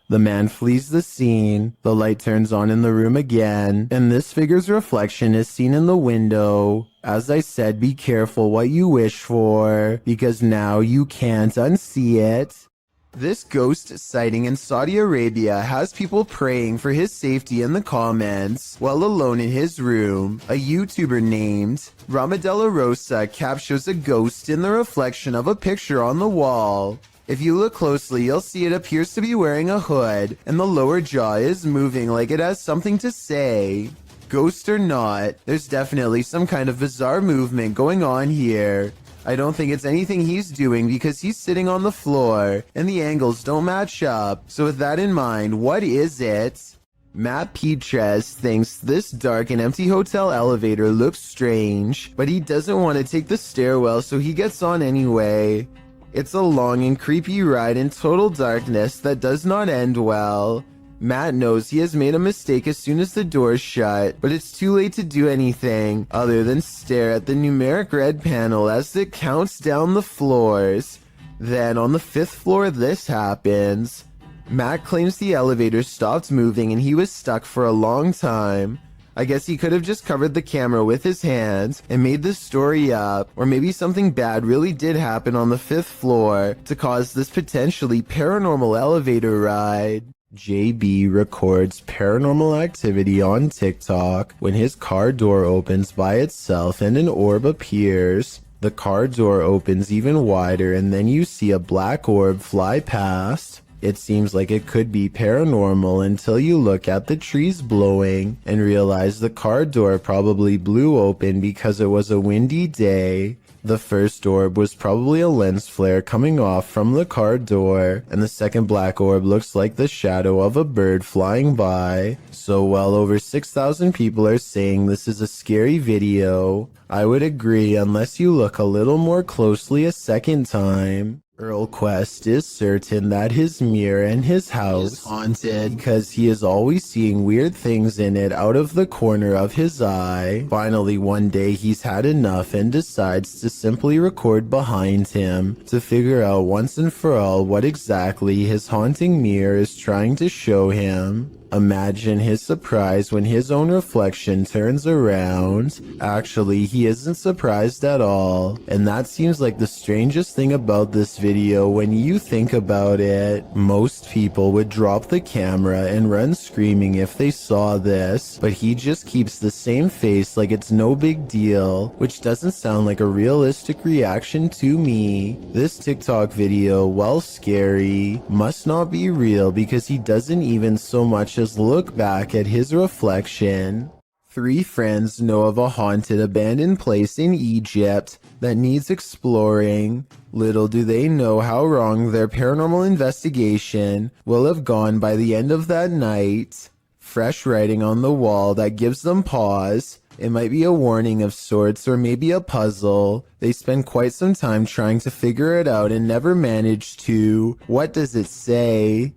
The man flees the scene. The light turns on in the room again, and this figure's reflection is seen in the window. As I said, be careful what you wish for, because now you can't unsee it. This ghost sighting in Saudi Arabia has people praying for his safety in the comments. While alone in his room, a YouTuber named Ramadella Rosa captures a ghost in the reflection of a picture on the wall. If you look closely, you'll see it appears to be wearing a hood, and the lower jaw is moving like it has something to say. Ghost or not, there's definitely some kind of bizarre movement going on here. I don't think it's anything he's doing because he's sitting on the floor, and the angles don't match up. So with that in mind, what is it? Matt Petres thinks this dark and empty hotel elevator looks strange, but he doesn't want to take the stairwell, so he gets on anyway. It's a long and creepy ride in total darkness that does not end well. Matt knows he has made a mistake as soon as the doors shut, but it's too late to do anything other than stare at the numeric red panel as it counts down the floors. Then on the 5th floor, this happens. Matt claims the elevator stopped moving and he was stuck for a long time. I guess he could have just covered the camera with his hands and made this story up, or maybe something bad really did happen on the 5th floor to cause this potentially paranormal elevator ride. JB records paranormal activity on TikTok when his car door opens by itself and an orb appears. The car door opens even wider and then you see a black orb fly past. It seems like it could be paranormal until you look at the trees blowing and realize the car door probably blew open because it was a windy day. The first orb was probably a lens flare coming off from the car door, and the second black orb looks like the shadow of a bird flying by. So well over 6,000 people are saying this is a scary video. I would agree unless you look a little more closely a second time. Earl Quest is certain that his mirror in his house is haunted because he is always seeing weird things in it out of the corner of his eye. Finally, one day he's had enough and decides to simply record behind him to figure out once and for all what exactly his haunting mirror is trying to show him. Imagine his surprise when his own reflection turns around. Actually, he isn't surprised at all. And that seems like the strangest thing about this video when you think about it. Most people would drop the camera and run screaming if they saw this, but he just keeps the same face like it's no big deal, which doesn't sound like a realistic reaction to me. This TikTok video, while scary, must not be real because he doesn't even so much as look back at his reflection. 3 friends know of a haunted abandoned place in Egypt that needs exploring. Little do they know how wrong their paranormal investigation will have gone by the end of that night. Fresh writing on the wall that gives them pause. It might be a warning of sorts or maybe a puzzle. They spend quite some time trying to figure it out and never manage to. What does it say?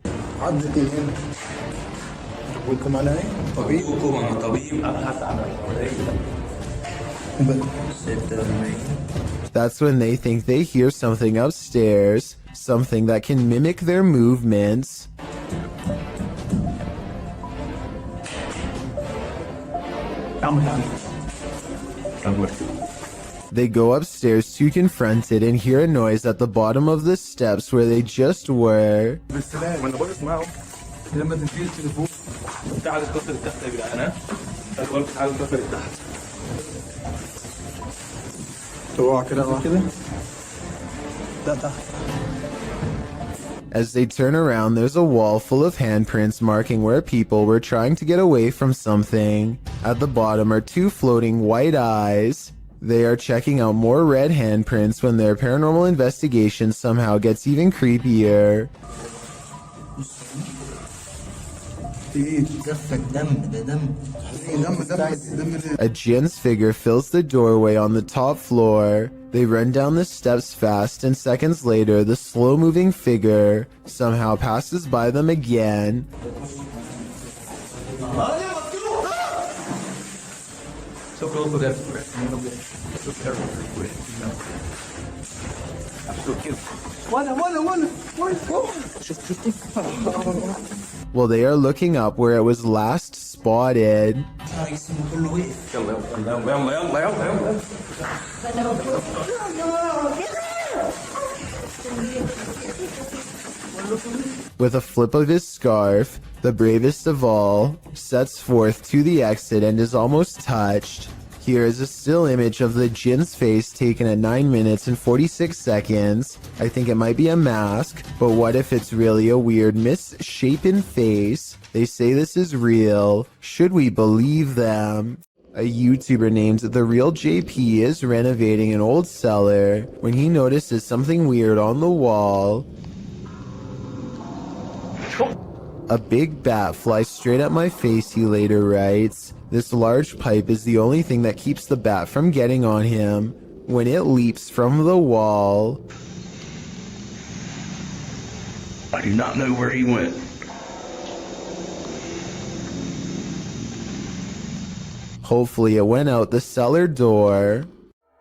That's when they think they hear something upstairs, something that can mimic their movements. They go upstairs to confront it and hear a noise at the bottom of the steps where they just were. As they turn around, there's a wall full of handprints marking where people were trying to get away from something. At the bottom are two floating white eyes. They are checking out more red handprints when their paranormal investigation somehow gets even creepier. A djinn's figure fills the doorway on the top floor. They run down the steps fast, and seconds later, the slow-moving figure somehow passes by them again. Well, they are looking up where it was last spotted. With a flip of his scarf, the bravest of all sets forth to the exit and is almost touched. Here is a still image of the djinn's face taken at 9 minutes and 46 seconds. I think it might be a mask, but what if it's really a weird misshapen face? They say this is real. Should we believe them? A YouTuber named The Real JP is renovating an old cellar when he notices something weird on the wall. A big bat flies straight at my face, he later writes. This large pipe is the only thing that keeps the bat from getting on him when it leaps from the wall. I do not know where he went. Hopefully it went out the cellar door.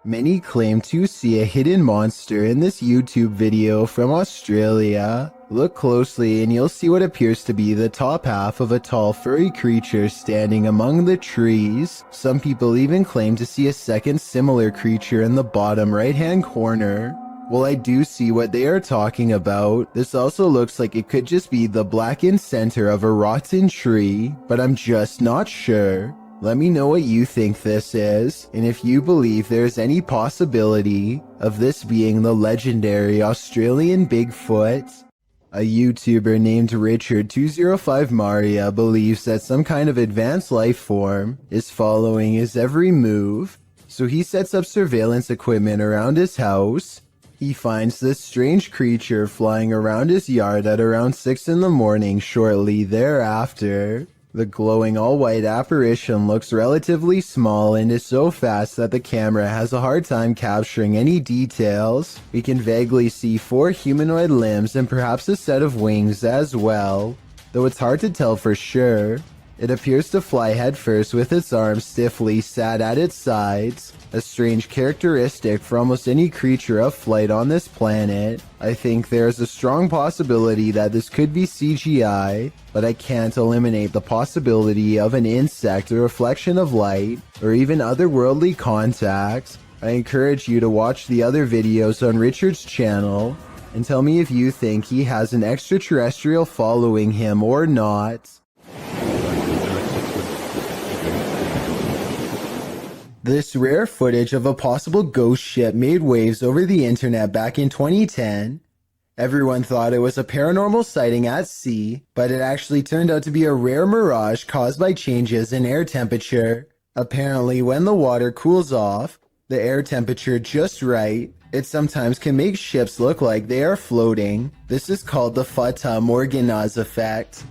Many claim to see a hidden monster in this YouTube video from Australia. Look closely and you'll see what appears to be the top half of a tall furry creature standing among the trees. Some people even claim to see a second similar creature in the bottom right-hand corner. Well, I do see what they are talking about. This also looks like it could just be the blackened center of a rotten tree, but I'm just not sure. Let me know what you think this is, and if you believe there's any possibility of this being the legendary Australian Bigfoot. A YouTuber named Richard205Maria believes that some kind of advanced life form is following his every move, so he sets up surveillance equipment around his house. He finds this strange creature flying around his yard at around 6 in the morning shortly thereafter. The glowing all-white apparition looks relatively small and is so fast that the camera has a hard time capturing any details. We can vaguely see 4 humanoid limbs and perhaps a set of wings as well, though it's hard to tell for sure. It appears to fly headfirst with its arms stiffly sat at its sides, a strange characteristic for almost any creature of flight on this planet. I think there's a strong possibility that this could be CGI, but I can't eliminate the possibility of an insect, a reflection of light, or even otherworldly contact. I encourage you to watch the other videos on Richard's channel and tell me if you think he has an extraterrestrial following him or not. This rare footage of a possible ghost ship made waves over the internet back in 2010. Everyone thought it was a paranormal sighting at sea, but it actually turned out to be a rare mirage caused by changes in air temperature. Apparently, when the water cools off, the air temperature just right, it sometimes can make ships look like they are floating. This is called the Fata Morgana's effect.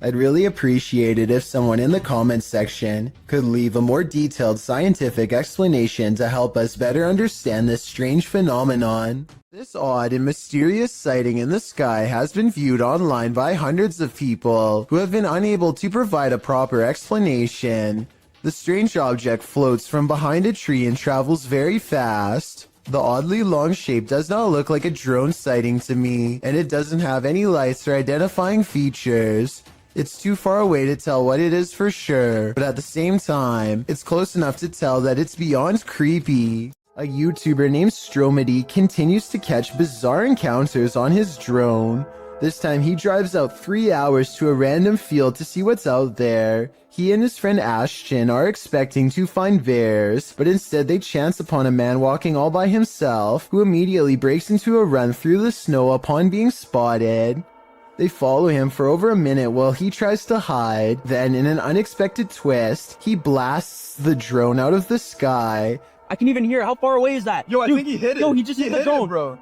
I'd really appreciate it if someone in the comments section could leave a more detailed scientific explanation to help us better understand this strange phenomenon. This odd and mysterious sighting in the sky has been viewed online by hundreds of people who have been unable to provide a proper explanation. The strange object floats from behind a tree and travels very fast. The oddly long shape does not look like a drone sighting to me, and it doesn't have any lights or identifying features. It's too far away to tell what it is for sure, but at the same time, it's close enough to tell that it's beyond creepy. A YouTuber named Stromedy continues to catch bizarre encounters on his drone, This time he drives out 3 hours to a random field to see what's out there. He and his friend Ashton are expecting to find bears, but instead they chance upon a man walking all by himself, who immediately breaks into a run through the snow upon being spotted. They follow him for over a minute while he tries to hide. Then, in an unexpected twist, he blasts the drone out of the sky. I can even hear. How far away is that? Yo, I Dude, think he hit it. Yo, he just hit the drone, bro.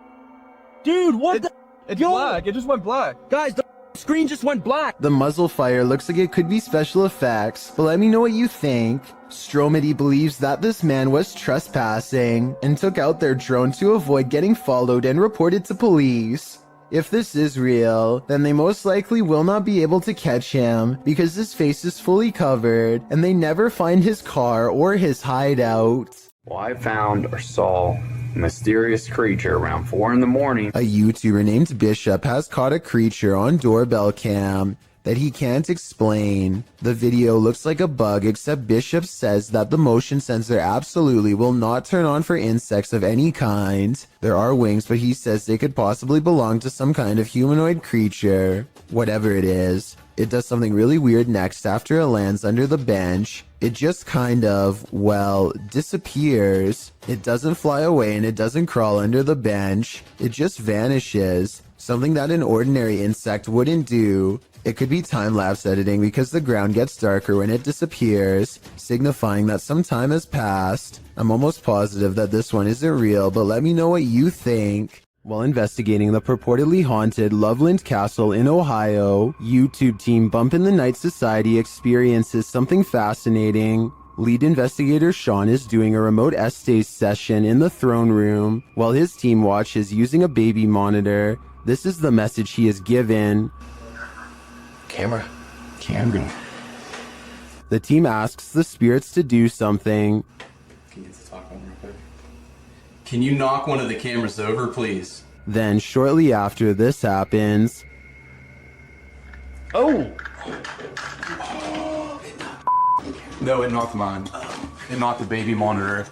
Dude, what the? It's Yo! black. It just went black. Guys, the screen just went black. The muzzle fire looks like it could be special effects, but let me know what you think. Stromedy believes that this man was trespassing and took out their drone to avoid getting followed and reported to police. If this is real, then they most likely will not be able to catch him because his face is fully covered and they never find his car or his hideout. Well, I found or saw a mysterious creature around 4 in the morning. A YouTuber named Bishop has caught a creature on doorbell cam that he can't explain. The video looks like a bug, except Bishop says that the motion sensor absolutely will not turn on for insects of any kind. There are wings, but he says they could possibly belong to some kind of humanoid creature. Whatever it is, it does something really weird next after it lands under the bench. It just kind of, well, disappears. It doesn't fly away and it doesn't crawl under the bench. It just vanishes. Something that an ordinary insect wouldn't do. It could be time-lapse editing because the ground gets darker when it disappears, signifying that some time has passed. I'm almost positive that this one isn't real, but let me know what you think. While investigating the purportedly haunted Loveland Castle in Ohio, YouTube team Bump in the Night Society experiences something fascinating. Lead investigator Sean is doing a remote essays session in the throne room, while his team watches using a baby monitor. This is the message he is given. Camera. The team asks the spirits to do something. Can you get to talk on real quick? Can you knock one of the cameras over, please? Then, shortly after this happens... Oh! No, it knocked mine. It knocked the baby monitor.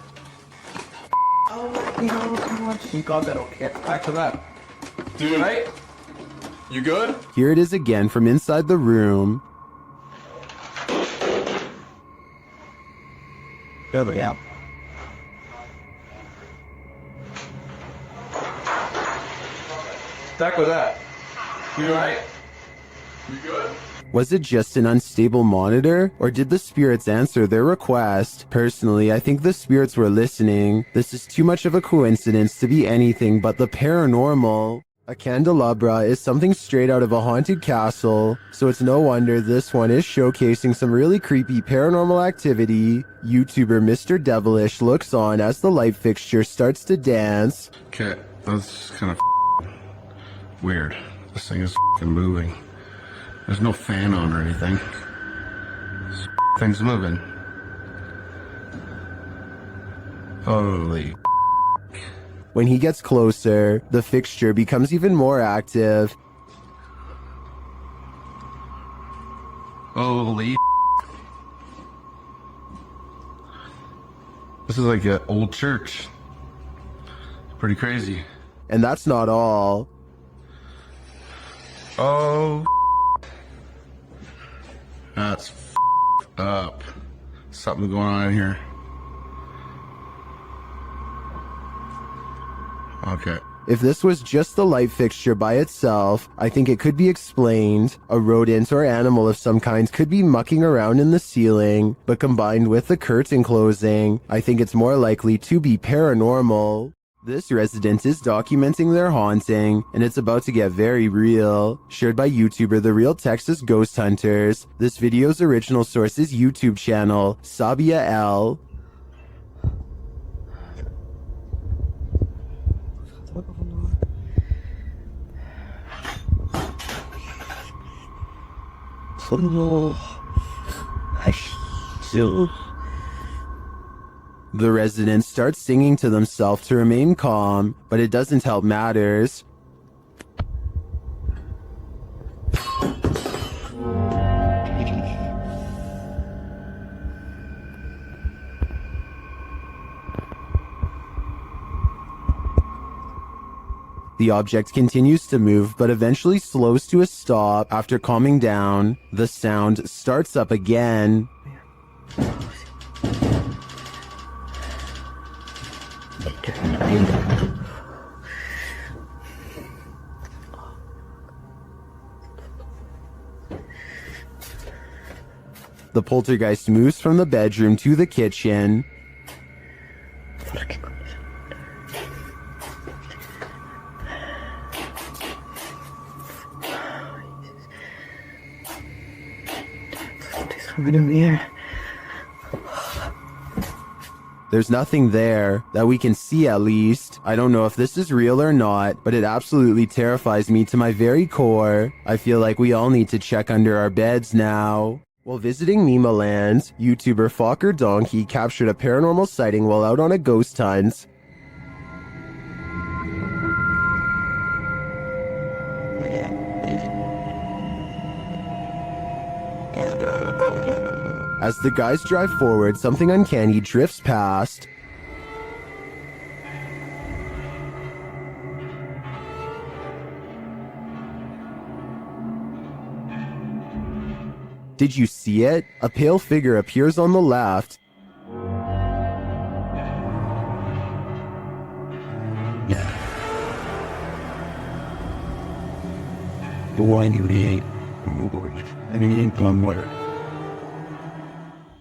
Oh, no, come on. You got that, okay. Back to that. Dude, right? You good? Here it is again from inside the room. There we go. Back with that. You alright? You good? Was it just an unstable monitor, or did the spirits answer their request? Personally, I think the spirits were listening. This is too much of a coincidence to be anything but the paranormal. A candelabra is something straight out of a haunted castle, so it's no wonder this one is showcasing some really creepy paranormal activity. YouTuber Mr. Devilish looks on as the light fixture starts to dance. Okay, that's kind of weird. This thing is moving. There's no fan on or anything. This thing's moving. Holy. When he gets closer, the fixture becomes even more active. Holy. This is like an old church. Pretty crazy. And that's not all. Oh. That's up. Something going on in here. Okay. If this was just the light fixture by itself, I think it could be explained. A rodent or animal of some kind could be mucking around in the ceiling, but combined with the curtain closing, I think it's more likely to be paranormal. This resident is documenting their haunting, and it's about to get very real. Shared by YouTuber The Real Texas Ghost Hunters. This video's original source is YouTube channel, Sabia L. The residents start singing to themselves to remain calm, but it doesn't help matters. The object continues to move, but eventually slows to a stop after calming down. The sound starts up again. The poltergeist moves from the bedroom to the kitchen. There's nothing there, that we can see at least. I don't know if this is real or not, but it absolutely terrifies me to my very core. I feel like we all need to check under our beds now. While visiting Memeland, YouTuber Fokker Donkey captured a paranormal sighting while out on a ghost hunt. As the guys drive forward, something uncanny drifts past. Did you see it? A pale figure appears on the left.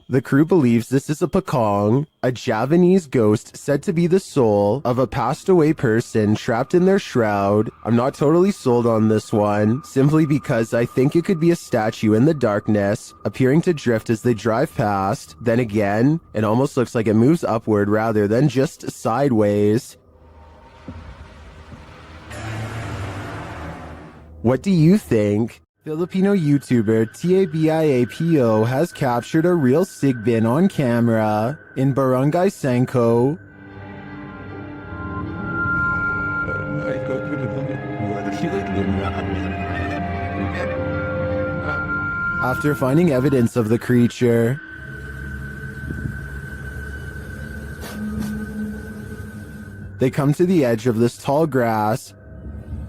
The crew believes this is a Pakong, a Javanese ghost said to be the soul of a passed away person trapped in their shroud. I'm not totally sold on this one, simply because I think it could be a statue in the darkness, appearing to drift as they drive past. Then again, it almost looks like it moves upward rather than just sideways. What do you think? Filipino YouTuber Tabiapo has captured a real sigbin on camera in Barangay Sanko. After finding evidence of the creature, they come to the edge of this tall grass.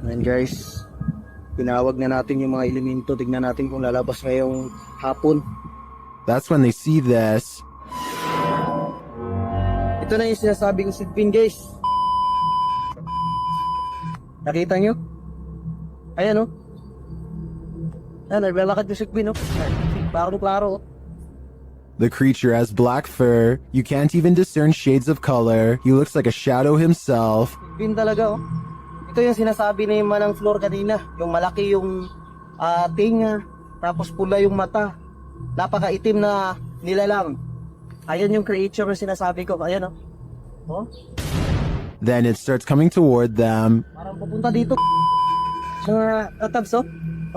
And guys, tinawag na natin yung mga elemento. Tignan natin kung lalabas ngayong hapon. That's when they see this. Ito na yung sinasabi kong sigbin, guys. Nakita nyo? Ayan, oh. Ayan, naglalakad yung sigbin, oh. Klaro-klaro, oh. The creature has black fur. You can't even discern shades of color. He looks like a shadow himself. Sigbin talaga, oh. Ito yung sinasabi ni Manang Flor kanina. Yung malaki yung tinga, tapos pula yung mata. Napakaitim na nilalang. Ayan yung creature na sinasabi ko. Ayan, oh. Oh? Then it starts coming toward them. Parang pupunta dito. Sa tabs, oh.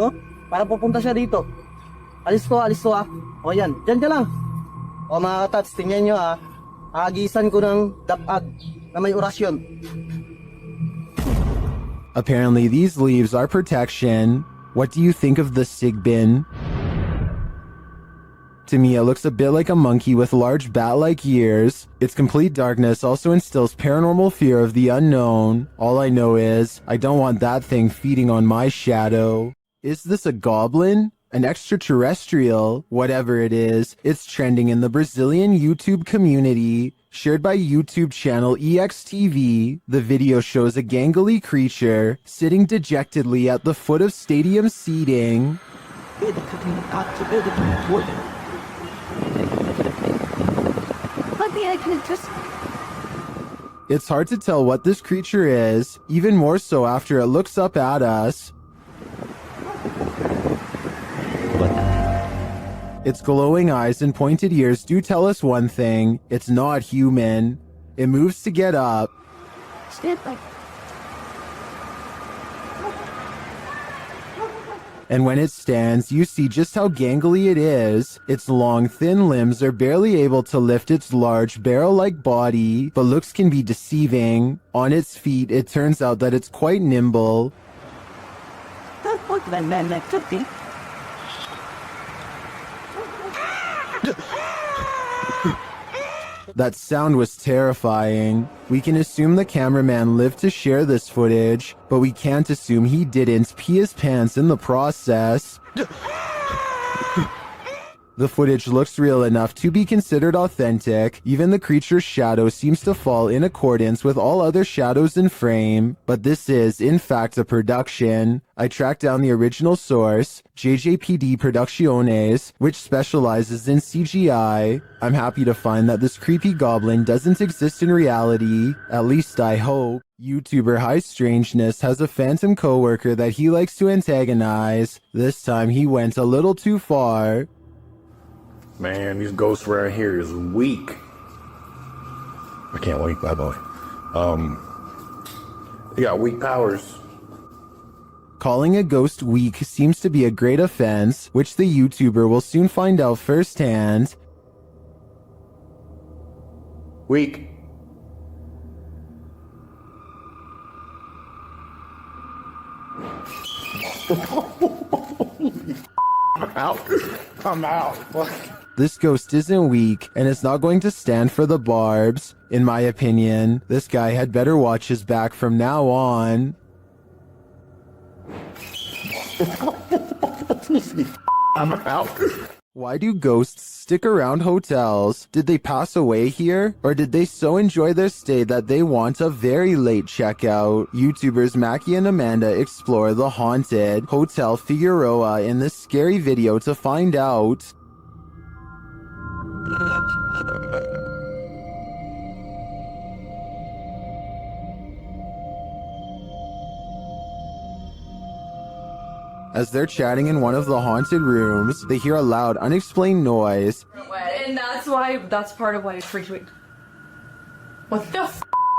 Oh? Parang pupunta siya dito. Alis to, ah. O yan, dyan ka lang. O mga katats, tingnan nyo, ah. Agisan ko ng dapag na may orasyon. Apparently these leaves are protection. What do you think of the sigbin? To me, it looks a bit like a monkey with large bat-like ears. Its complete darkness also instills paranormal fear of the unknown. All I know is, I don't want that thing feeding on my shadow. Is this a goblin? An extraterrestrial? Whatever it is, it's trending in the Brazilian YouTube community. Shared by YouTube channel EXTV, the video shows a gangly creature sitting dejectedly at the foot of stadium seating. It's hard to tell what this creature is, even more so after it looks up at us. Its glowing eyes and pointed ears do tell us one thing: it's not human. It moves to get up. Stand back. And when it stands, you see just how gangly it is. Its long, thin limbs are barely able to lift its large, barrel-like body, but looks can be deceiving. On its feet, it turns out that it's quite nimble. That sound was terrifying. We can assume the cameraman lived to share this footage, but we can't assume he didn't pee his pants in the process. The footage looks real enough to be considered authentic. Even the creature's shadow seems to fall in accordance with all other shadows in frame, but this is, in fact, a production. I tracked down the original source, JJPD Producciones, which specializes in CGI. I'm happy to find that this creepy goblin doesn't exist in reality, at least I hope. YouTuber High Strangeness has a phantom coworker that he likes to antagonize. This time he went a little too far. Man, these ghosts right here is weak. I can't wait, bye boy. They got weak powers. Calling a ghost weak seems to be a great offense, which the YouTuber will soon find out firsthand. Weak. I'm out. I'm out. This ghost isn't weak, and it's not going to stand for the barbs. In my opinion, this guy had better watch his back from now on. I'm out. Why do ghosts stick around hotels? Did they pass away here? Or did they so enjoy their stay that they want a very late checkout? YouTubers Mackie and Amanda explore the haunted Hotel Figueroa in this scary video to find out. As they're chatting in one of the haunted rooms, they hear a loud, unexplained noise. And that's part of why it freaked me. What the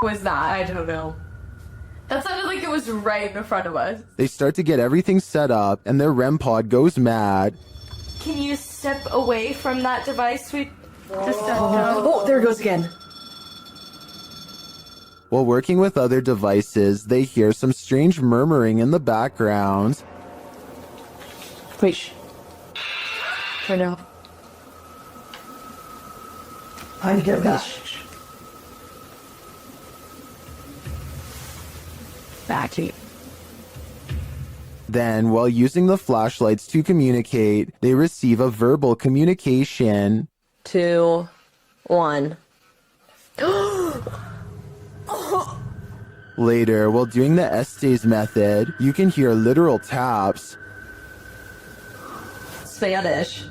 was that? I don't know. That sounded like it was right in front of us. They start to get everything set up, and their REM pod goes mad. Can you step away from that device? Oh, there it goes again. While working with other devices, they hear some strange murmuring in the background. Wait, shh. Turn it off. I get that. Back to you. Then, while using the flashlights to communicate, they receive a verbal communication. 2, 1. Later, while doing the Estes method, you can hear literal taps. Spanish.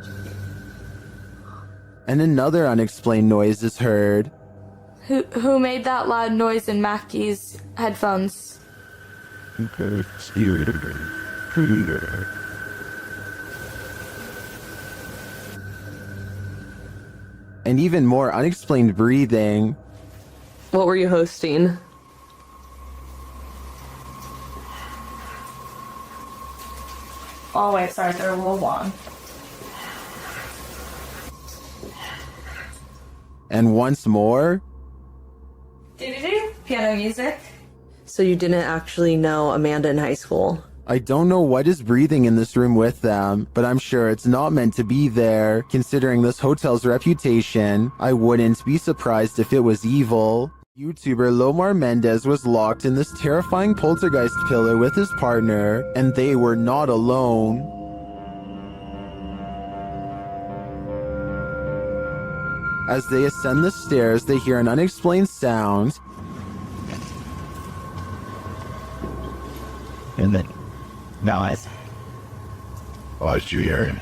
And another unexplained noise is heard. Who made that loud noise in Mackie's headphones? And even more unexplained breathing. What were you hosting? Oh wait, sorry, they're a little long. And once more. Piano music. So you didn't actually know Amanda in high school? I don't know what is breathing in this room with them, but I'm sure it's not meant to be there. Considering this hotel's reputation, I wouldn't be surprised if it was evil. YouTuber Lomar Mendez was locked in this terrifying poltergeist pillar with his partner, and they were not alone. As they ascend the stairs, they hear an unexplained sound. And then, now I did you hear him?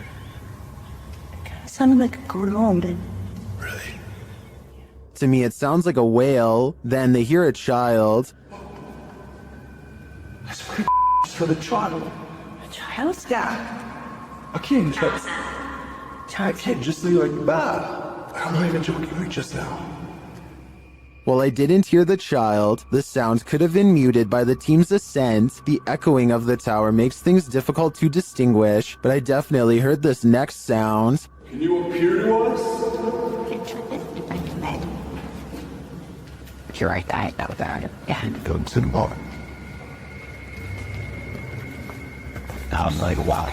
It sounded like a groan. To me, it sounds like a whale. Then they hear a child. For the child. A child? Yeah. I can't just leave like that. I'm not even joking just now. While I didn't hear the child, the sound could have been muted by the team's ascent. The echoing of the tower makes things difficult to distinguish, but I definitely heard this next sound. Can you appear to us? You're right, that was that. Yeah. Don't sit on. I'm like, wow.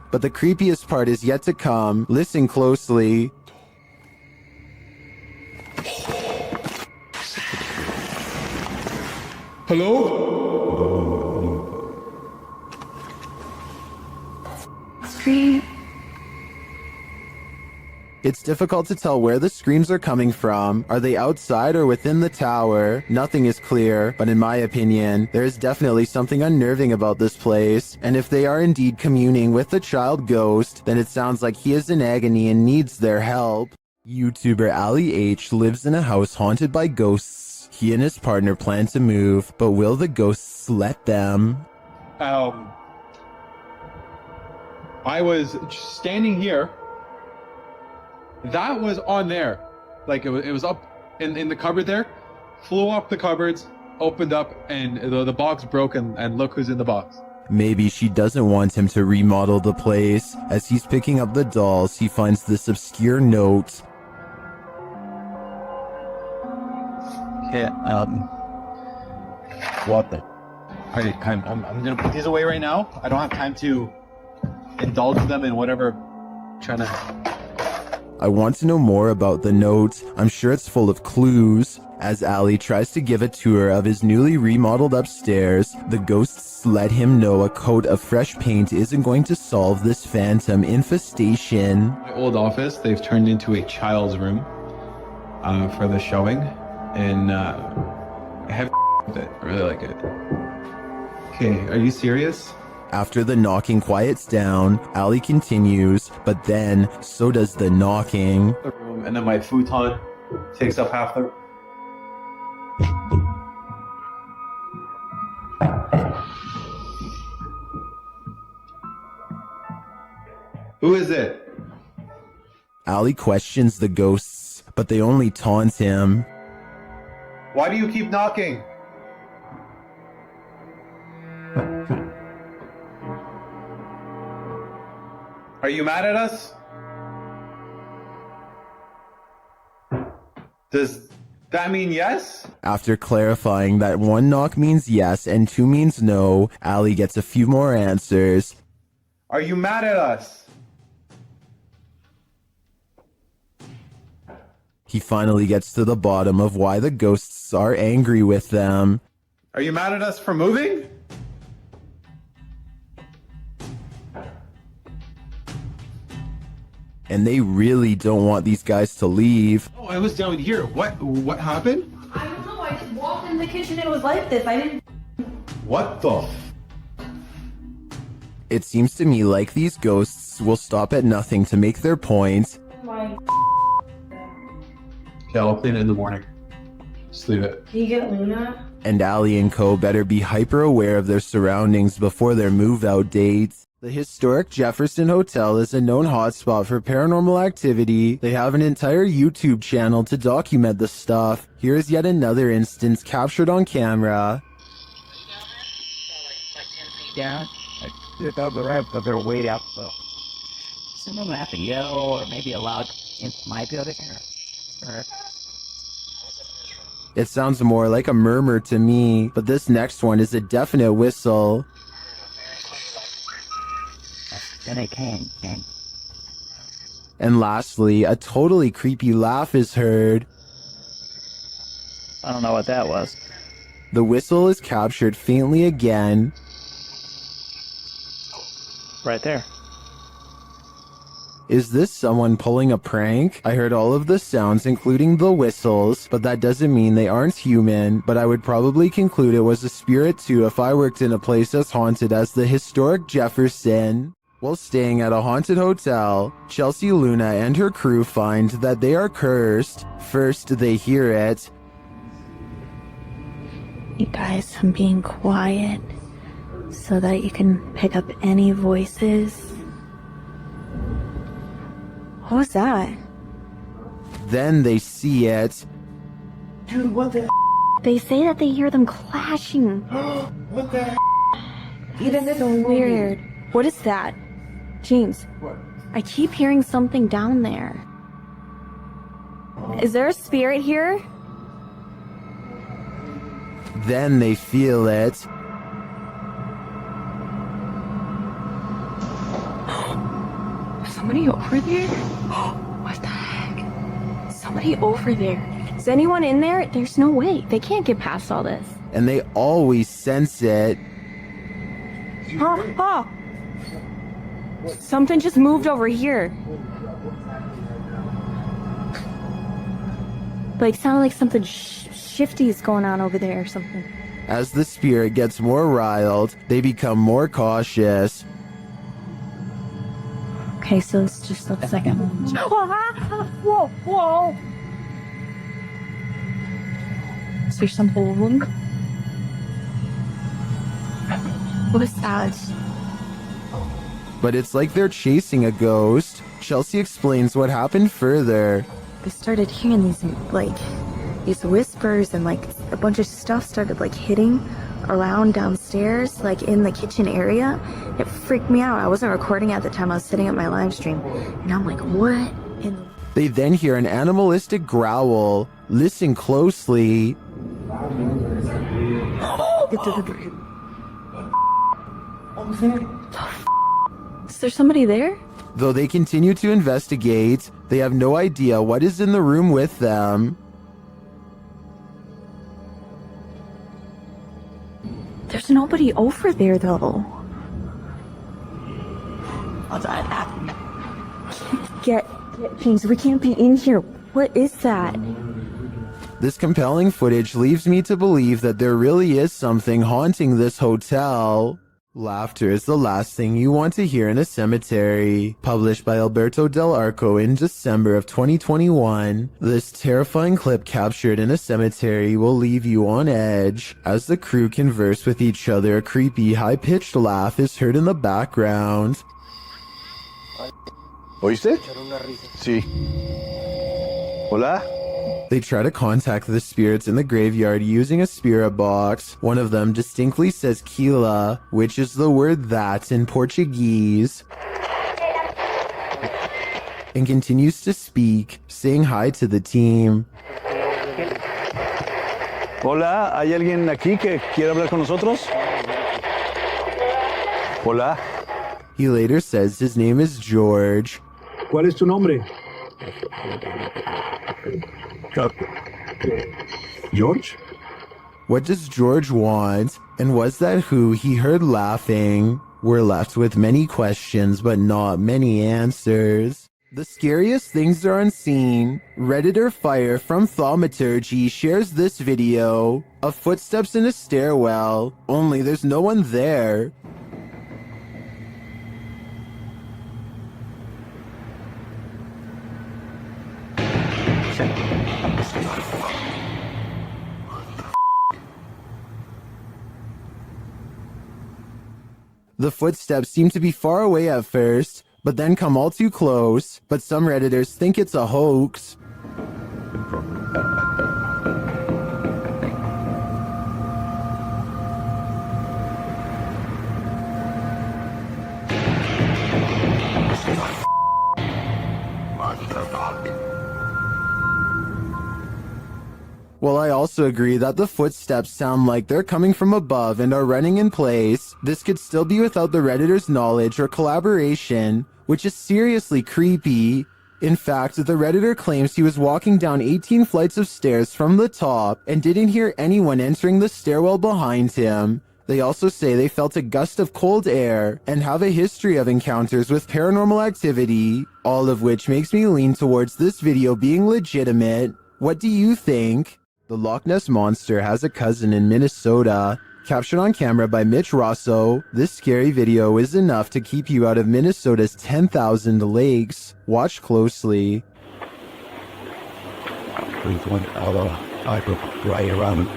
But the creepiest part is yet to come. Listen closely. Hello? Scream. It's difficult to tell where the screams are coming from. Are they outside or within the tower? Nothing is clear, but in my opinion, there is definitely something unnerving about this place. And if they are indeed communing with the child ghost, then it sounds like he is in agony and needs their help. YouTuber Ali H lives in a house haunted by ghosts. He and his partner plan to move, but will the ghosts let them? I was standing here. That was on there. Like, it was up in the cupboard there. Flew up the cupboards, opened up, and the box broke, and look who's in the box. Maybe she doesn't want him to remodel the place. As he's picking up the dolls, he finds this obscure note. Okay, what the? Alright, I'm gonna put these away right now. I don't have time to indulge them in whatever trying to... I want to know more about the note. I'm sure it's full of clues. As Ali tries to give a tour of his newly remodeled upstairs, the ghosts let him know a coat of fresh paint isn't going to solve this phantom infestation. My old office, they've turned into a child's room for the showing, and I have with it. I really like it. Okay, are you serious? After the knocking quiets down, Ali continues, but then so does the knocking. The room, and then my futon takes up half the... Who is it? Ali questions the ghosts, but they only taunt him. Why do you keep knocking? Are you mad at us? Does that mean yes? After clarifying that 1 knock means yes and 2 means no, Ali gets a few more answers. Are you mad at us? He finally gets to the bottom of why the ghosts are angry with them. Are you mad at us for moving? And they really don't want these guys to leave. Oh, I was down here. What happened? I don't know. I just walked in the kitchen and it was like this. I didn't. What the? It seems to me like these ghosts will stop at nothing to make their point. My. Okay, I'll clean it in the morning. Just leave it. Can you get Luna? And Ali and co better be hyper aware of their surroundings before their move out dates. The historic Jefferson Hotel is a known hotspot for paranormal activity. They have an entire YouTube channel to document the stuff. Here's yet another instance captured on camera. Down. It's up the ramp, but they're way out though. Someone will have to yell or maybe allow in my building or... It sounds more like a murmur to me, but this next one is a definite whistle. Then I can. And lastly, a totally creepy laugh is heard. I don't know what that was. The whistle is captured faintly again. Right there. Is this someone pulling a prank? I heard all of the sounds, including the whistles, but that doesn't mean they aren't human, but I would probably conclude it was a spirit too if I worked in a place as haunted as the historic Jefferson. While staying at a haunted hotel, Chelsea Luna and her crew find that they are cursed. First, they hear it. You guys, I'm being quiet so that you can pick up any voices. What was that? Then they see it. Dude, what the? They say that they hear them clashing. What the? Even this is weird. What is that? James, what? I keep hearing something down there. Is there a spirit here? Then they feel it. Somebody over there? What the heck? Somebody over there. Is anyone in there? There's no way. They can't get past all this. and they always sense it. Something just moved over here. Like, sounded like something shifty is going on over there or something. As the spirit gets more riled, they become more cautious. Okay, so it's just the second one. Whoa, whoa! Is there some balloon? What is that? But it's like they're chasing a ghost. Chelsea explains what happened further. I started hearing these whispers, and like a bunch of stuff started like hitting around downstairs, like in the kitchen area. It freaked me out. I wasn't recording at the time. I was sitting at my live stream, and I'm like, what in the... They then hear an animalistic growl. Listen closely. Is there somebody there? Though they continue to investigate, they have no idea what is in the room with them. There's nobody over there though. Get things. We can't be in here. What is that? This compelling footage leaves me to believe that there really is something haunting this hotel. Laughter is the last thing you want to hear in a cemetery. Published by Alberto Del Arco in December of 2021, this terrifying clip captured in a cemetery will leave you on edge. As the crew converse with each other, a creepy, high-pitched laugh is heard in the background. ¿Oíste? Sí. Hola? They try to contact the spirits in the graveyard using a spirit box. One of them distinctly says Kila, which is the word that in Portuguese, and continues to speak, saying hi to the team. Hola, ¿hay alguien aquí que quiere hablar con nosotros? Hola. He later says his name is George. ¿Cuál es tu nombre? George? What does George want? And was that who he heard laughing? We're left with many questions, but not many answers. The scariest things are unseen. Redditor Fire from Thaumaturgy shares this video of footsteps in a stairwell, only there's no one there. The footsteps seem to be far away at first, but then come all too close, but some Redditors think it's a hoax. While I also agree that the footsteps sound like they're coming from above and are running in place, this could still be without the Redditor's knowledge or collaboration, which is seriously creepy. In fact, the Redditor claims he was walking down 18 flights of stairs from the top and didn't hear anyone entering the stairwell behind him. They also say they felt a gust of cold air and have a history of encounters with paranormal activity, all of which makes me lean towards this video being legitimate. What do you think? The Loch Ness Monster has a cousin in Minnesota. Captured on camera by Mitch Rosso, this scary video is enough to keep you out of Minnesota's 10,000 lakes. Watch closely. There's one other right around.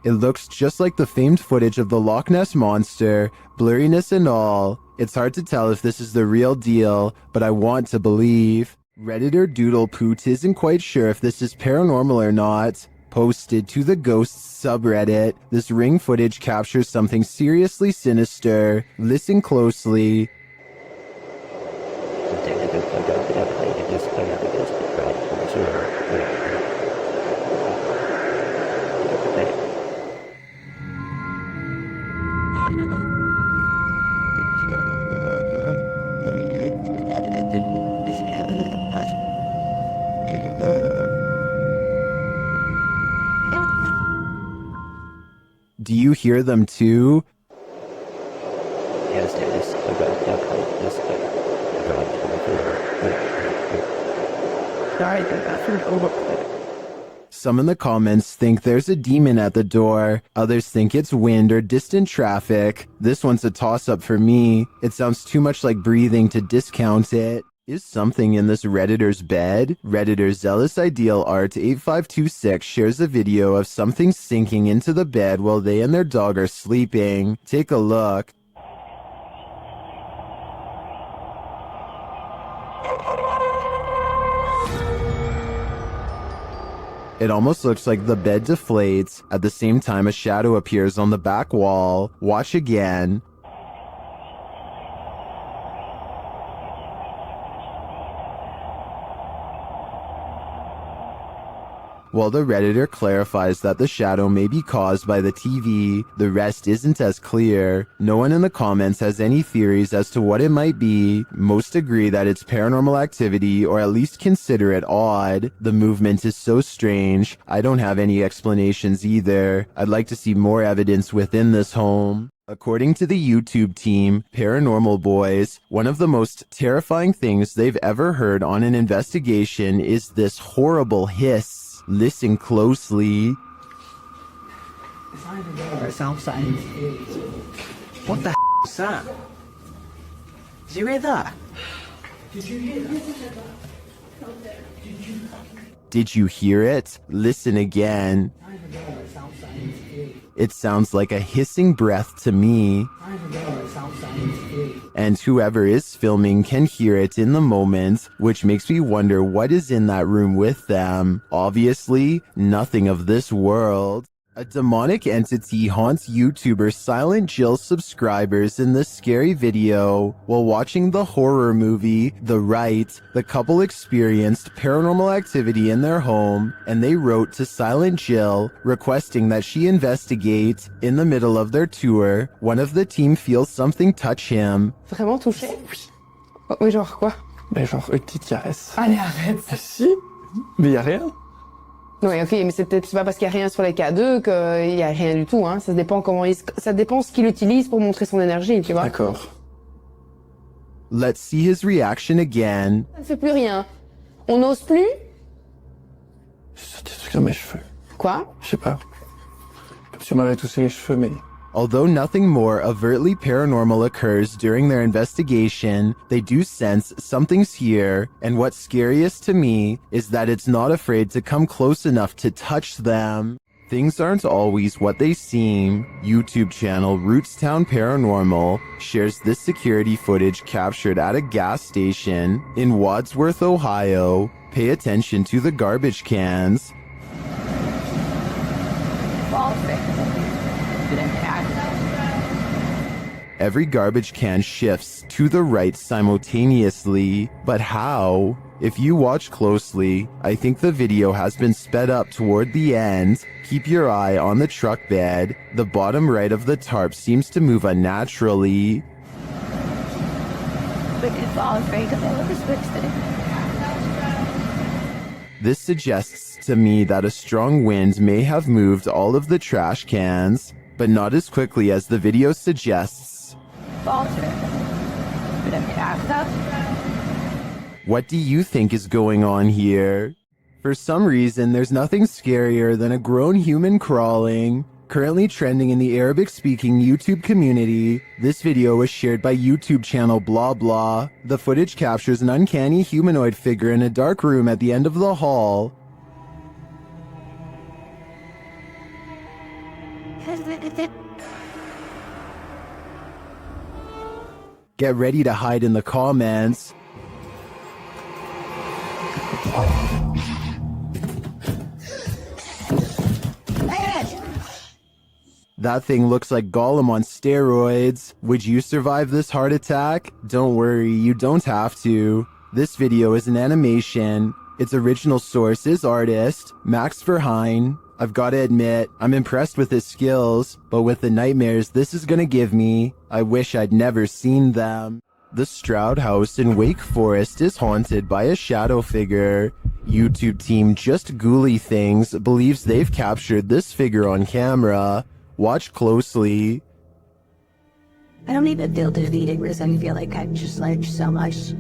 It looks just like the famed footage of the Loch Ness Monster, blurriness and all. It's hard to tell if this is the real deal, but I want to believe. Redditor Doodle Poot isn't quite sure if this is paranormal or not. Posted to the Ghosts subreddit, this ring footage captures something seriously sinister. Listen closely. Do you hear them too? Some in the comments think there's a demon at the door. Others think it's wind or distant traffic. This one's a toss-up for me. It sounds too much like breathing to discount it. Is something in this Redditor's bed? Redditor Zealous Ideal Art 8526 shares a video of something sinking into the bed while they and their dog are sleeping. Take a look. It almost looks like the bed deflates. At the same time, a shadow appears on the back wall. Watch again. While the Redditor clarifies that the shadow may be caused by the TV, the rest isn't as clear. No one in the comments has any theories as to what it might be. Most agree that it's paranormal activity, or at least consider it odd. The movement is so strange. I don't have any explanations either. I'd like to see more evidence within this home. According to the YouTube team, Paranormal Boys, one of the most terrifying things they've ever heard on an investigation is this horrible hiss. Listen closely. It sounds like... What the is that? Did you hear that? Did you hear it? Listen again. It sounds like a hissing breath to me. And whoever is filming can hear it in the moment, which makes me wonder what is in that room with them. Obviously, nothing of this world. A demonic entity haunts YouTuber Silent Jill subscribers in this scary video. While watching the horror movie, The Rite, the couple experienced paranormal activity in their home, and they wrote to Silent Jill requesting that she investigate. In the middle of their tour, one of the team feels something touch him. Vraiment touché? Oui. Oui, genre quoi? Ben genre une petite caresse. Allez, arrête. Si, mais y a rien. Oui, ok, mais c'est peut-être pas parce qu'il y a rien sur les K2 qu'il y a rien du tout, hein. Ça dépend ça dépend ce qu'il utilise pour montrer son énergie, tu vois. D'accord. Let's see his reaction again. Ça ne fait plus rien. On n'ose plus? C'est des trucs dans mes cheveux. Quoi? Je sais pas. Comme si on m'avait touché les cheveux, mais... Although nothing more overtly paranormal occurs during their investigation, they do sense something's here, and what's scariest to me is that it's not afraid to come close enough to touch them. Things aren't always what they seem. YouTube channel Rootstown Paranormal shares this security footage captured at a gas station in Wadsworth, Ohio. Pay attention to the garbage cans. Every garbage can shifts to the right simultaneously, but how? If you watch closely, I think the video has been sped up toward the end. Keep your eye on the truck bed. The bottom right of the tarp seems to move unnaturally. This suggests to me that a strong wind may have moved all of the trash cans, but not as quickly as the video suggests. What do you think is going on here? For some reason, there's nothing scarier than a grown human crawling. Currently trending in the Arabic-speaking YouTube community, this video was shared by YouTube channel Blah Blah. The footage captures an uncanny humanoid figure in a dark room at the end of the hall. Get ready to hide in the comments. That thing looks like Gollum on steroids. Would you survive this heart attack? Don't worry, you don't have to. This video is an animation. Its original source is artist Max Verheyen. I've got to admit, I'm impressed with his skills, but with the nightmares this is gonna give me, I wish I'd never seen them. The Stroud House in Wake Forest is haunted by a shadow figure. YouTube team Just Ghouly Things believes they've captured this figure on camera. Watch closely. I don't even feel defeated because I feel like I've just learned so much.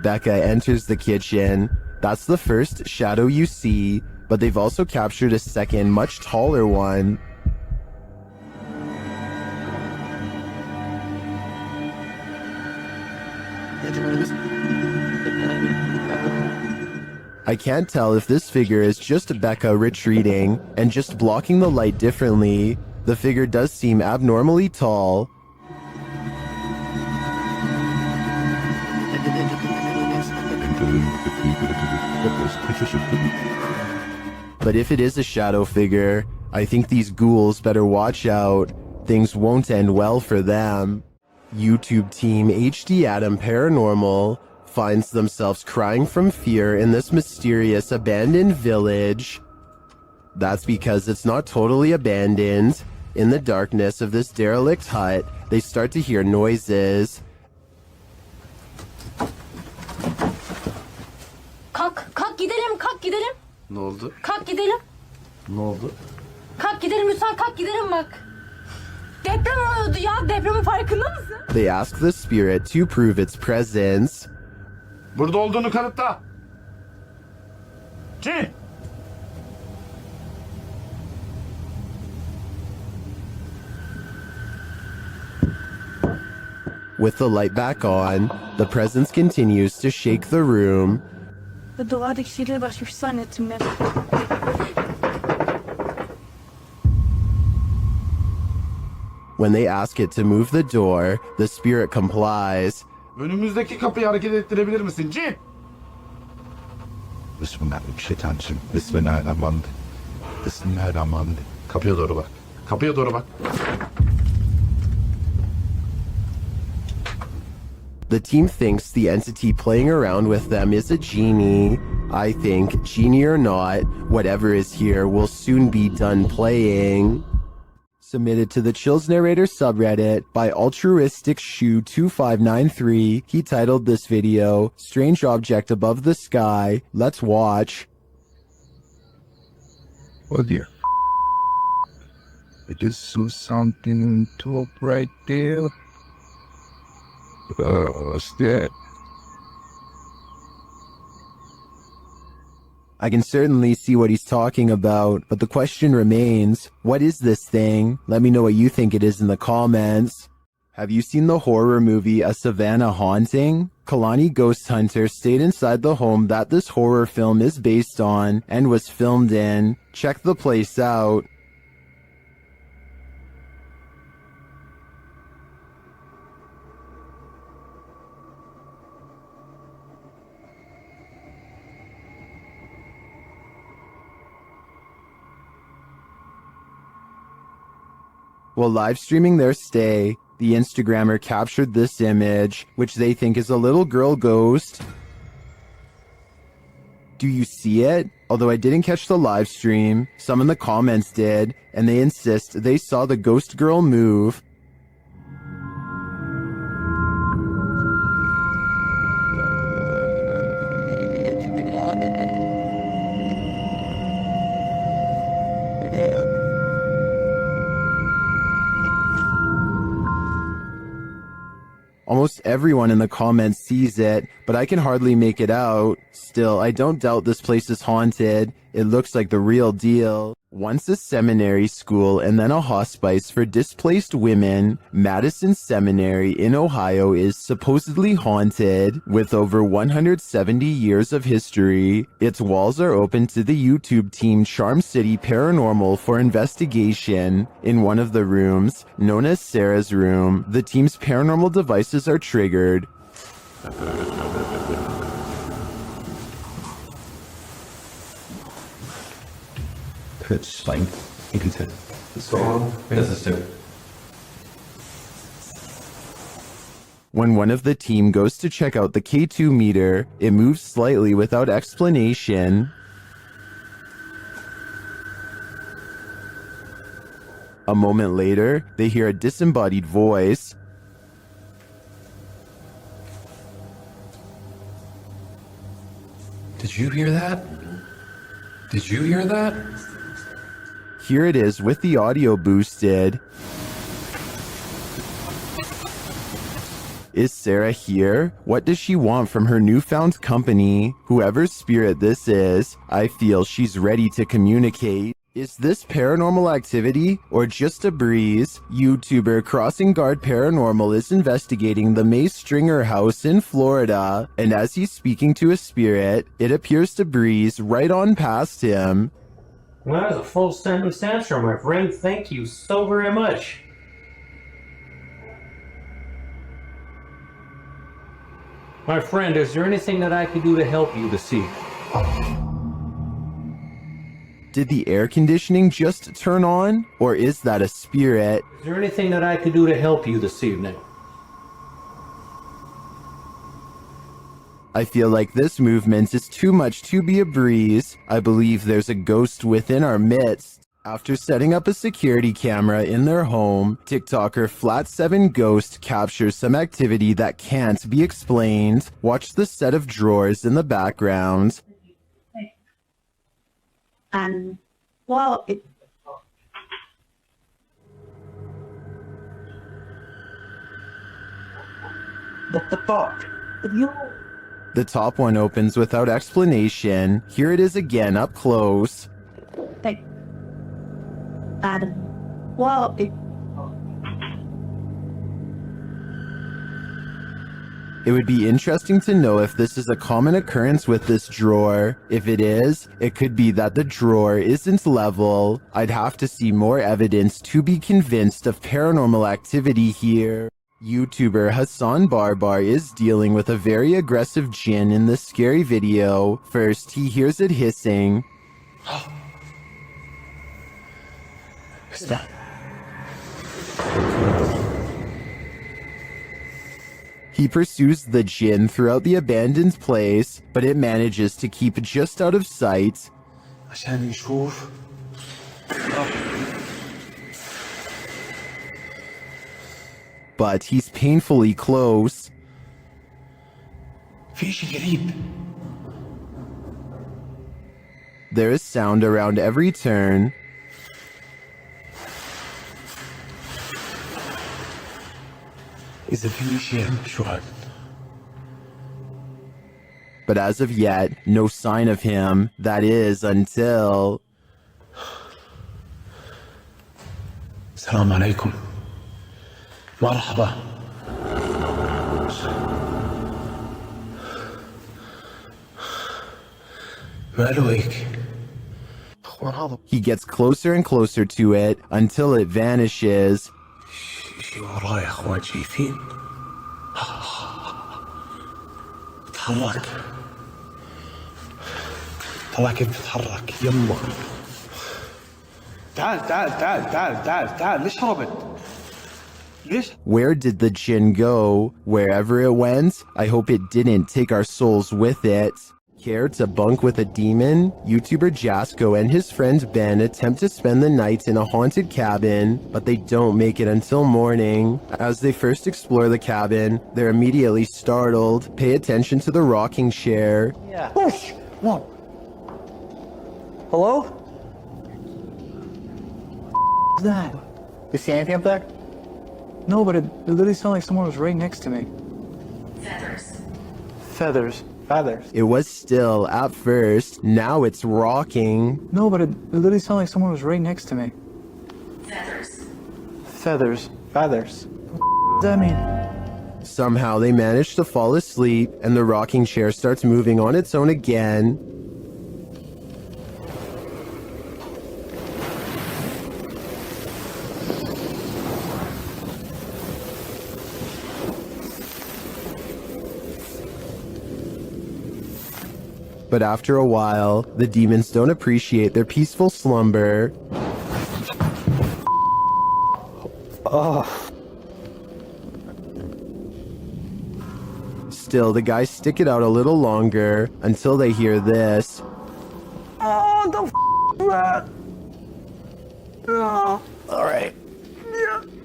Becca enters the kitchen. That's the first shadow you see, but they've also captured a second, much taller one. I can't tell if this figure is just Becca retreating and just blocking the light differently. The figure does seem abnormally tall. But if it is a shadow figure, I think these ghouls better watch out. Things won't end well for them. YouTube team HD Adam Paranormal finds themselves crying from fear in this mysterious abandoned village. That's because it's not totally abandoned. In the darkness of this derelict hut, they start to hear noises. Kalk gidelim, kalk gidelim. Ne oldu? Kalk gidelim. Ne oldu? Kalk gidelim lütfen, kalk gidelim bak. Deprem oluyordu ya, depremin farkında mısın? They ask the spirit to prove its presence. Burada olduğunu kanıtla. Cin! With the light back on, the presence continues to shake the room. The Doladik Shira was your son, it's me. When they ask it to move the door, the spirit complies. Önümüzdeki kapıyı hareket ettirebilir misin Cin? Bismillahirrahmanirrahim. Bismillahirrahmanirrahim. Bismillahirrahmanirrahim. Kapıya doğru bak. Kapıya doğru bak. The team thinks the entity playing around with them is a genie. I think, genie or not, whatever is here will soon be done playing. Submitted to the Chills Narrator subreddit by Altruistic Shoe 2593. He titled this video, Strange Object Above the Sky. Let's watch. Oh dear. I just saw something top right there. What's that? I can certainly see what he's talking about, but the question remains, what is this thing? Let me know what you think it is in the comments. Have you seen the horror movie A Savannah Haunting? Kalani Ghost Hunter stayed inside the home that this horror film is based on and was filmed in. Check the place out. While live streaming their stay, the Instagrammer captured this image, which they think is a little girl ghost. Do you see it? Although I didn't catch the live stream, some in the comments did, and they insist they saw the ghost girl move. Almost everyone in the comments sees it, but I can hardly make it out. Still, I don't doubt this place is haunted. It looks like the real deal. Once a seminary school and then a hospice for displaced women, Madison Seminary in Ohio is supposedly haunted. With over 170 years of history, its walls are open to the YouTube team Charm City Paranormal for investigation. In one of the rooms, known as Sarah's room, the team's paranormal devices are triggered. Spine. Inte. Så. Det är så stort. When one of the team goes to check out the K2 meter, it moves slightly without explanation. A moment later, they hear a disembodied voice. Did you hear that? Did you hear that? Here it is with the audio boosted. Is Sarah here? What does she want from her newfound company? Whoever's spirit this is, I feel she's ready to communicate. Is this paranormal activity or just a breeze? YouTuber Crossing Guard Paranormal is investigating the May Stringer house in Florida, and as he's speaking to a spirit, it appears to breeze right on past him. Well, that was a full sentence answer, my friend. Thank you so very much. My friend, is there anything that I could do to help you this evening? Did the air conditioning just turn on? Or is that a spirit? Is there anything that I could do to help you this evening? I feel like this movement is too much to be a breeze. I believe there's a ghost within our midst. After setting up a security camera in their home, TikToker Flat7 Ghost captures some activity that can't be explained. Watch the set of drawers in the background. Well, What the fuck? The top one opens without explanation. Here it is again up close. Well, It would be interesting to know if this is a common occurrence with this drawer. If it is, it could be that the drawer isn't level. I'd have to see more evidence to be convinced of paranormal activity here. YouTuber Hassan Barbar is dealing with a very aggressive jinn in this scary video. First, he hears it hissing. Stop. He pursues the jinn throughout the abandoned place, but it manages to keep just out of sight. عشان يشوف. But he's painfully close. في شيء قريب. There is sound around every turn. إذا في شيء شو هذا؟ But as of yet, no sign of him. That is, until... السلام عليكم. مرحبا. ماله هيك؟ He gets closer and closer to it until it vanishes. شي وراي اخوان شايفين؟ تحرك. طلع كيف بتتحرك. يلا. تعال تعال تعال تعال تعال تعال. ليش هربت؟ ليش؟ Where did the jinn go? Wherever it went, I hope it didn't take our souls with it. Care to bunk with a demon? YouTuber Jasko and his friend Ben attempt to spend the night in a haunted cabin, but they don't make it until morning. As they first explore the cabin, they're immediately startled. Pay attention to the rocking chair. Yeah. Push! One. Hello? What's that? You see anything up there? No, but it literally sounded like someone was right next to me. feathers. Feathers. Feathers. It was still at first, now it's rocking. No, but it literally sounded like someone was right next to me. Feathers. Feathers. Feathers. What does that mean? Somehow they manage to fall asleep, and the rocking chair starts moving on its own again. But after a while, the demons don't appreciate their peaceful slumber. Still, the guys stick it out a little longer until they hear this. Oh, the that. Oh, all right.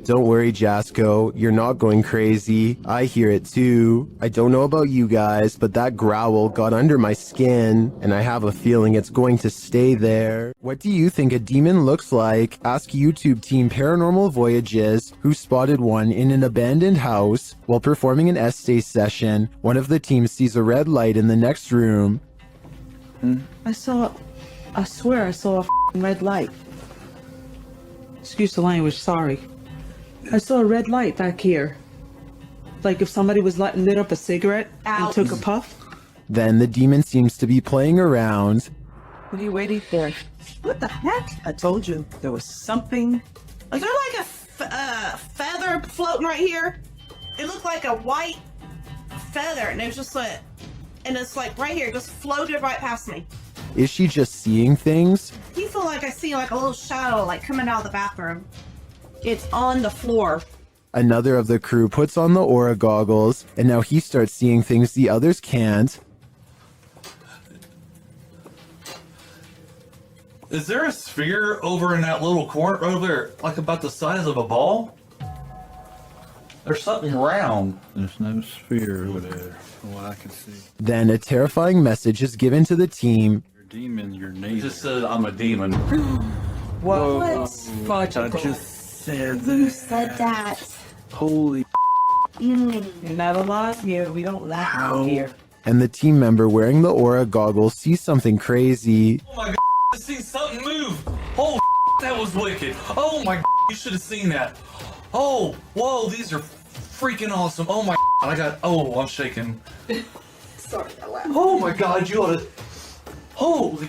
Don't worry, Jasco, you're not going crazy. I hear it too. I don't know about you guys, but that growl got under my skin, and I have a feeling it's going to stay there. What do you think a demon looks like? Ask YouTube team Paranormal Voyages, who spotted one in an abandoned house. While performing an essay session, one of the team sees a red light in the next room. I swear I saw a red light. Excuse the language, sorry. I saw a red light back here. Like if somebody was lit up a cigarette and took a puff. Then the demon seems to be playing around. What are you waiting for? What the heck? I told you there was something. Is there like a feather floating right here? It looked like a white feather, and it was just like, and it's like right here, it just floated right past me. Is she just seeing things? Do you feel like I see like a little shadow like coming out of the bathroom? It's on the floor. Another of the crew puts on the aura goggles, and now he starts seeing things the others can't. Is there a sphere over in that little corner over there, like about the size of a ball? There's something round. There's no sphere over there, from what I can see. Then a terrifying message is given to the team. You're a demon, you're It native. just said I'm a demon. What? I just said Who that. said that? Holy You're not alive here. We don't laugh out here. And the team member wearing the aura goggles sees something crazy. Oh my god, I seen something move. Oh, that was wicked. Oh my god, you should have seen that. Oh, whoa, these are freaking awesome. Oh my god, I'm shaking. Sorry, I laughed. Oh my god, you ought to. Holy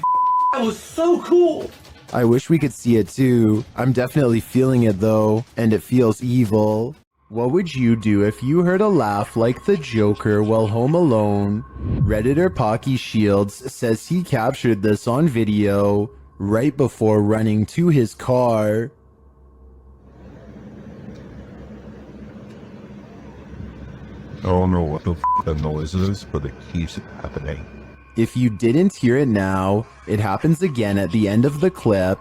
that was so cool. I wish we could see it too. I'm definitely feeling it though, and it feels evil. What would you do if you heard a laugh like the Joker while home alone? Redditor Pocky Shields says he captured this on video right before running to his car. I don't know what the that noise is, but it keeps happening. If you didn't hear it now, it happens again at the end of the clip.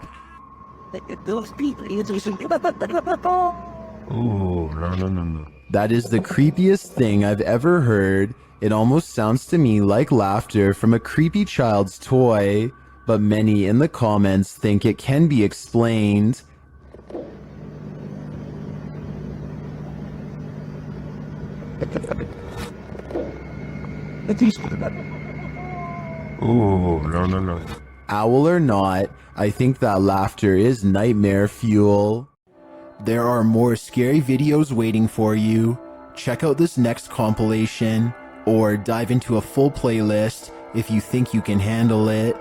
Oh, no. That is the creepiest thing I've ever heard. It almost sounds to me like laughter from a creepy child's toy, but many in the comments think it can be explained. Oh, no. Owl or not, I think that laughter is nightmare fuel. There are more scary videos waiting for you. Check out this next compilation, or dive into a full playlist if you think you can handle it.